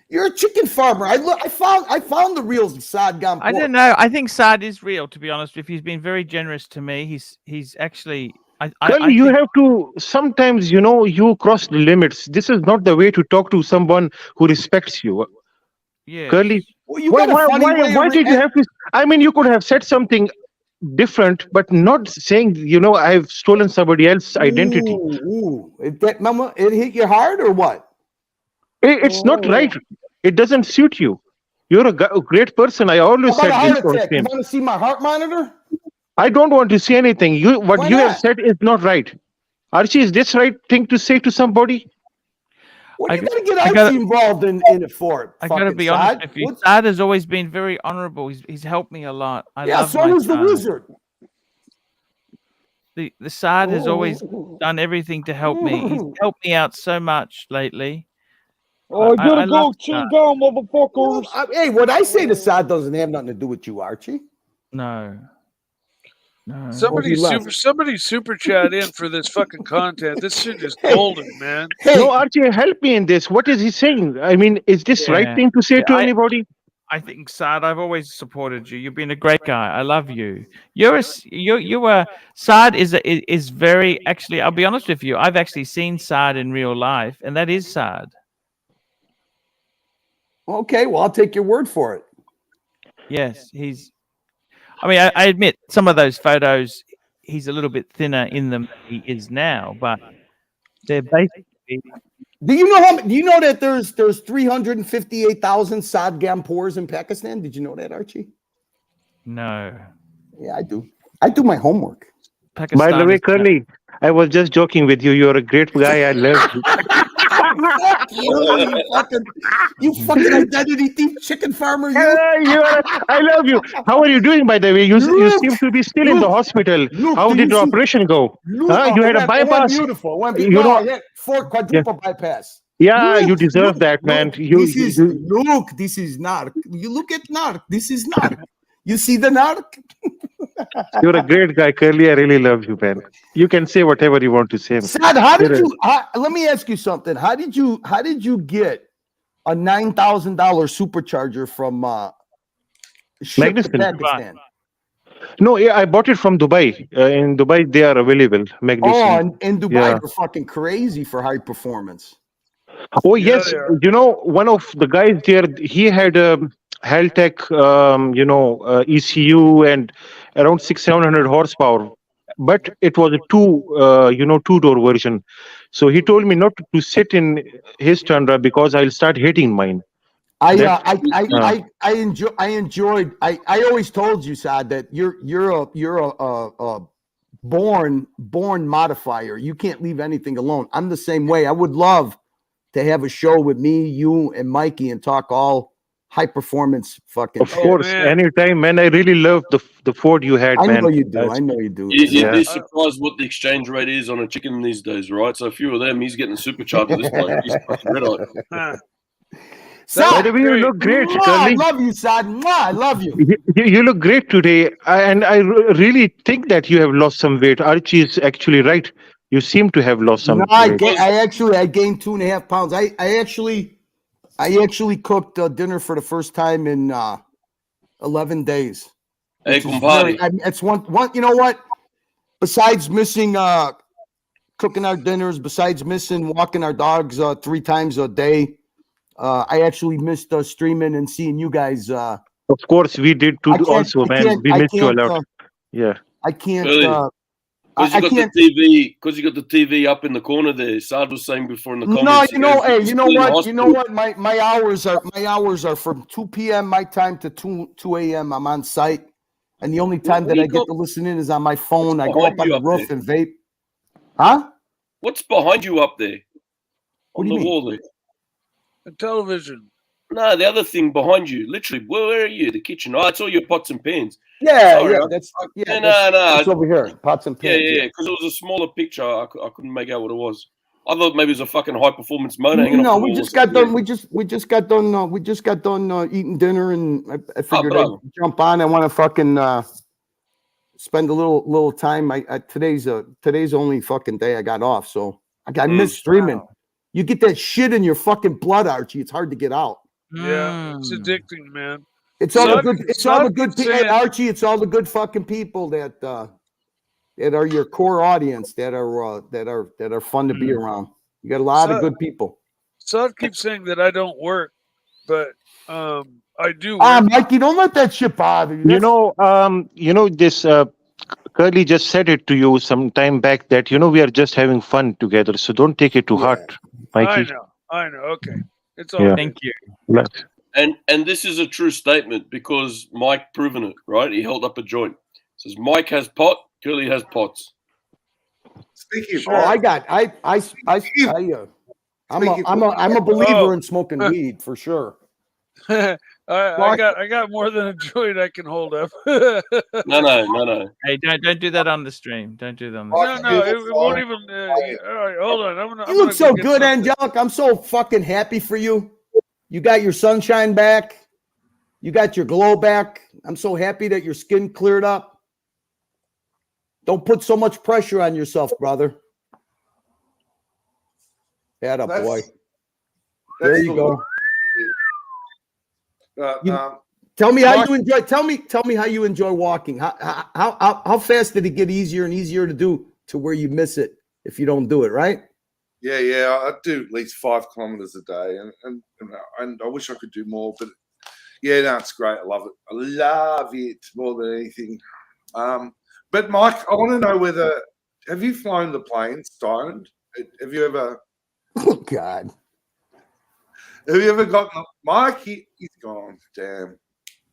You're a chicken farmer. I found the real Saad Gampur. I don't know. I think Saad is real, to be honest. If he's been very generous to me, he's actually. You have to sometimes, you cross the limits. This is not the way to talk to someone who respects you. Yeah. Curly, well, why did you have to? I mean, you could have said something different, but not saying, I've stolen somebody else's identity. It hit you hard or what? It's not right. It doesn't suit you. You're a great person. I always said this for him. You want to see my heart monitor? I don't want to see anything. What you have said is not right. Archie, is this right thing to say to somebody? What are you going to get Archie involved in it for? I got to be honest with you. Saad has always been very honorable. He's helped me a lot. So was the wizard. The Saad has always done everything to help me. He's helped me out so much lately. I gotta go chin down, motherfuckers. Hey, what I say to Saad doesn't have nothing to do with you, Archie. No. Somebody super chat in for this fucking content. This shit is golden, man. No, Archie, help me in this. What is he saying? I mean, is this right thing to say to anybody? I think, Saad, I've always supported you. You've been a great guy. I love you. Saad is very, actually, I'll be honest with you. I've actually seen Saad in real life, and that is Saad. Okay, well, I'll take your word for it. Yes, I admit some of those photos, he's a little bit thinner in them than he is now, but they're basically. Do you know that there's 358,000 Saad Gampurs in Pakistan? Did you know that, Archie? No. Yeah, I do. I do my homework. By the way, Curly, I was just joking with you. You're a great guy. I love you. Fuck you fucking identity thief chicken farmer. I love you. How are you doing, by the way? You seem to be still in the hospital. How did the operation go? You had a bypass. Beautiful. I had 4 quadruple bypass. Yeah, you Look, deserve that, man. look, this is narc. You look at narc. This is narc. You see the narc? You're a great guy, Curly. I really love you, man. You can say whatever you want to say. Sad, how did You're a- you? Let me ask you something. How did you get a $9,000 supercharger from shipped to Magnificent. Pakistan? No, yeah, I bought it from Dubai. In Dubai, they are available. Oh, Magnificent. in Dubai, Yeah. they're fucking crazy for high performance. Oh yes, you know, one of the guys there, he had a Haltech, ECU and around 600-700 horsepower, but it was a two-door version. So he told me not to sit in his Tundra because I'll start hating mine. I always told you, Saad, that you're a born modifier. You can't leave anything alone. I'm the same way. I would love to have a show with me, you, and Mikey and talk all high performance fucking Of shit. course, anytime, man. I really love the Ford you had, I man. know you do. I know you do. You'd be surprised what the exchange rate is on a chicken these days, right? So a few of them, he's getting a supercharger. This bloke, he's fucking red hot. By the way, you look great, Mwah, I Curly. love you, Saad. Mwah, I love you. You look great today, and I really think that you have lost some weight. Archie is actually right. You seem to have lost some No, I weight. gained 2.5 pounds. I actually cooked dinner for the first time in 11 days. Hey, which is compadre. it's one. You know what? Besides missing cooking our dinners, besides missing walking our dogs 3 times a day, I actually missed streaming and seeing you guys. Of course, we did too. Also, man, we missed you a lot. Yeah. I can't. Really? Because you I got can't. the TV. Because you got the TV up in the corner there. Saad was saying before in the comments. No, he goes, hey, "He's you know still in what? You know hospital." what? My hours are from 2 p.m. my time to 2 a.m. I'm on site, and the only time that I get to listen in is on my phone. I go up on the roof and vape. Huh? What's behind you up there? What On do you the mean? wall there. The television. No, the other thing behind you. Literally, where are you? The kitchen. Oh, it's all your pots and pans. Yeah, Sorry, that's no. that's over here. Pots and pans. Yeah. Because it was a smaller picture. I couldn't make out what it was. I thought maybe it was a fucking high performance motor hanging off No, the we wall just or got something. done. We just got done. We just got done eating dinner, and I figured I'd bravo. jump on. I want to fucking spend a little time. Today's only fucking day I got off, so I miss streaming. You get that shit in your fucking blood, Archie. It's hard to get out. Yeah, it's addicting, man. It's all the good. It's all the Sud good keeps people, saying- Archie. It's all the good fucking people that are your core audience that are fun to be around. You got a lot of good people. Sud keeps saying that I don't work, but I do. Mikey, don't let that shit bother you. This Curly just said it to you some time back that we are just having fun together. So don't take it to heart, Mikey. I know. Okay, it's all Yeah. good. Thank you. And this is a true statement because Mike proven it, right? He held up a joint. Says Mike has pot, Curly has pots. Speaking of I'm a believer in smoking weed for sure. I got more than a joint I can hold up. No. Hey, don't do that on the stream. Don't do that on the No, stream. it won't even. All right, hold on. You look so good, Angelic. I'm so fucking happy for you. You got your sunshine back. You got your glow back. I'm so happy that your skin cleared up. Don't put so much pressure on yourself, brother. Head up, boy. There you go. Tell me how you enjoy. Tell me how you enjoy walking. How fast did it get easier and easier to do to where you miss it if you don't do it, right? Yeah. I do at least 5 kilometers a day, and I wish I could do more, but yeah, no, it's great. I love it. I love it more than anything. But Mike, I want to know have you flown the plane stoned? Have you ever? Oh God. Have you ever gotten Mike? He's gone. Damn,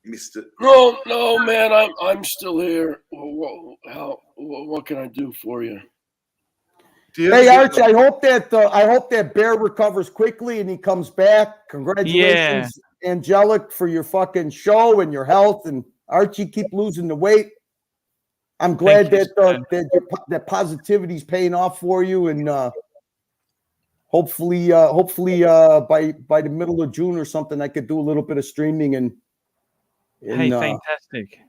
missed it. No, man, I'm still here. What can I do for you? Hey, Archie, I hope that Bear recovers quickly and he comes back. Congratulations, Angelic, for your fucking show and your health. And Archie, keep losing the weight. I'm glad that positivity is paying off for you. And hopefully, by the middle of June or something, I could do a little bit of streaming and Hey, fantastic.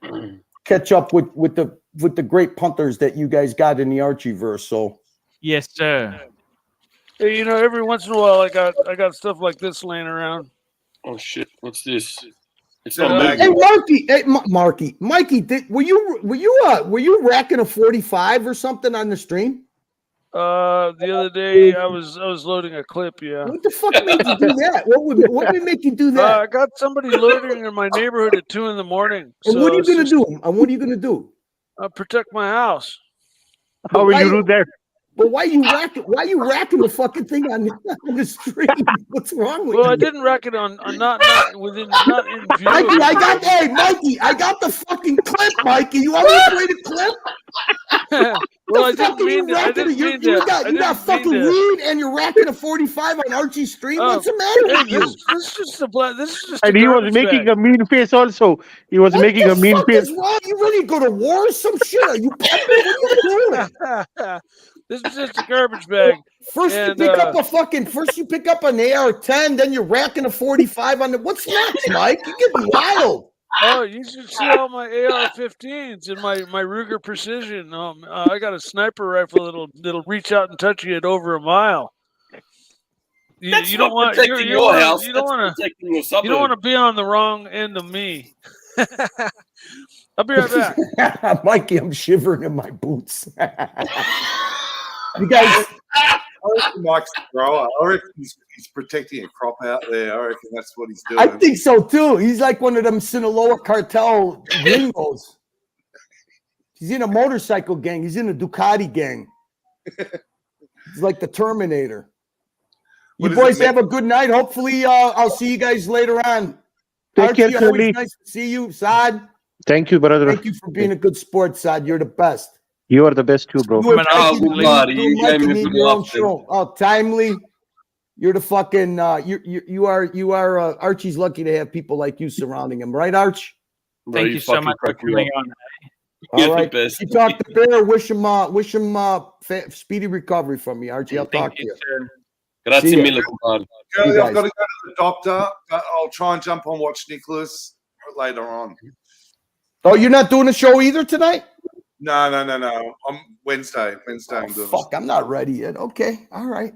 catch up with the great punters that you guys got in the Archieverse. So yes, sir. Hey, you know, every once in a while, I got stuff like this laying around. Oh shit! What's this? It's Yeah. not hey, moving. Marky, Mikey, were you racking a 45 or something on the stream? The other day I was loading a clip. Yeah. What the fuck made you do that? What would make you do that? I got somebody loading in my neighborhood at 2 a.m. And what are you gonna do? And what are you gonna do? Protect my house. How will you do that? But why you racking the fucking thing on the stream? What's wrong with you? Well, I didn't rack it on not in view. Mikey, Mikey, I got the fucking clip, Mikey. You want me to play the clip? Well, I didn't mean that. You got fucking weed and you're racking a 45 on Archie's stream. What's the matter with you? This is just And he was making a mean face also. He was making a mean face. What's wrong? You ready to go to war or some shit? Are you pepping? What are you doing? This is just a garbage bag. First you pick up an AR-10, then you're racking a 45 on the. What's next, Mike? You're getting wild. Oh, you should see all my AR-15s and my Ruger Precision. I got a sniper rifle that'll reach out and touch you at over a mile. You don't want protecting your house. You don't want to be on the wrong end of me. I'll be right back. Mikey, I'm shivering in my boots. You guys, I reckon Mike's a grower. I reckon he's protecting a crop out there. I reckon that's what he's doing. I think so too. He's like one of them Sinaloa cartel gringos. He's in a motorcycle gang. He's in a Ducati gang. He's like the Terminator. You boys have a good night. Hopefully, I'll see you guys later on. Take care, Archie, Curly. always nice to see you. Saad, Thank you, brother. thank you for being a good sport, Saad. You're the best. You are the best too, bro. You Oh, Timely. You're the fucking you are Archie's lucky to have people like you surrounding him, right, Arch? Thank you so much for coming on. All right. You talk to Bear. Wish him speedy recovery from me, Archie. I'll talk to you. Grazie mille, compadre. I've got to go to the doctor, but I'll try and jump on watch Nicholas later on. Oh, you're not doing a show either tonight? No. I'm Wednesday. I'm doing. Fuck, I'm not ready yet. Okay, all right.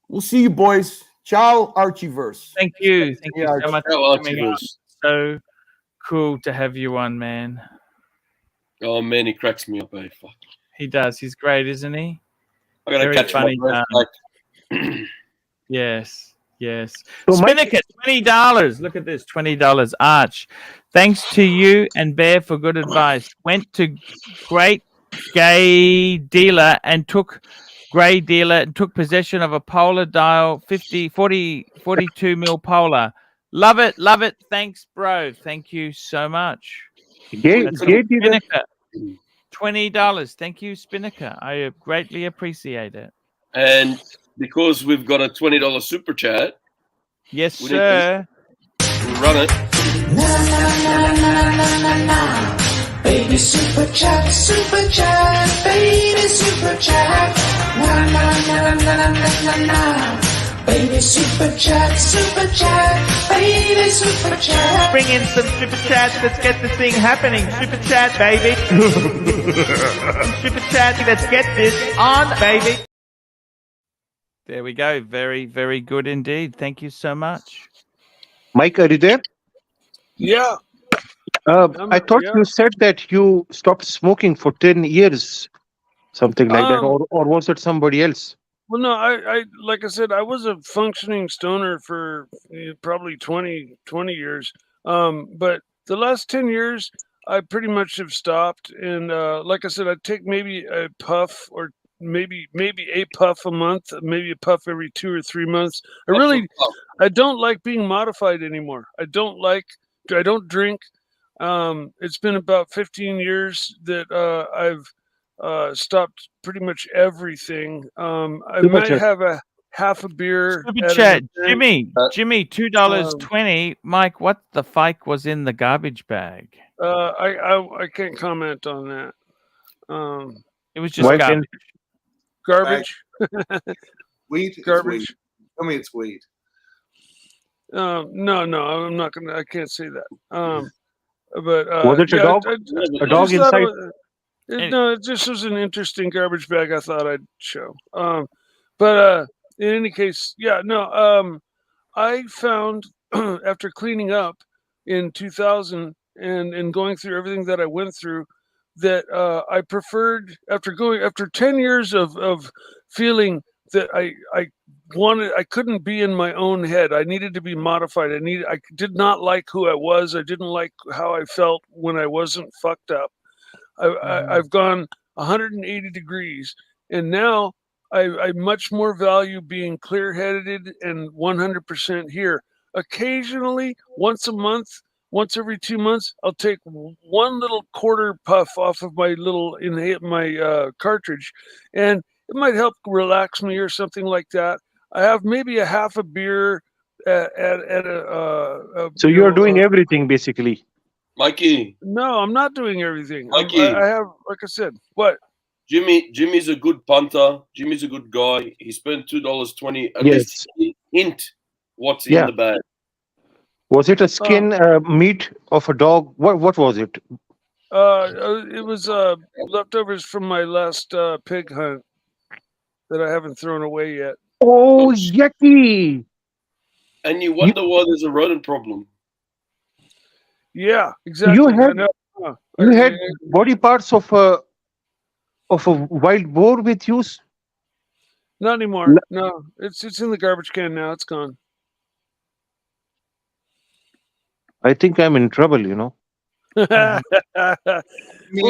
We'll see you, boys. Ciao, Archieverse. Thank you. Thank you so much Ciao, for coming on. So cool to have you on, man. Oh man, he cracks me up, eh? Fuck. He does. He's great, isn't he? I gotta Very catch funny. my breath. Yes. So Spinnaker, $20. Look at this, $20. Arch. Thanks to you and Bear for good advice. Went to great gay dealer and took possession of a polar dial 42 mil polar. Love it. Thanks, bro. Thank you so much. That's Spinnaker. $20. Thank you, Spinnaker. I greatly appreciate it. And because we've got a $20 super chat. Yes, sir. Run it. Baby super chat, baby super chat. Baby super chat, baby super chat. Bring in some super chats. Let's get the thing happening. Super chat, baby. Super chat. Let's get this on, baby. There we go. Very, very good indeed. Thank you so much. Mike, are you there? Yeah. I thought you said that you stopped smoking for 10 years, something like that, or was it somebody else? Well, no, I like I said, I was a functioning stoner for probably 20 years. But the last 10 years, I pretty much have stopped. And like I said, I take maybe a puff or maybe a puff a month, maybe a puff every 2 or 3 months. I don't like being modified anymore. I don't drink. It's been about 15 years that I've stopped pretty much everything. I might have a half a beer. Super chat, Jimmy, $2.20. Mike, what the fuck was in the garbage bag? I can't comment on that. It was just garbage. Garbage. Weed? It's garbage. weed. Tell me it's weed. No, I'm not gonna. I can't say that. But Was it a yeah, dog? A I dog just thought inside? no, it just was an interesting garbage bag. I thought I'd show. But in any case, yeah, no. I found after cleaning up in 2000 and going through everything that I went through, that I preferred after 10 years of feeling that I couldn't be in my own head. I needed to be modified. I did not like who I was. I didn't like how I felt when I wasn't fucked up. I've gone 180 degrees, and now I much more value being clear-headed and 100% here. Occasionally, once a month, once every 2 months, I'll take one little quarter puff off of my little cartridge, and it might help relax me or something like that. I have maybe a half a beer at a So you're doing everything basically. Mikey. No, I'm not doing everything. Mikey. I have, like I said, what? Jimmy's a good punter. Jimmy's a good guy. He spent $2.20. At Yes. least hint what's Yeah. in the bag. Was it a skin meat of a dog? What was it? It was leftovers from my last pig hunt that I haven't thrown away yet. Oh, yucky! And you wonder why there's a rodent problem. Yeah, exactly. You I had know. you had body parts of a wild boar with you. Not anymore. No, it's in the garbage can now. It's gone. I think I'm in trouble. You know. Well,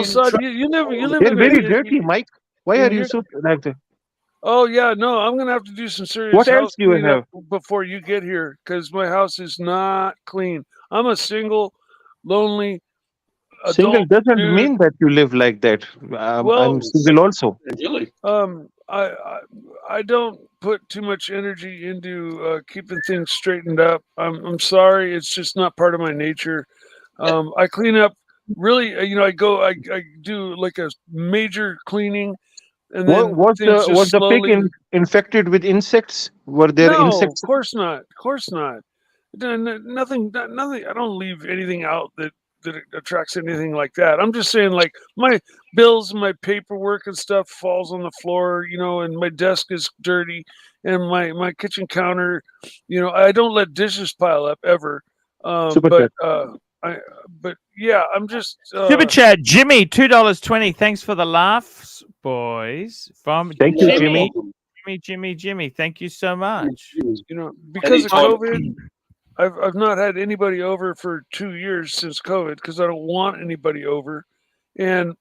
son, you live They're in very dirty, Mike. Why are you so like that? Oh yeah, no, I'm gonna have to do some serious What else house do you cleanup have? before you get here because my house is not clean. I'm a single, lonely Single adult doesn't dude. mean that you live like that. Well, I'm single also. Really? I don't put too much energy into keeping things straightened up. I'm sorry, it's just not part of my nature. I clean up really. I do like a major cleaning, and then Was things just the pig slowly. infected with insects? Were there No, insects? of course not. Of course not. Nothing. I don't leave anything out that attracts anything like that. I'm just saying, like my bills, and my paperwork and stuff falls on the floor, and my desk is dirty, and my kitchen counter, I don't let dishes pile up ever. Super But chat. but yeah, I'm just Super chat, Jimmy, $2.20. Thanks for the laughs, boys. From Thank you, Jimmy. Jimmy. Thank you so much. Because of COVID, I've not had anybody over for 2 years since COVID because I don't want anybody over, and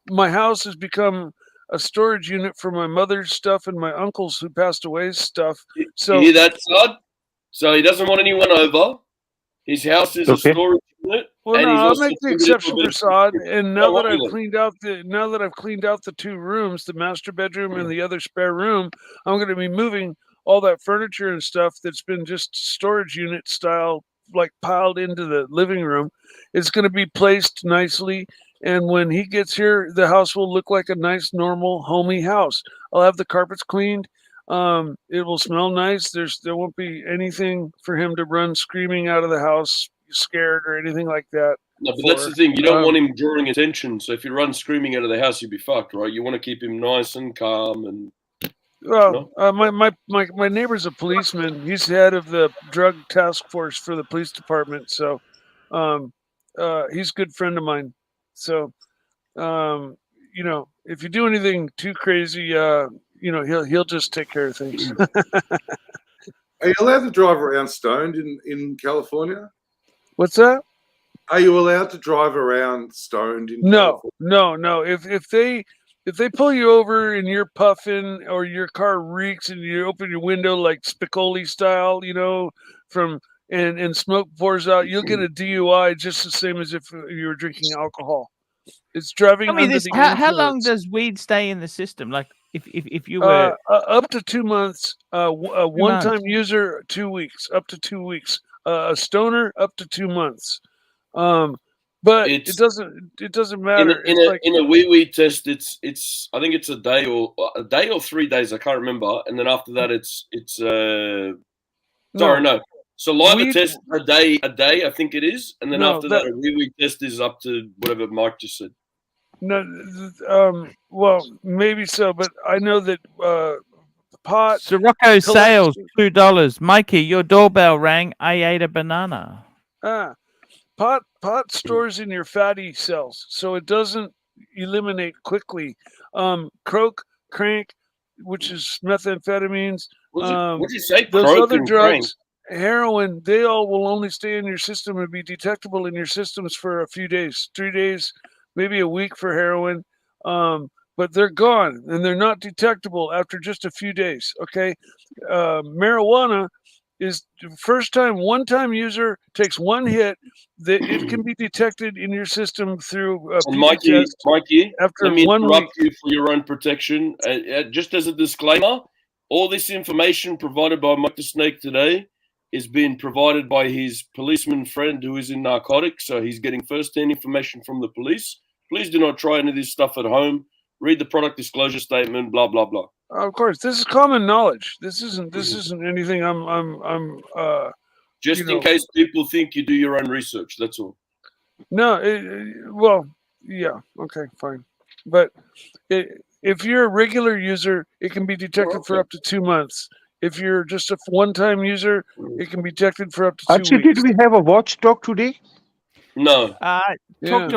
my house has become a storage unit for my mother's stuff and my uncle's who passed away's stuff. So You hear that, son? So he doesn't want anyone over. His house is a storage unit. Well, and no, he's I'll also make the somebody exception who for Saad. And now that I've lives- cleaned out the 2 rooms, the master bedroom and the other spare room, I'm going to be moving all that furniture and stuff that's been just storage unit style, like piled into the living room. It's going to be placed nicely. And when he gets here, the house will look like a nice, normal, homey house. I'll have the carpets cleaned. It will smell nice. There won't be anything for him to run screaming out of the house, scared or anything like that. No, but that's the thing. You don't want him drawing attention. So if you run screaming out of the house, you'd be fucked, right? You want to keep him nice and calm and. Well, my neighbor's a policeman. He's head of the drug task force for the police department. So, he's a good friend of mine. So, if you do anything too crazy, he'll just take care of things. Are you allowed to drive around stoned in California? What's that? Are you allowed to drive around stoned in No, California? no. If they pull you over and you're puffing or your car reeks and you open your window like Spicoli style, and smoke pours out, you'll get a DUI just the same as if you were drinking alcohol. It's driving Tell me under this: the how long influence. does weed stay in the system? Like if you were Up to 2 months. A one-time months. user, 2 weeks. Up to 2 weeks. A stoner, up to 2 months. But It's it doesn't in matter. in It's a like in a wee test. It's I think it's a day or 3 days. I can't remember. And then after that, it's sorry, no. Saliva weed. test a day. I think it is. And then No, after that, a wee test is up to whatever Mike just said. No, well, maybe so, but I know that pot. Sirocco sales $2. Mikey, your doorbell rang. I ate a banana. Pot stores in your fatty cells, so it doesn't eliminate quickly. Crank, which is methamphetamines. What'd you say? Those Croak other and drugs, heroin, they all will only stay in your system and be detectable in your systems for a few days, 3 days, maybe a week for heroin. But they're gone and they're not detectable after just a few days. Okay. Marijuana is one-time user takes one hit that it can be detected in your system through a Mikey, after let me 1 interrupt week. you for your own protection. Just as a disclaimer, all this information provided by Mike the Snake today is being provided by his policeman friend who is in narcotics, so he's getting first-hand information from the police. Please do not try any of this stuff at home. Read the product disclosure statement, blah blah blah. Of course, this is common knowledge. This isn't anything I'm Just in case people think you do your own research, that's all. No, well, yeah, okay, fine. But if you're a regular user, it can be detected for up to 2 months. If you're just a one-time user, it can be detected for up to 2 Archie, weeks. did we have a watch talk today? No. Talk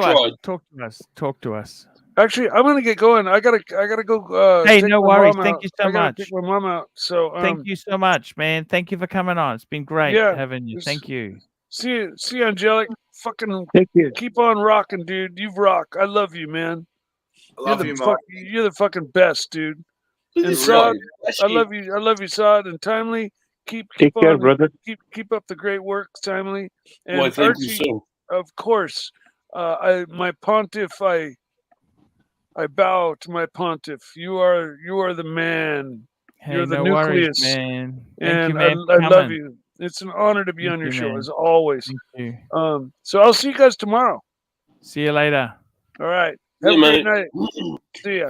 to us. Actually, I'm gonna get going. I gotta go. Hey, take no my worries. mom Thank out. you so I gotta much. take my mom out. So Thank you so much, man. Thank you for coming on. It's been great Yeah, having you. Thank you. See you, Angelic. Fucking Thank you. keep on rocking, dude. You rock. I love you, man. I love you, You're the fucking best, dude. Look And at this Saad, guy. I love you. I love you, Saad. And Timely, keep Take care, on, brother. keep up the great work, Timely. And Why, thank you, Archie, sir. of course. My pontiff, I bow to my pontiff. You are the man. Hey, You're the no worries, nucleus, man. Thank and you, man, I for love coming. you. It's an honor to be Thank on your you, show man. as always. Thank you. So I'll see you guys tomorrow. See you later. All right. Yeah, Have a great mate. night. See ya.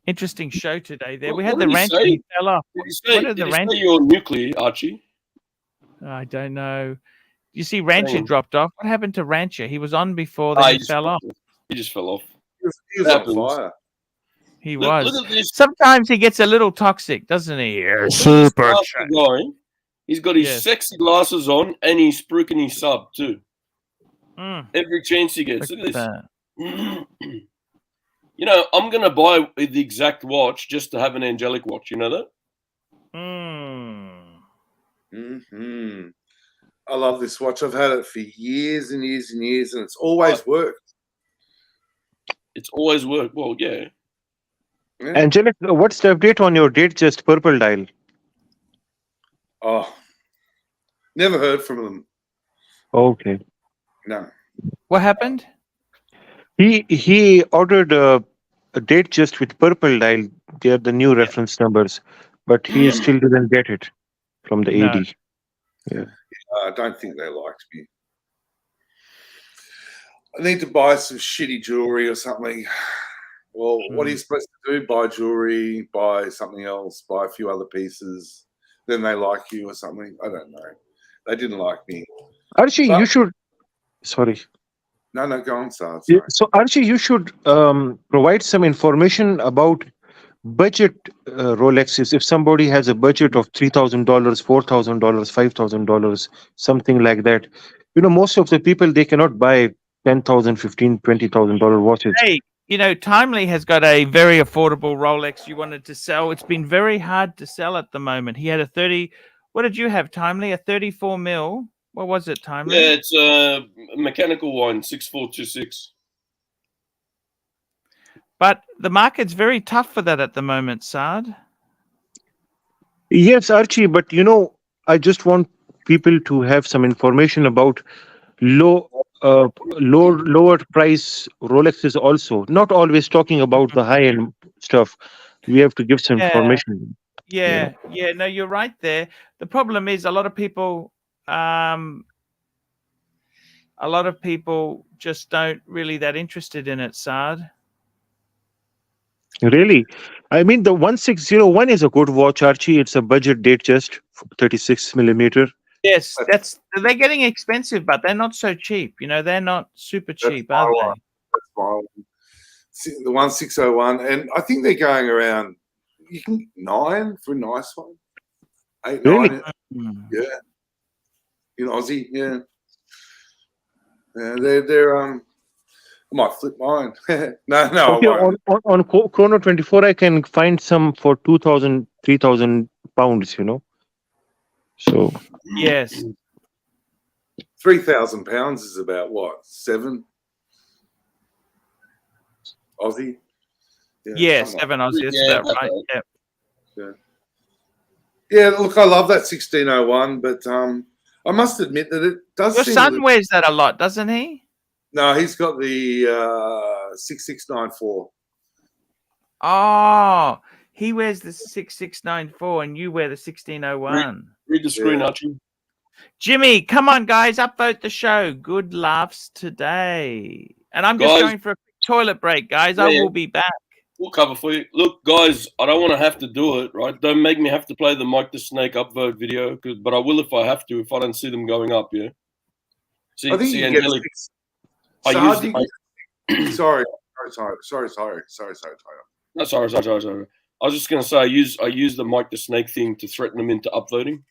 Interesting show today. There we What had the did he rancher. say? He fell off. Did he say, What did the rancher? you're nuclear, Archie? I don't know. You see, Rancher Dang. dropped off. What happened to Rancher? He was on before, then he fell off. He just fell off. He was on fire. He Look was. at this. Sometimes he gets a little toxic, doesn't he? Look at this Super bastard guy. He's got his Yes. sexy glasses on and he's spruiking his sub too. Mm. Every chance he gets. Look Look at at this. You know, I'm going to buy the exact watch just to have an angelic watch. You know that? Mm-hmm. I love this watch. I've had it for years and years and years, and it's always worked. It's always worked. Well, yeah. Angelic, what's the update on your date just purple dial? Oh, never heard from them. Okay. No. What happened? He ordered a date just with purple dial. They are the new reference numbers, but he still didn't get it from the AD. Yeah. I don't think they liked me. I need to buy some shitty jewelry or something. Well, what are you supposed to do? Buy jewelry, buy something else, buy a few other pieces. Then they like you or something. I don't know. They didn't like me. Archie, you should. Sorry. No, go on, Saad. Yeah, so Archie, you should provide some information about budget Rolexes. If somebody has a budget of $3,000, $4,000, $5,000, something like that, you know, most of the people, they cannot buy $10,000, $15,000, $20,000 watches. Hey, you know, Timely has got a very affordable Rolex you wanted to sell. It's been very hard to sell at the moment. He had a 30. What did you have, Timely? A 34 mil. What was it, Timely? Yeah, it's a mechanical one, 6426. But the market's very tough for that at the moment, Saad. Yes, Archie, but you know, I just want people to have some information about lower price Rolexes also. Not always talking about the high end stuff. We have to give some information. Yeah, no, you're right there. The problem is a lot of people a lot of people just don't really that interested in it, Saad. Really? I mean, the 1601 is a good watch, Archie. It's a budget date just 36 millimeter. Yes, they're getting expensive, but they're not so cheap. You know, they're not super cheap, are they? That's my one. The 1601, and I think they're going around. You can 9 for a nice one. 8, Really? 9. Yeah. In Aussie, yeah. Yeah, they're I might flip mine. no, Okay, I won't. on Chrono 24, I can find some for 2,000, 3,000 pounds, you know. So yes, 3,000 pounds is about what, 7 Aussie? Yeah, something 7 like Aussie. that. That's about right. Yeah. Yeah. Yeah, look, I love that 1601, but I must admit that it does Your seem son wears that a lot, doesn't he? No, he's got the 6694. Oh, he wears the 6694 and you wear the 1601. Read the screen, Archie. Jimmy, come on, guys, upvote the show. Good laughs today. And I'm just Guys. going for a quick toilet break, guys. I Yeah. will be back. We'll cover for you. Look, guys, I don't want to have to do it, right? Don't make me have to play the Mike the Snake upvote video, but I will if I have to, if I don't see them going up, yeah? See, I think you can get Angelic. So I how use do you the, get, sorry. No, sorry. I was just going to say, I use the Mike the Snake thing to threaten them into upvoting.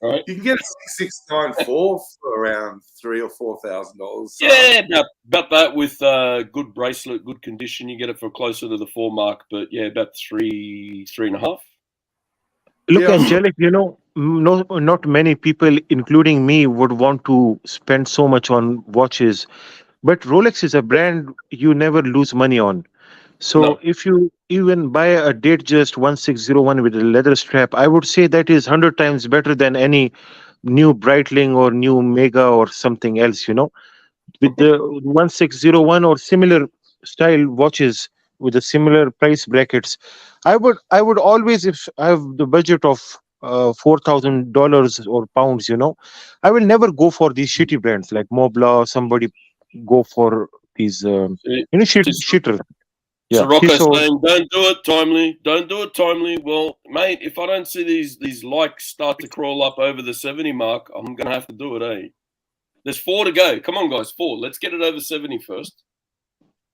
All right. You can get a 6694 for around $3,000 or $4,000. Yeah, about that with good bracelet, good condition. You get it for closer to the 4 mark, but yeah, about 3.5. look, Angelic, you know, not many people, including me, would want to spend so much on watches. But Rolex is a brand you never lose money on. So if you even buy a Datejust 1601 with a leather strap, I would say that is 100 times better than any new Breitling or new Mega or something else, you know. With the 1601 or similar style watches with the similar price brackets, I would always, if I have the budget of $4,000 or pounds, you know, I will never go for these shitty brands like Mobla or somebody go for these shitter. So Yeah, Rocco's saying, don't do it timely. Don't do it timely. Well, mate, if I don't see these likes start to crawl up over the 70 mark, I'm going to have to do it, eh? There's 4 to go. Come on, guys, 4. Let's get it over 70 first.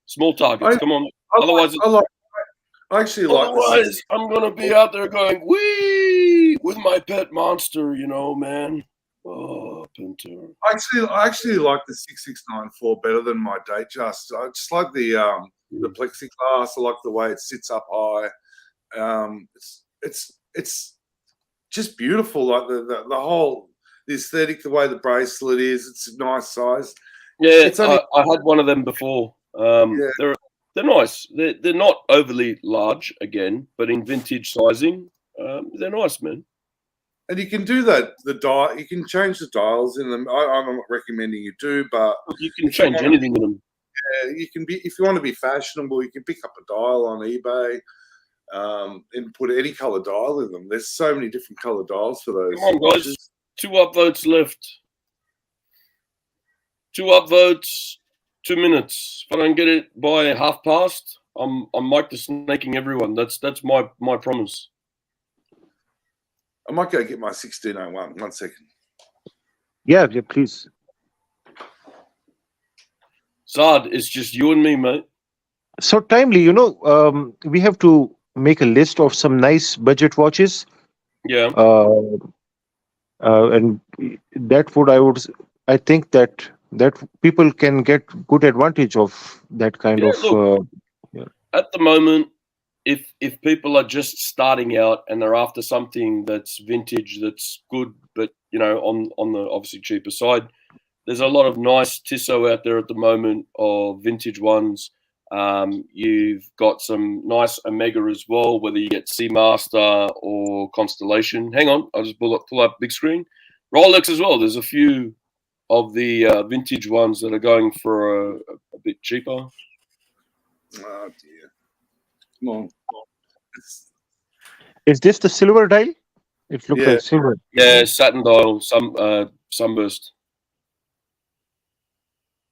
Small targets. Come on. Otherwise, I'm going to be out there going, wee, with my pet monster, you know, man. Oh, Pinter. I actually like the 6694 better than my Datejust. I just like the plexiglass. I like the way it sits up high. It's just beautiful. Like the whole the aesthetic, the way the bracelet is. It's a nice size. Yeah, I had one of them before. They're nice. They're not overly large again, but in vintage sizing, they're nice, man. And you can do that. You can change the dials in them. I'm not recommending you do, but you can change anything in them. Yeah, you can be. If you want to be fashionable, you can pick up a dial on eBay and put any color dial in them. There's so many different color dials for those. Come on, guys. 2 upvotes left. 2 upvotes. 2 minutes. If I don't get it by past, I'm Mike the Snaking everyone. That's my promise. I might go get my 1601. 1 second. Yeah, please. Saad, it's just you and me, mate. So timely, you know, we have to make a list of some nice budget watches. Yeah. And that would, I think that people can get good advantage of that kind of. Look, at the moment, if people are just starting out and they're after something that's vintage, that's good, but you know, on the obviously cheaper side, there's a lot of nice Tissot out there at the moment of vintage ones. You've got some nice Omega as well, whether you get Seamaster or Constellation. Hang on, I'll just pull up big screen. Rolex as well. There's a few of the vintage ones that are going for a bit cheaper. Oh dear. Come on. Is this the silver dial? It looks like silver. Yeah, satin dial, sunburst.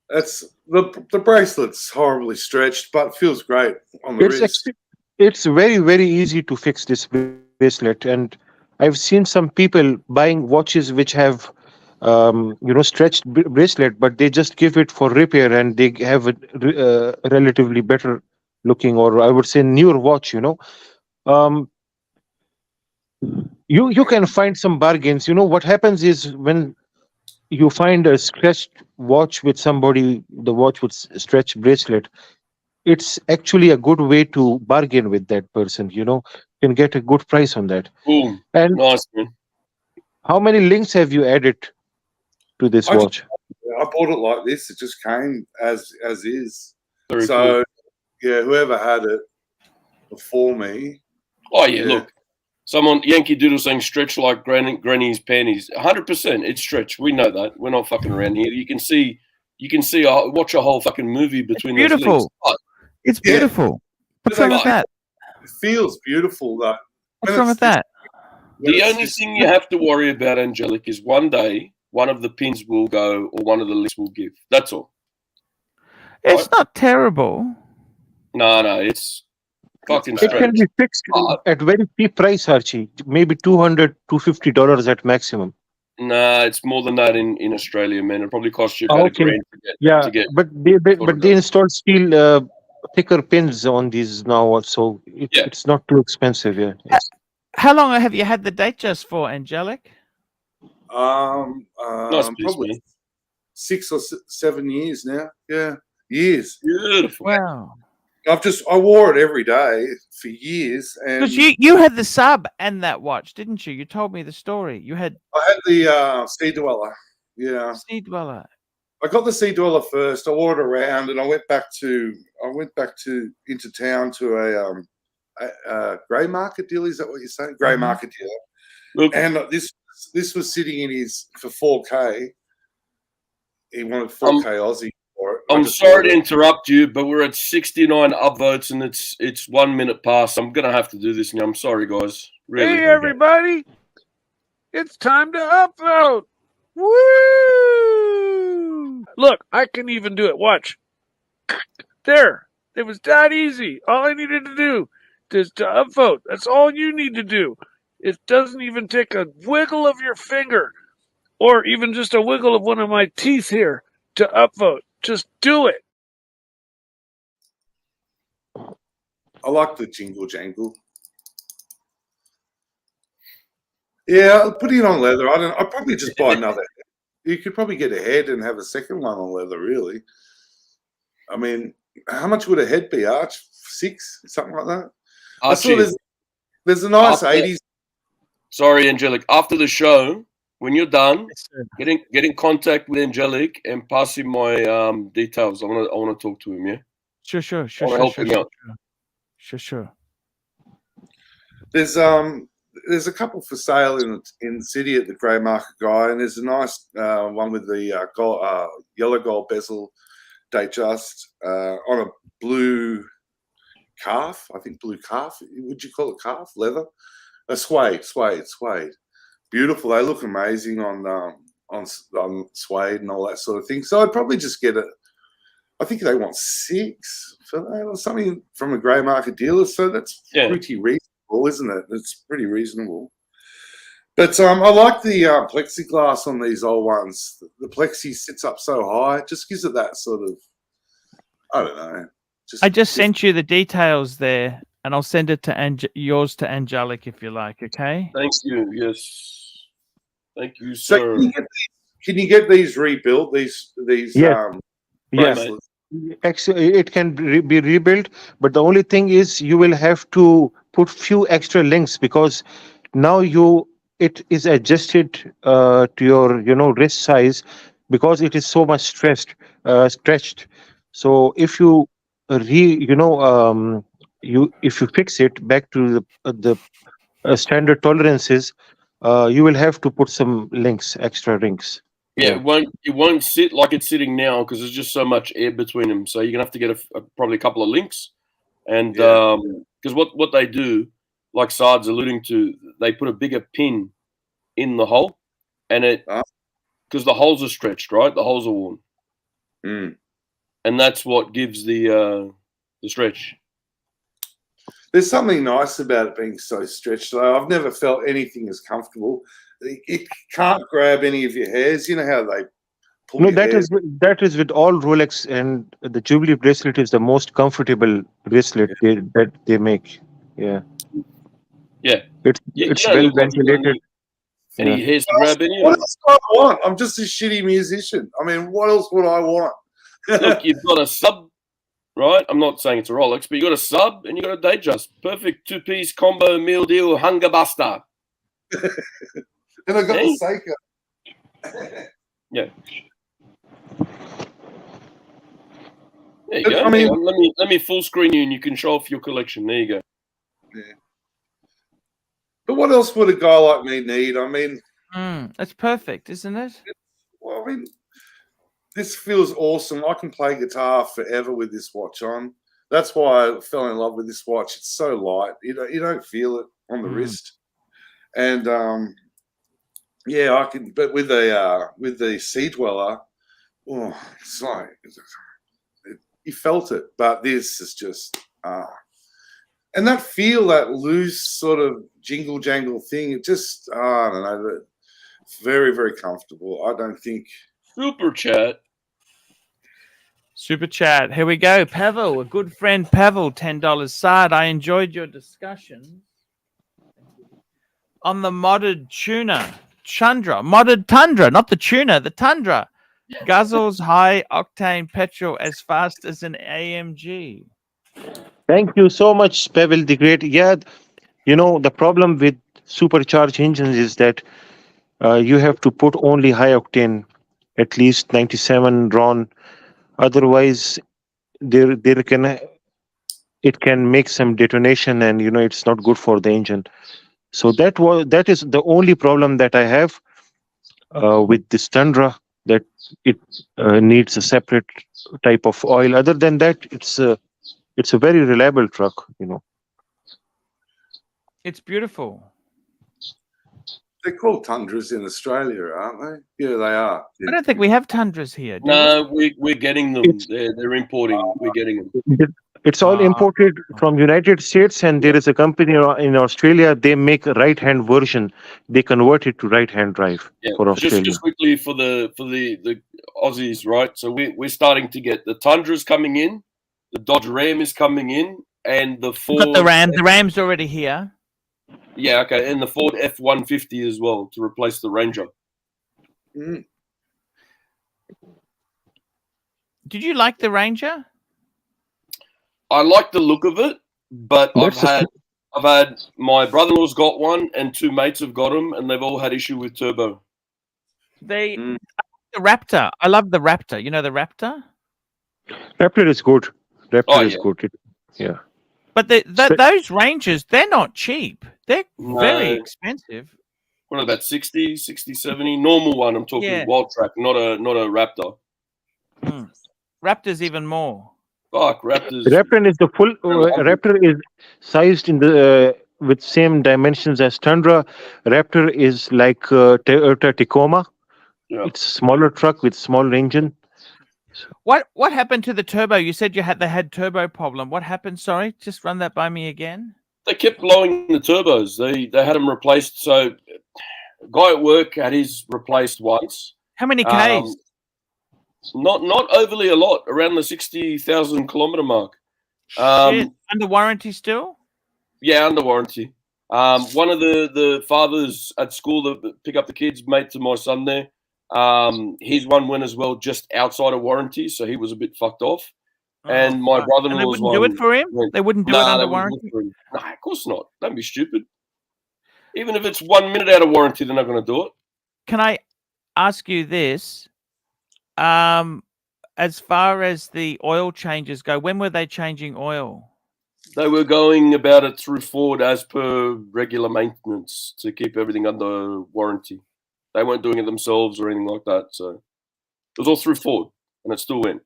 That's the bracelet's horribly stretched, but feels great on the wrist. It's very, very easy to fix this bracelet, and I've seen some people buying watches which have, stretched bracelet, but they just give it for repair, and they have a relatively better looking, or I would say newer watch. Um, you can find some bargains. What happens is when you find a stretched watch with somebody, the watch with stretched bracelet, it's actually a good way to bargain with that person. You can get a good price on that. Boom. And Nice, man. how many links have you added to this watch? I bought it like this. It just came as is. Very so cool. yeah, whoever had it before me. Oh yeah, look. Someone Yankee Doodle saying stretch like granny's panties. 100%, it's stretch. We know that. We're not fucking around here. You can see. Watch a whole fucking movie between those links. Beautiful. It's beautiful. What's wrong with that? It feels beautiful though. What's wrong with that? The only thing you have to worry about, Angelic, is one day one of the pins will go or one of the links will give. That's all. It's not terrible. No, it's fucking It stretch. can be fixed at very cheap price, Archie. Maybe $200, $250 at maximum. Nah, it's more than that in Australia, man. It'll probably cost you about Okay. $1,000 to get. But they install steel thicker pins on these now, so it's not too expensive. Yeah. How long have you had the date just for, Angelic? Probably 6 or 7 years now. Yeah, years. Beautiful. Wow. I wore it every day for years, and Because you had the sub and that watch, didn't you? You told me the story. You had. I had the Sea Dweller. Yeah, Sea Dweller. I got the Sea Dweller first. I wore it around, and I went back into town to a grey market deal. Is that what you're saying? Grey market dealer. Look, and this was sitting in his for 4K. He wanted 4K Aussie for it. I'm sorry to interrupt you, but we're at 69 upvotes and it's 1 minute past. I'm gonna have to do this now. I'm sorry, guys. Really. Hey, everybody! It's time to upvote. Woo! Look, I can even do it. Watch. There. It was that easy. All I needed to do is to upvote. That's all you need to do. It doesn't even take a wiggle of your finger or even just a wiggle of one of my teeth here to upvote. Just do it. I like the jingle jangle. Yeah, I'll put it on leather. I'll probably just buy another. You could probably get a head and have a second one on leather, really. I mean, how much would a head be, Arch? 6? Something like that? I saw there's a nice 80s. Sorry, Angelic. After the show, when you're done, get in contact with Angelic and pass him my details. I want to talk to him. Yeah. Sure. Help him out. Sure. There's a couple for sale in the city at the Grey Market Guy, and there's a nice one with the yellow gold bezel Datejust on a blue calf. I think blue calf. Would you call it calf leather? A suede. Beautiful. They look amazing on suede and all that sort of thing. So I'd probably just get it. I think they want 6 for that or something from a grey market dealer. So that's pretty reasonable, isn't it? It's pretty reasonable. But I like the plexiglass on these old ones. The plexi sits up so high. It just gives it that sort of, I don't know. I just sent you the details there, and I'll send it to yours to Angelic if you like. Okay. Thank you. Yes. Thank you, sir. So can you get these rebuilt? These Yes. Actually, it can be rebuilt, but the only thing is you will have to put few extra links because now it is adjusted to your wrist size because it is so much stretched. So if you if you fix it back to the standard tolerances, you will have to put some extra links. Yeah, it won't sit like it's sitting now because there's just so much air between them. So you're gonna have to get probably a couple of links, and because what they do, like Saad's alluding to, they put a bigger pin in the hole, and because the holes are stretched, right? The holes are worn. Mm. and that's what gives the stretch. There's something nice about it being so stretched. So I've never felt anything as comfortable. It can't grab any of your hairs. You know how they pull No, your hairs. that is with all Rolex, and the Jubilee bracelet is the most comfortable bracelet that they make. Yeah, Yeah, it's you don't well look like you got ventilated. any hairs to grab anyway. What else do I want? I'm just a shitty musician. I mean, what else would I want? Look, you've got a sub, right? I'm not saying it's a Rolex, but you got a sub and you got a Datejust. Perfect two-piece combo meal deal, hunger buster. And I got the Seiko. Yeah. There you go. Hang on, let me full screen you, and you can show off your collection. There you go. Yeah. But what else would a guy like me need? I mean, that's perfect, isn't it? Well, I mean, this feels awesome. I can play guitar forever with this watch on. That's why I fell in love with this watch. It's so light. You don't feel it on the wrist. And yeah, I can. But with the Sea Dweller, oh, it's like you felt it. But this is just and that feel, that loose sort of jingle jangle thing. It just I don't know. Very, very comfortable. I don't think. Super chat. Super chat. Here we go. Pavel, a good friend Pavel, $10 side. I enjoyed your discussion on the modded modded Tundra, not the tuna, the Tundra. Guzzles high octane petrol as fast as an AMG. Thank you so much, Pavel the Great. Yeah, the problem with supercharged engines is that you have to put only high octane, at least 97 RON. Otherwise, it can make some detonation, and it's not good for the engine. So that is the only problem that I have with this Tundra, that it needs a separate type of oil. Other than that, it's a very reliable truck. It's beautiful. They're called Tundras in Australia, aren't they? Yeah, they are. I don't think we have Tundras here. Do No, we're getting them. They're importing. We're getting them. It's all imported from United States, and there is a company in Australia. They make a right-hand version. They convert it to right-hand drive for Australia. Just quickly for the Aussies, right? So we're starting to get the Tundras coming in, the Dodge Ram is coming in, and the Ford. Got the Ram. The Ram's already here. Yeah, okay, and the Ford F-150 as well to replace the Ranger. Mm. Did you like the Ranger? I like the look of it, but I've had my brother-in-law's got one, and two mates have got them, and they've all had issue with turbo. The Raptor. I love the Raptor. You know the Raptor? Raptor is good. Raptor is good. Yeah. But those Rangers, they're not cheap. They're very expensive. What about 60, 70? Normal one, I'm talking Wild Track, not a Raptor. Raptor's even more. Fuck, Raptors. Raptor is the full. Raptor is sized in the with same dimensions as Tundra. Raptor is like Toyota Tacoma. Yeah. It's a smaller truck with smaller engine. What happened to the turbo? You said they had turbo problem. What happened? Sorry, just run that by me again. They kept blowing the turbos. They had them replaced. So, a guy at work had his replaced once. How many Ks? Not overly a lot, around the 60,000 kilometer mark. Shit. Under warranty still? Yeah, under warranty. One of the fathers at school that pick up the kids, mate to my son there. His one went as well, just outside of warranty, so he was a bit fucked off. And my brother-in-law's one. They wouldn't do it for him? They wouldn't do it under warranty? No, of course not. Don't be stupid. Even if it's 1 minute out of warranty, they're not going to do it. Can I ask you this? As far as the oil changes go, when were they changing oil? They were going about it through Ford as per regular maintenance to keep everything under warranty. They weren't doing it themselves or anything like that. So it was all through Ford, and it still went.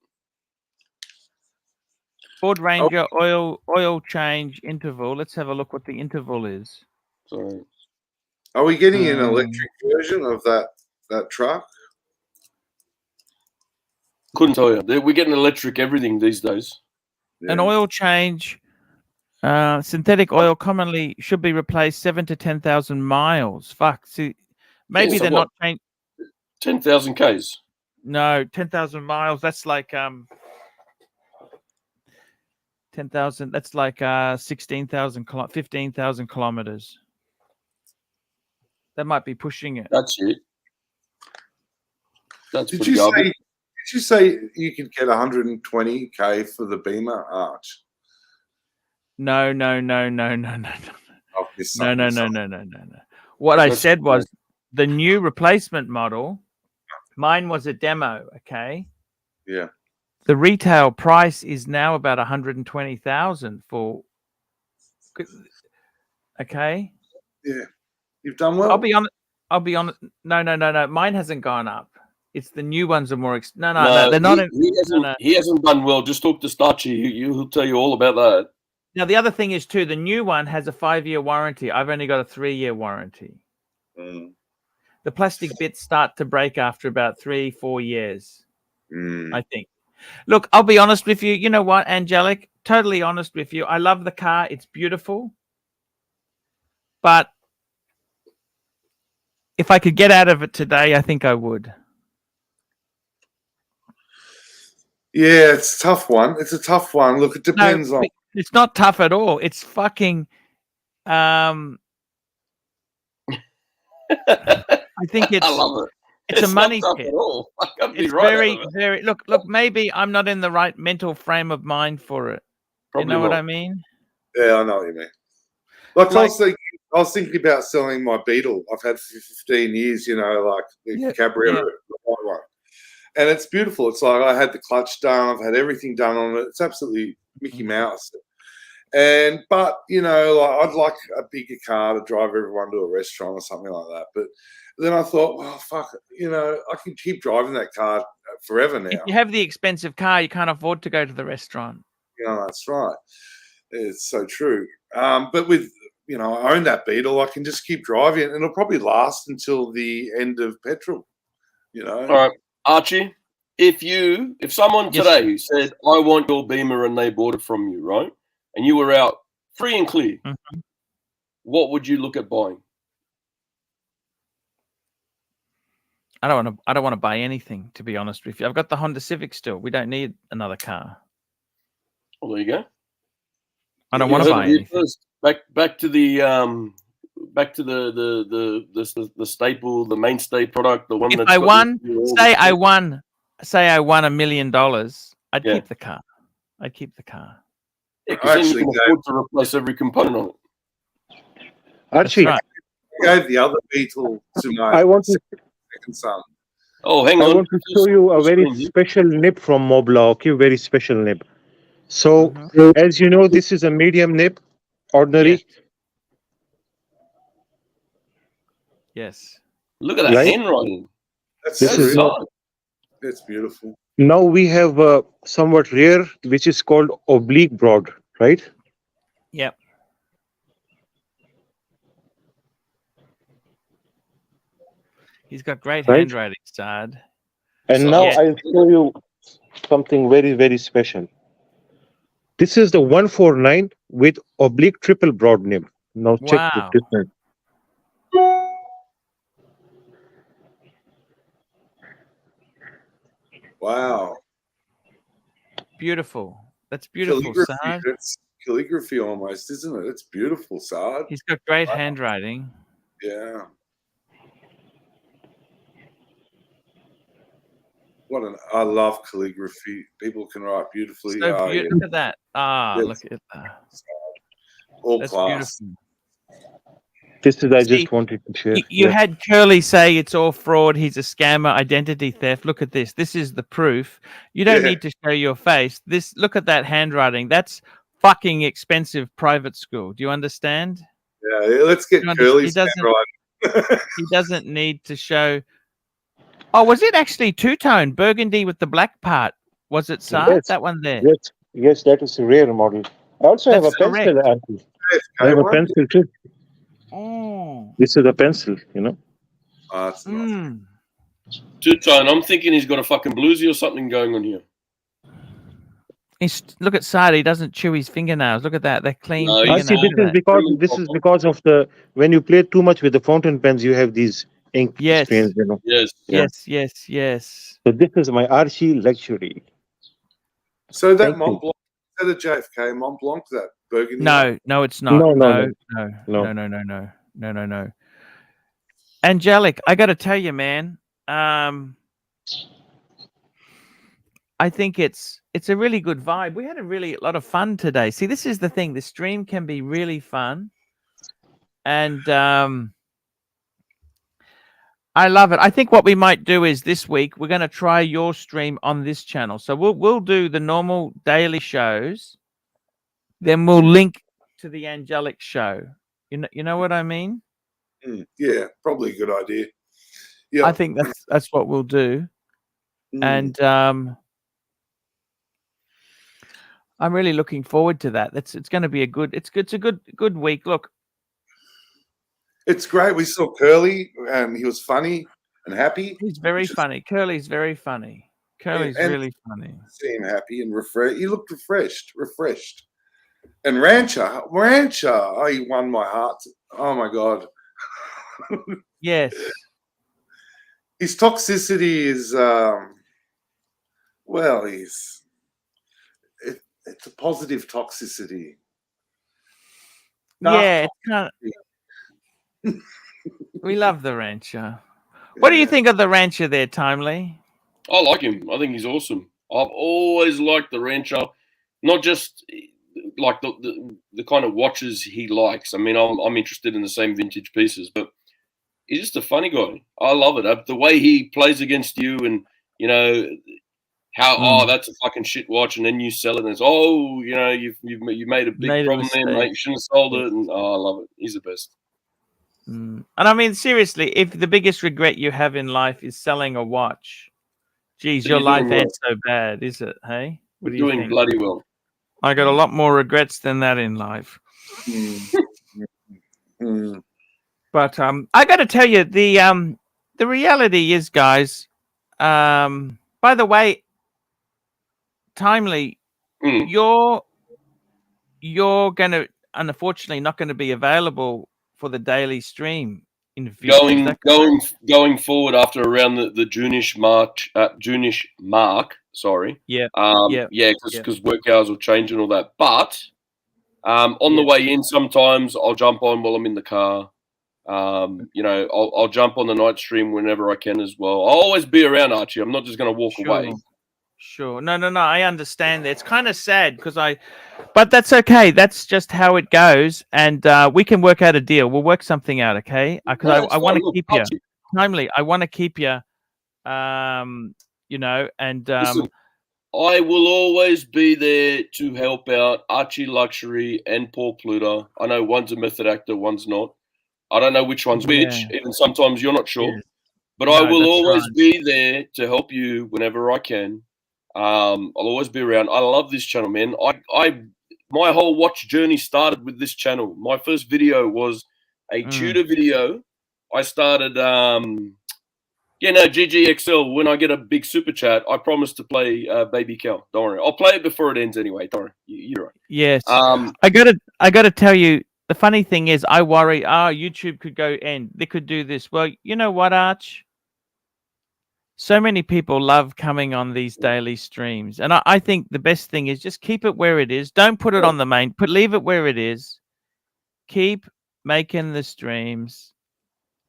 Ford Ranger oil change interval. Let's have a look what the interval is. Sorry. Are we getting an electric version of that truck? Couldn't tell you. We're getting electric everything these days. An oil change, synthetic oil commonly should be replaced 7 to 10,000 miles. Fuck. See, maybe so they're what? not changing. 10,000 Ks. No, 10,000 miles. That's like 10,000. That's like 16,000, 15,000 kilometers. That might be pushing it. That's it. That's Did pretty you garbage. say? Did you say you could get 120K for the Beamer, Arch? No. I've missed No. something. What I That's said was the new replacement model. Mine was a demo. Okay. Yeah. The retail price is now about 120,000 for. Okay. Yeah. You've done well. I'll be honest. No. Mine hasn't gone up. It's the new ones are more. No, they're not. He hasn't done well. Just talk to Starchy. He'll tell you all about that. Now the other thing is too. The new one has a 5-year warranty. I've only got a 3-year warranty. Mm. The plastic bits start to break after about 3-4 years. I think. Look, I'll be honest with you. You know what, Angelic? Totally honest with you. I love the car. It's beautiful. But if I could get out of it today, I think I would. Yeah, it's a tough one. It's a tough one. Look, it depends on. It's not tough at all. It's fucking. I think it's. I love it. It's a money not tough pit. at all. I can't be It's right. very. Look. Maybe I'm not in the right mental frame of mind for it. Probably you know what not. I mean? Yeah, I know what you mean. Like I was thinking about selling my Beetle. I've had for 15 years. You know, like the Cabrera, the white one, and it's beautiful. It's like I had the clutch done. I've had everything done on it. It's absolutely Mickey Mouse. But you know, like I'd like a bigger car to drive everyone to a restaurant or something like that. But then I thought, well, fuck, you know, I can keep driving that car forever now. If you have the expensive car, you can't afford to go to the restaurant. You know, that's right. It's so true. But with, you know, I own that Beetle. I can just keep driving it, and it'll probably last until the end of petrol. You know. All right, Archie. If someone today said, "I want your Beamer," and they bought it from you, right, and you were out free and clear, what would you look at buying? I don't want to buy anything, to be honest with you. I've got the Honda Civic still. We don't need another car. Well, there you go. I don't want to buy anything. Back to the staple, the mainstay product, the one If that's I got won, the- say I won $1 million, I'd keep the car. I'd keep the car. Yeah, 'cause then you can afford to replace every component on it. Archie, I gave the other Beetle to my I want to. second son. Oh, hang I on. want to show you a very special nib from Mobla. Okay, very special nib. So, as you know, this is a medium nib, ordinary. Yes. Look at that Right? handwriting. That's This is true. It's beautiful. Now we have a somewhat rare, which is called oblique broad, right? Yep. He's got great Right. handwriting, Sad. And now I'll show you something very, very special. This is the 149 with oblique triple broad nib. Now check the Wow. difference. Wow. Beautiful. That's beautiful, Sad. It's calligraphy almost, isn't it? It's beautiful, Sad. He's got great handwriting. Yeah. I love calligraphy. People can write beautifully. So yeah. beautiful. Look at that. Yes. Look at that. All That's class. beautiful. This is I See, just wanted to share. You had Curly say it's all fraud. He's a scammer, identity theft. Look at this. This is the proof. You don't need to show your face. Look at that handwriting. That's fucking expensive private school. Do you understand? Yeah, let's get Curly's handwriting. He doesn't need to show. Oh, was it actually two-tone burgundy with the black part? Was it, Sar? Yes. That one there? Yes, that is a rare model. I also have a That's pencil, correct. Archie. I have a pencil too. Oh. This is a pencil, you know. That's nice. Two-tone. I'm thinking he's got a fucking bluesy or something going on here. Look at Sada. He doesn't chew his fingernails. Look at that. They're clean No, he's fingernails. This is because of the when you play too much with the fountain pens, you have these ink Yes. stains. You know. Yes. Yeah. Yes. So this is my ArchieLuxury. So that Thank you. Mont Blanc, is that a JFK Mont Blanc, that burgundy? No, it's not. No. No. Angelic, I got to tell you, man. I think it's a really good vibe. We had a lot of fun today. See, this is the thing. The stream can be really fun, and I love it. I think what we might do is this week we're going to try your stream on this channel. So we'll do the normal daily shows, then we'll link to the Angelic show. You know what I mean? Yeah, probably a good idea. Yeah, I think that's what we'll do, and I'm really looking forward to that. It's going to be a good week. Look, it's great. We saw Curly, and he was funny and happy. He's very funny. Curly's very funny. Curly's really funny. See him happy and refreshed. He looked refreshed. And Rancher, oh, he won my heart. Oh my God. Yes. His toxicity is, it's a positive toxicity. Yeah, it's kind of. We love the Rancher. What do you think of the Rancher there, Timely? I like him. I think he's awesome. I've always liked the Rancher, not just like the kind of watches he likes. I mean, I'm interested in the same vintage pieces, but he's just a funny guy. I love it. The way he plays against you, and you know how that's a fucking shit watch, and then you sell it, and it's you've made a big problem there, mate. You shouldn't have sold it. And I love it. He's the best. And I mean, seriously, if the biggest regret you have in life is selling a watch, geez, your life ain't so bad, is it? Hey, what do you doing think? bloody well. I got a lot more regrets than that in life. But I got to tell you, the reality is, guys. By the way, Timely, you're gonna unfortunately not going to be available for the daily stream in the future. Going forward after around the June-ish mark. Sorry. Yeah. Because work hours will change and all that. But on the way in, sometimes I'll jump on while I'm in the car. I'll jump on the night stream whenever I can as well. I'll always be around, Archie. I'm not just going to walk away. Sure. No. I understand that. It's kind of sad but that's okay. That's just how it goes. And we can work out a deal. We'll work something out. Okay. Because I want to keep you. Timely. I want to keep you, and listen, I will always be there to help out ArchieLuxury and Paul Pluto. I know one's a method actor, one's not. I don't know which one's which. Even sometimes you're not sure. But I will always be there to help you whenever I can. I'll always be around. I love this channel, man. My whole watch journey started with this channel. My first video was a Tudor video. I started, GGXL. When I get a big super chat, I promise to play Baby Cal. Don't worry. I'll play it before it ends anyway. Don't worry. You're right. Yes. I gotta tell you, the funny thing is, I worry, YouTube could go end. They could do this. Well, you know what, Arch? So many people love coming on these daily streams. And I think the best thing is just keep it where it is. Don't put it on the main. Leave it where it is. Keep making the streams.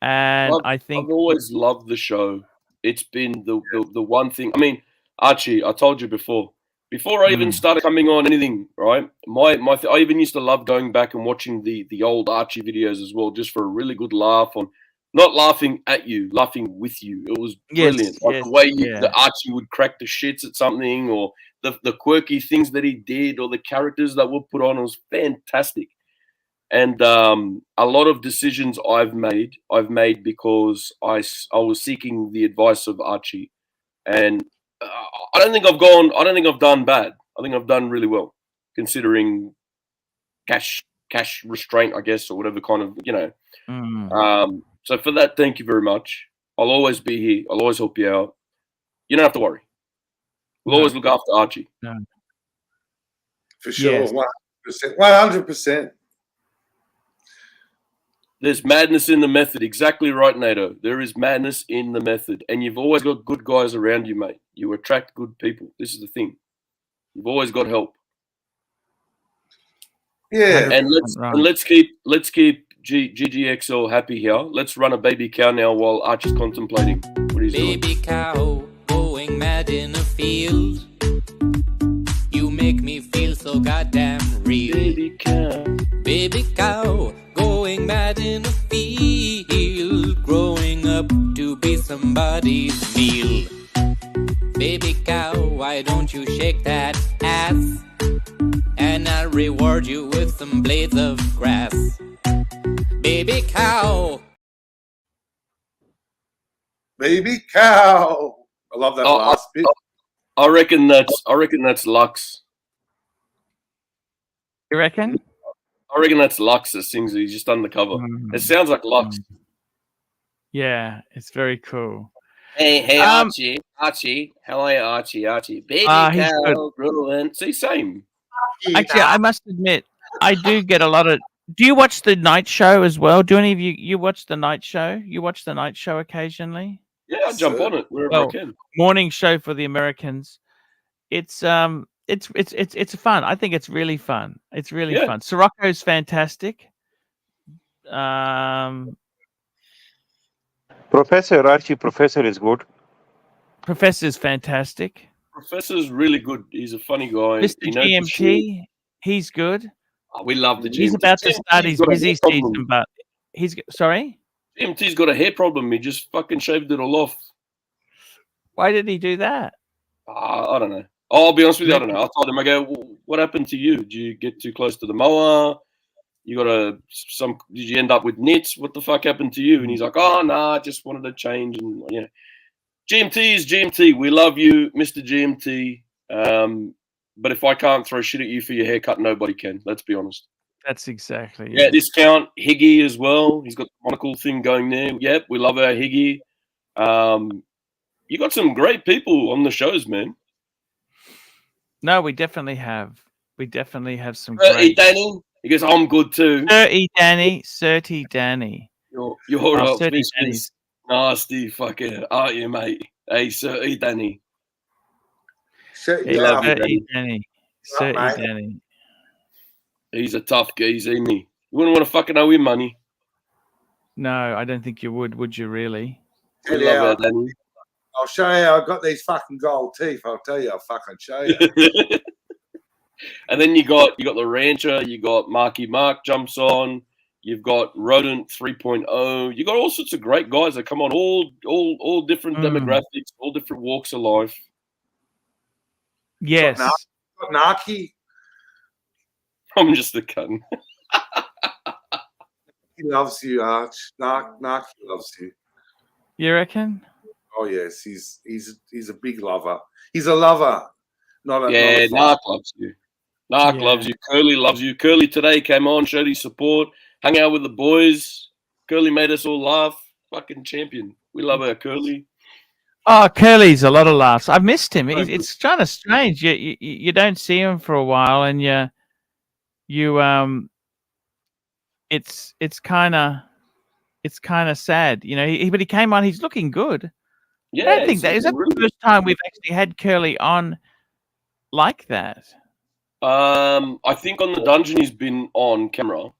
And I've always loved the show. It's been the one thing. I mean, Archie, I told you before I even started coming on anything, right? I even used to love going back and watching the old Archie videos as well, just for a really good laugh on. Not laughing at you, laughing with you. It was brilliant. The way the Archie would crack the shits at something, or the quirky things that he did, or the characters that were put on. It was fantastic. And a lot of decisions I've made because I was seeking the advice of Archie. And I don't think I've done bad. I think I've done really well, considering cash restraint, I guess, or whatever kind of, So for that, thank you very much. I'll always be here. I'll always help you out. You don't have to worry. We'll always look after Archie. No. For sure. Yes. 100%. 100%. There's madness in the method. Exactly right, NATO. There is madness in the method. And you've always got good guys around you, mate. You attract good people. This is the thing. You've always got help. Yeah. And let's keep GGXL happy here. Let's run a baby cow now while Archie's contemplating what he's doing. Baby cow going mad in a field. You make me feel so goddamn real. Baby cow going mad in a field. Growing up to be somebody's meal. Baby cow, why don't you shake that ass? And I'll reward you with some blades of grass. Baby cow. Baby cow. I love that last bit. I reckon that's Lux. You reckon? I reckon that's Lux that sings it. He's just undercover. It sounds like Lux. Yeah, it's very cool. Hey, Archie. Archie. How are you, Archie? Baby he's cow growing. See, same. Actually, I must admit, I do get a lot of. Do you watch the night show as well? Do any of you watch the night show? You watch the night show occasionally? Yeah, I jump on it wherever I can. Morning show for the Americans. It's fun. I think it's really fun. It's really fun. Sirocco's fantastic. Professor is good. Professor's fantastic. Professor's really good. He's a funny guy. Mr. GMT, he's good. Oh, we love the GMT. He's about to start his busy season, but he's sorry. GMT's got a hair problem. He just fucking shaved it all off. Why did he do that? I don't know. I'll be honest with you. I don't know. I told him, I go, what happened to you? Did you get too close to the mower? You got did you end up with nits? What the fuck happened to you? And he's like, oh, nah, I just wanted to change. And, you know, GMT is GMT. We love you, Mr. GMT. But if I can't throw shit at you for your haircut, nobody can. Let's be honest. That's exactly. Yeah, discount Higgy as well. He's got the monocle thing going there. Yep, we love our Higgy. You got some great people on the shows, man. No, we definitely have. We definitely have some Hey, great. Danny. He goes, I'm good too. Surty Danny. You're up. Surty This Danny's. is nasty fucker, aren't you, mate? Hey, Sir Danny. Love you, Surty Danny. Danny. He's a tough geezer, isn't he? You wouldn't want to fucking owe him money. No, I don't think you would you really? We love our Danny. I'll show you. I've got these fucking gold teeth. I'll tell you. I'll fucking show you. And then you got the Rancher. You got Marky Mark jumps on. You've got Rodent 3.0. You got all sorts of great guys that come on, all different demographics, all different walks of life. Yes. Got Narky. I'm just a cunt. He loves you, Arch. Narky loves you. You reckon? Oh yes, he's a big lover. He's a lover, not a Nark loves you. Nark loves you. Curly loves you. Curly today came on, showed his support, hung out with the boys. Curly made us all laugh. Fucking champion. We love our Curly. Oh, Curly's a lot of laughs. I've missed him. It's kind of strange. You don't see him for a while, and it's kind of sad, you know. But he came on. He's looking good. Yeah, I don't think that is that the first time we've actually had Curly on like that. I think on the dungeon he's been on camera,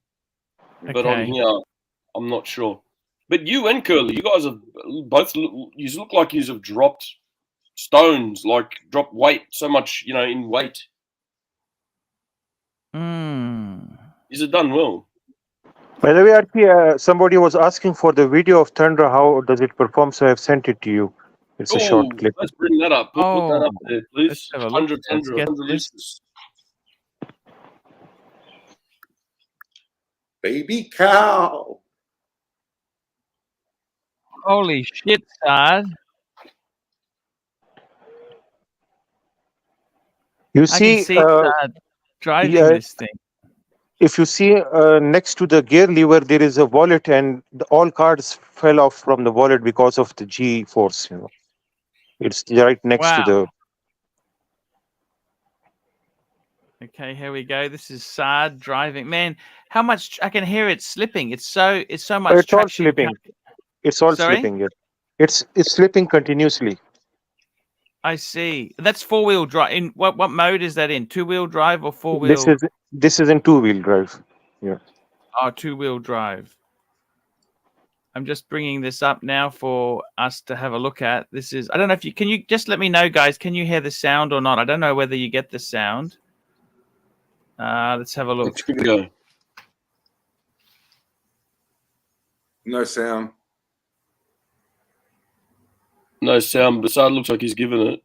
but on Okay. here I'm not sure. But you and Curly, you guys have both. You look like you have dropped stones, like dropped weight so much, you know, in weight. You've done well. By the way, Archie, somebody was asking for the video of Thunder. How does it perform? So I've sent it to you. It's a short clip. Let's bring that up. Put that up there, please. have a look. 100 Let's get this. releases. baby cow. Holy shit, Sard. You I see, can see Sard driving this thing. if you see next to the gear lever, there is a wallet, and all cards fell off from the wallet because of the G force. It's right next to Wow. the. Okay, here we go. This is Saad driving. Man, how much I can hear it slipping. It's so much It's all traction. slipping. It's all Sorry? slipping. Yeah. It's slipping continuously. I see. That's 4-wheel drive. In what mode is that in? 2-wheel drive or 4-wheel? This is in 2-wheel drive. Yeah. Oh, 2-wheel drive. I'm just bringing this up now for us to have a look at. This is, I don't know if can you just let me know, guys, can you hear the sound or not? I don't know whether you get the sound. Let's have a look. Let's give it a go. No sound. No sound, but Sad looks like he's given it.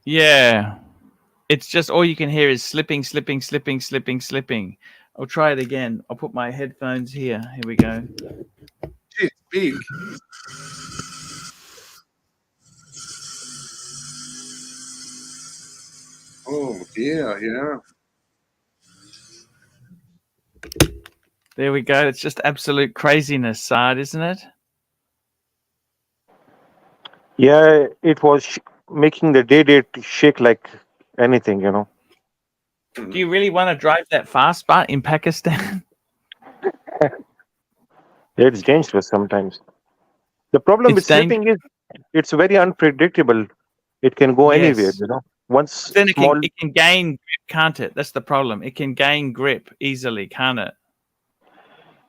Yeah. It's just all you can hear is slipping, slipping, slipping, slipping, slipping. I'll try it again. I'll put my headphones here. Here we go. It's big. Oh, yeah. There we go. It's just absolute craziness, Saad, isn't it? Yeah, it was making the day shake like anything. Do you really want to drive that fast, but in Pakistan? It's dangerous sometimes. The problem with slipping is it's very unpredictable. It can go anywhere. Once then small. it can gain grip, can't it? That's the problem. It can gain grip easily, can't it?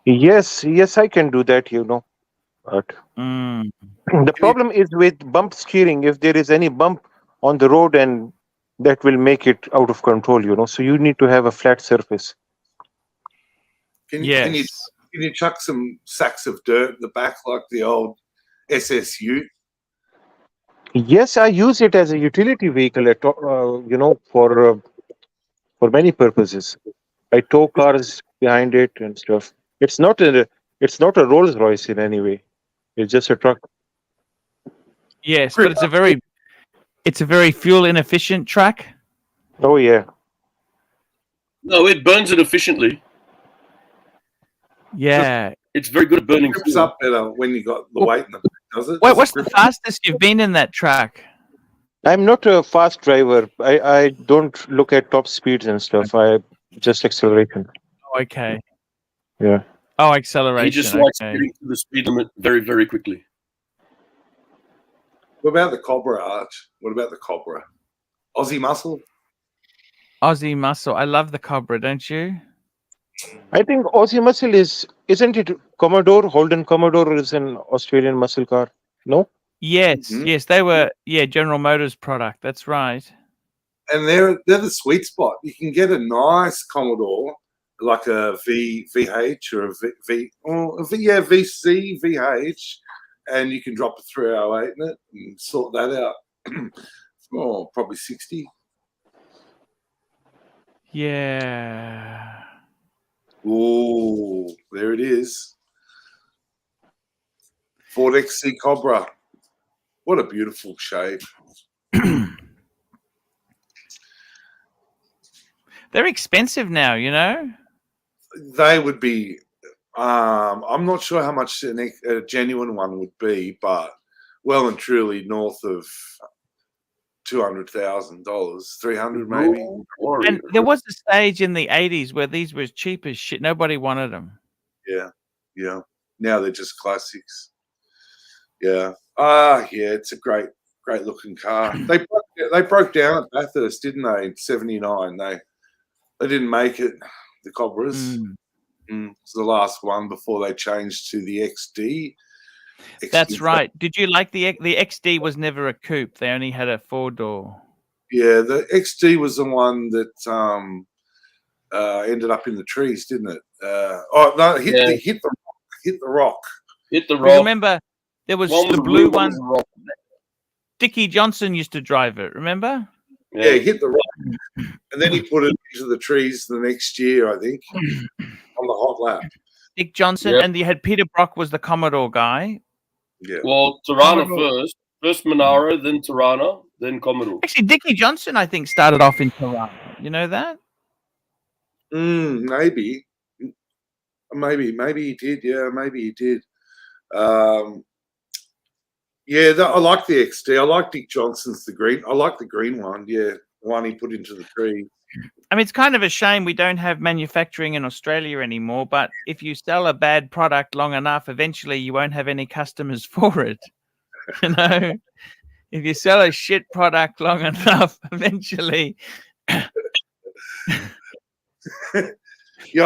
Yes, I can do that. But the problem is with bump steering. If there is any bump on the road, and that will make it out of control. So you need to have a flat surface. Can you chuck some sacks of dirt in the back like the old SSU? Yes, I use it as a utility vehicle. For many purposes. I tow cars behind it and stuff. It's not a Rolls Royce in any way. It's just a truck. Yes, but it's a very fuel inefficient truck. Oh yeah. No, it burns it efficiently. Yeah. It's very good at burning. It grips up better when you got the weight in the back, does it? What's the fastest you've been in that truck? I'm not a fast driver. I don't look at top speeds and stuff. I just acceleration. Oh, okay. Yeah. Oh, acceleration. He just likes getting to the speed limit very, very quickly. What about the Cobra, Arch? What about the Cobra? Aussie Muscle? Aussie Muscle. I love the Cobra, don't you? I think Aussie Muscle isn't it Commodore? Holden Commodore is an Australian muscle car. No? Yes, yes, they were General Motors product. That's right. And they're the sweet spot. You can get a nice Commodore, like a VH or VC VH, and you can drop a 308 in it and sort that out. Probably 60. Yeah. Oh, there it is. Ford XC Cobra. What a beautiful shape. They're expensive now, They would be. I'm not sure how much a genuine one would be, but well and truly north of $200,000, $300 maybe. And there was a stage in the 80s where these were cheap as shit. Nobody wanted them. Yeah. Now they're just classics. Yeah. Yeah. It's a great looking car. They broke down at Bathurst, didn't they? In '79. They didn't make it. The Cobras. It's the last one before they changed to the XD. That's right. Did you like the XD? Was never a coupe. They only had a 4-door. Yeah, the XD was the one that ended up in the trees, didn't it? Hit the rock. Remember, there was the blue one. Dickie Johnson used to drive it. Remember? Yeah, he hit the rock, and then he put it into the trees the next year, I think, on the hot lap. Dick Johnson, and you had Peter Brock was the Commodore guy. Yeah. Well, Tirana first Monaro, then Tirana, then Commodore. Actually, Dickie Johnson, I think, started off in Tirana. You know that? Maybe. Maybe he did. Yeah, maybe he did. I like the XD. I like Dick Johnson's the green. I like the green one. Yeah, the one he put into the tree. I mean, it's kind of a shame we don't have manufacturing in Australia anymore, but if you sell a bad product long enough, eventually you won't have any customers for it. You know, if you sell a shit product long enough, eventually. Yeah,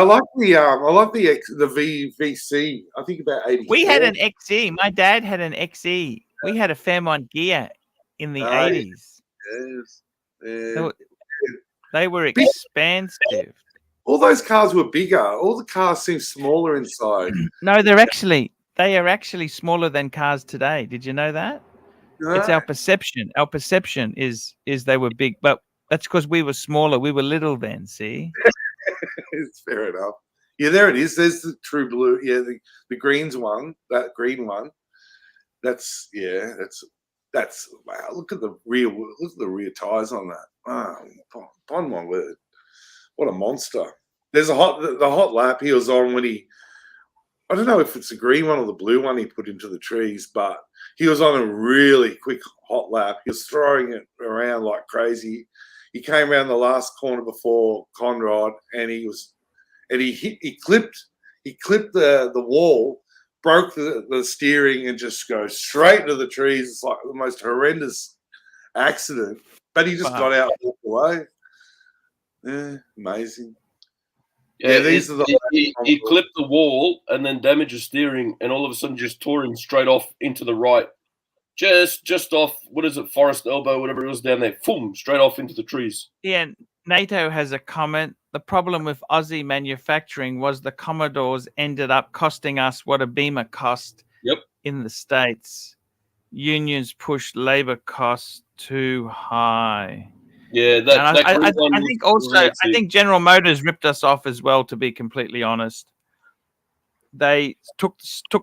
I like the VC. I think about 80. We had an XE. My dad had an XE. We had a Fairmont gear in the 80s. Yes. They were expensive. All those cars were bigger. All the cars seem smaller inside. No, they are actually smaller than cars today. Did you know that? No. It's our perception. Our perception is they were big, but that's because we were smaller. We were little then. See. It's fair enough. Yeah, there it is. There's the true blue. Yeah, the greens one. That green one. That's wow. Look at the rear tires on that. Oh, upon my word, what a monster! There's the hot lap he was on when I don't know if it's the green one or the blue one he put into the trees, but he was on a really quick hot lap. He was throwing it around like crazy. He came around the last corner before Conrad, and he clipped the wall, broke the steering, and just goes straight into the trees. It's like the most horrendous accident, but he just got out and walked away. Yeah, amazing. Yeah, these are he clipped the wall and then damaged the steering, and all of a sudden just tore him straight off into the right, just off. What is it, Forest Elbow, whatever it was down there. Boom, straight off into the trees. Yeah, NATO has a comment. The problem with Aussie manufacturing was the Commodores ended up costing us what a Beamer cost. Yep. In the States. Unions pushed labor costs too high. Yeah, I think also I think General Motors ripped us off as well, to be completely honest. They took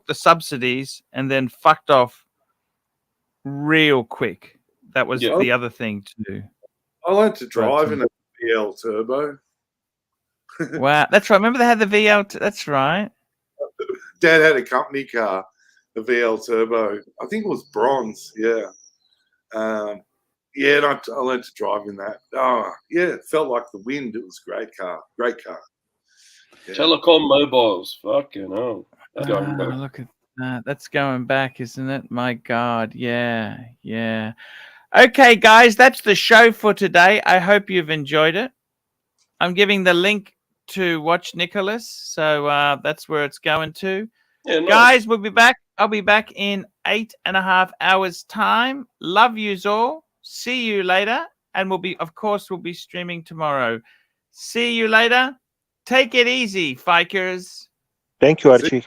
the subsidies and then fucked off real quick. That was the other thing too. I learned to drive in a VL Turbo. Wow, that's right. Remember they had the VL. That's right. Dad had a company car, the VL Turbo. I think it was bronze. Yeah. And I learned to drive in that. Oh, yeah, it felt like the wind. It was a great car. Great car. Yeah. Telecom mobiles. Fucking hell. That's going back. Look at that. That's going back, isn't it? My God. Yeah. Yeah. Okay, guys, that's the show for today. I hope you've enjoyed it. I'm giving the link to watch Nicholas. So that's where it's going to. Yeah, nice. Guys, we'll be back. I'll be back in 8.5 hours time. Love yous all. See you later. And we'll be streaming tomorrow. See you later. Take it easy, Fikers. Thank you, Archie.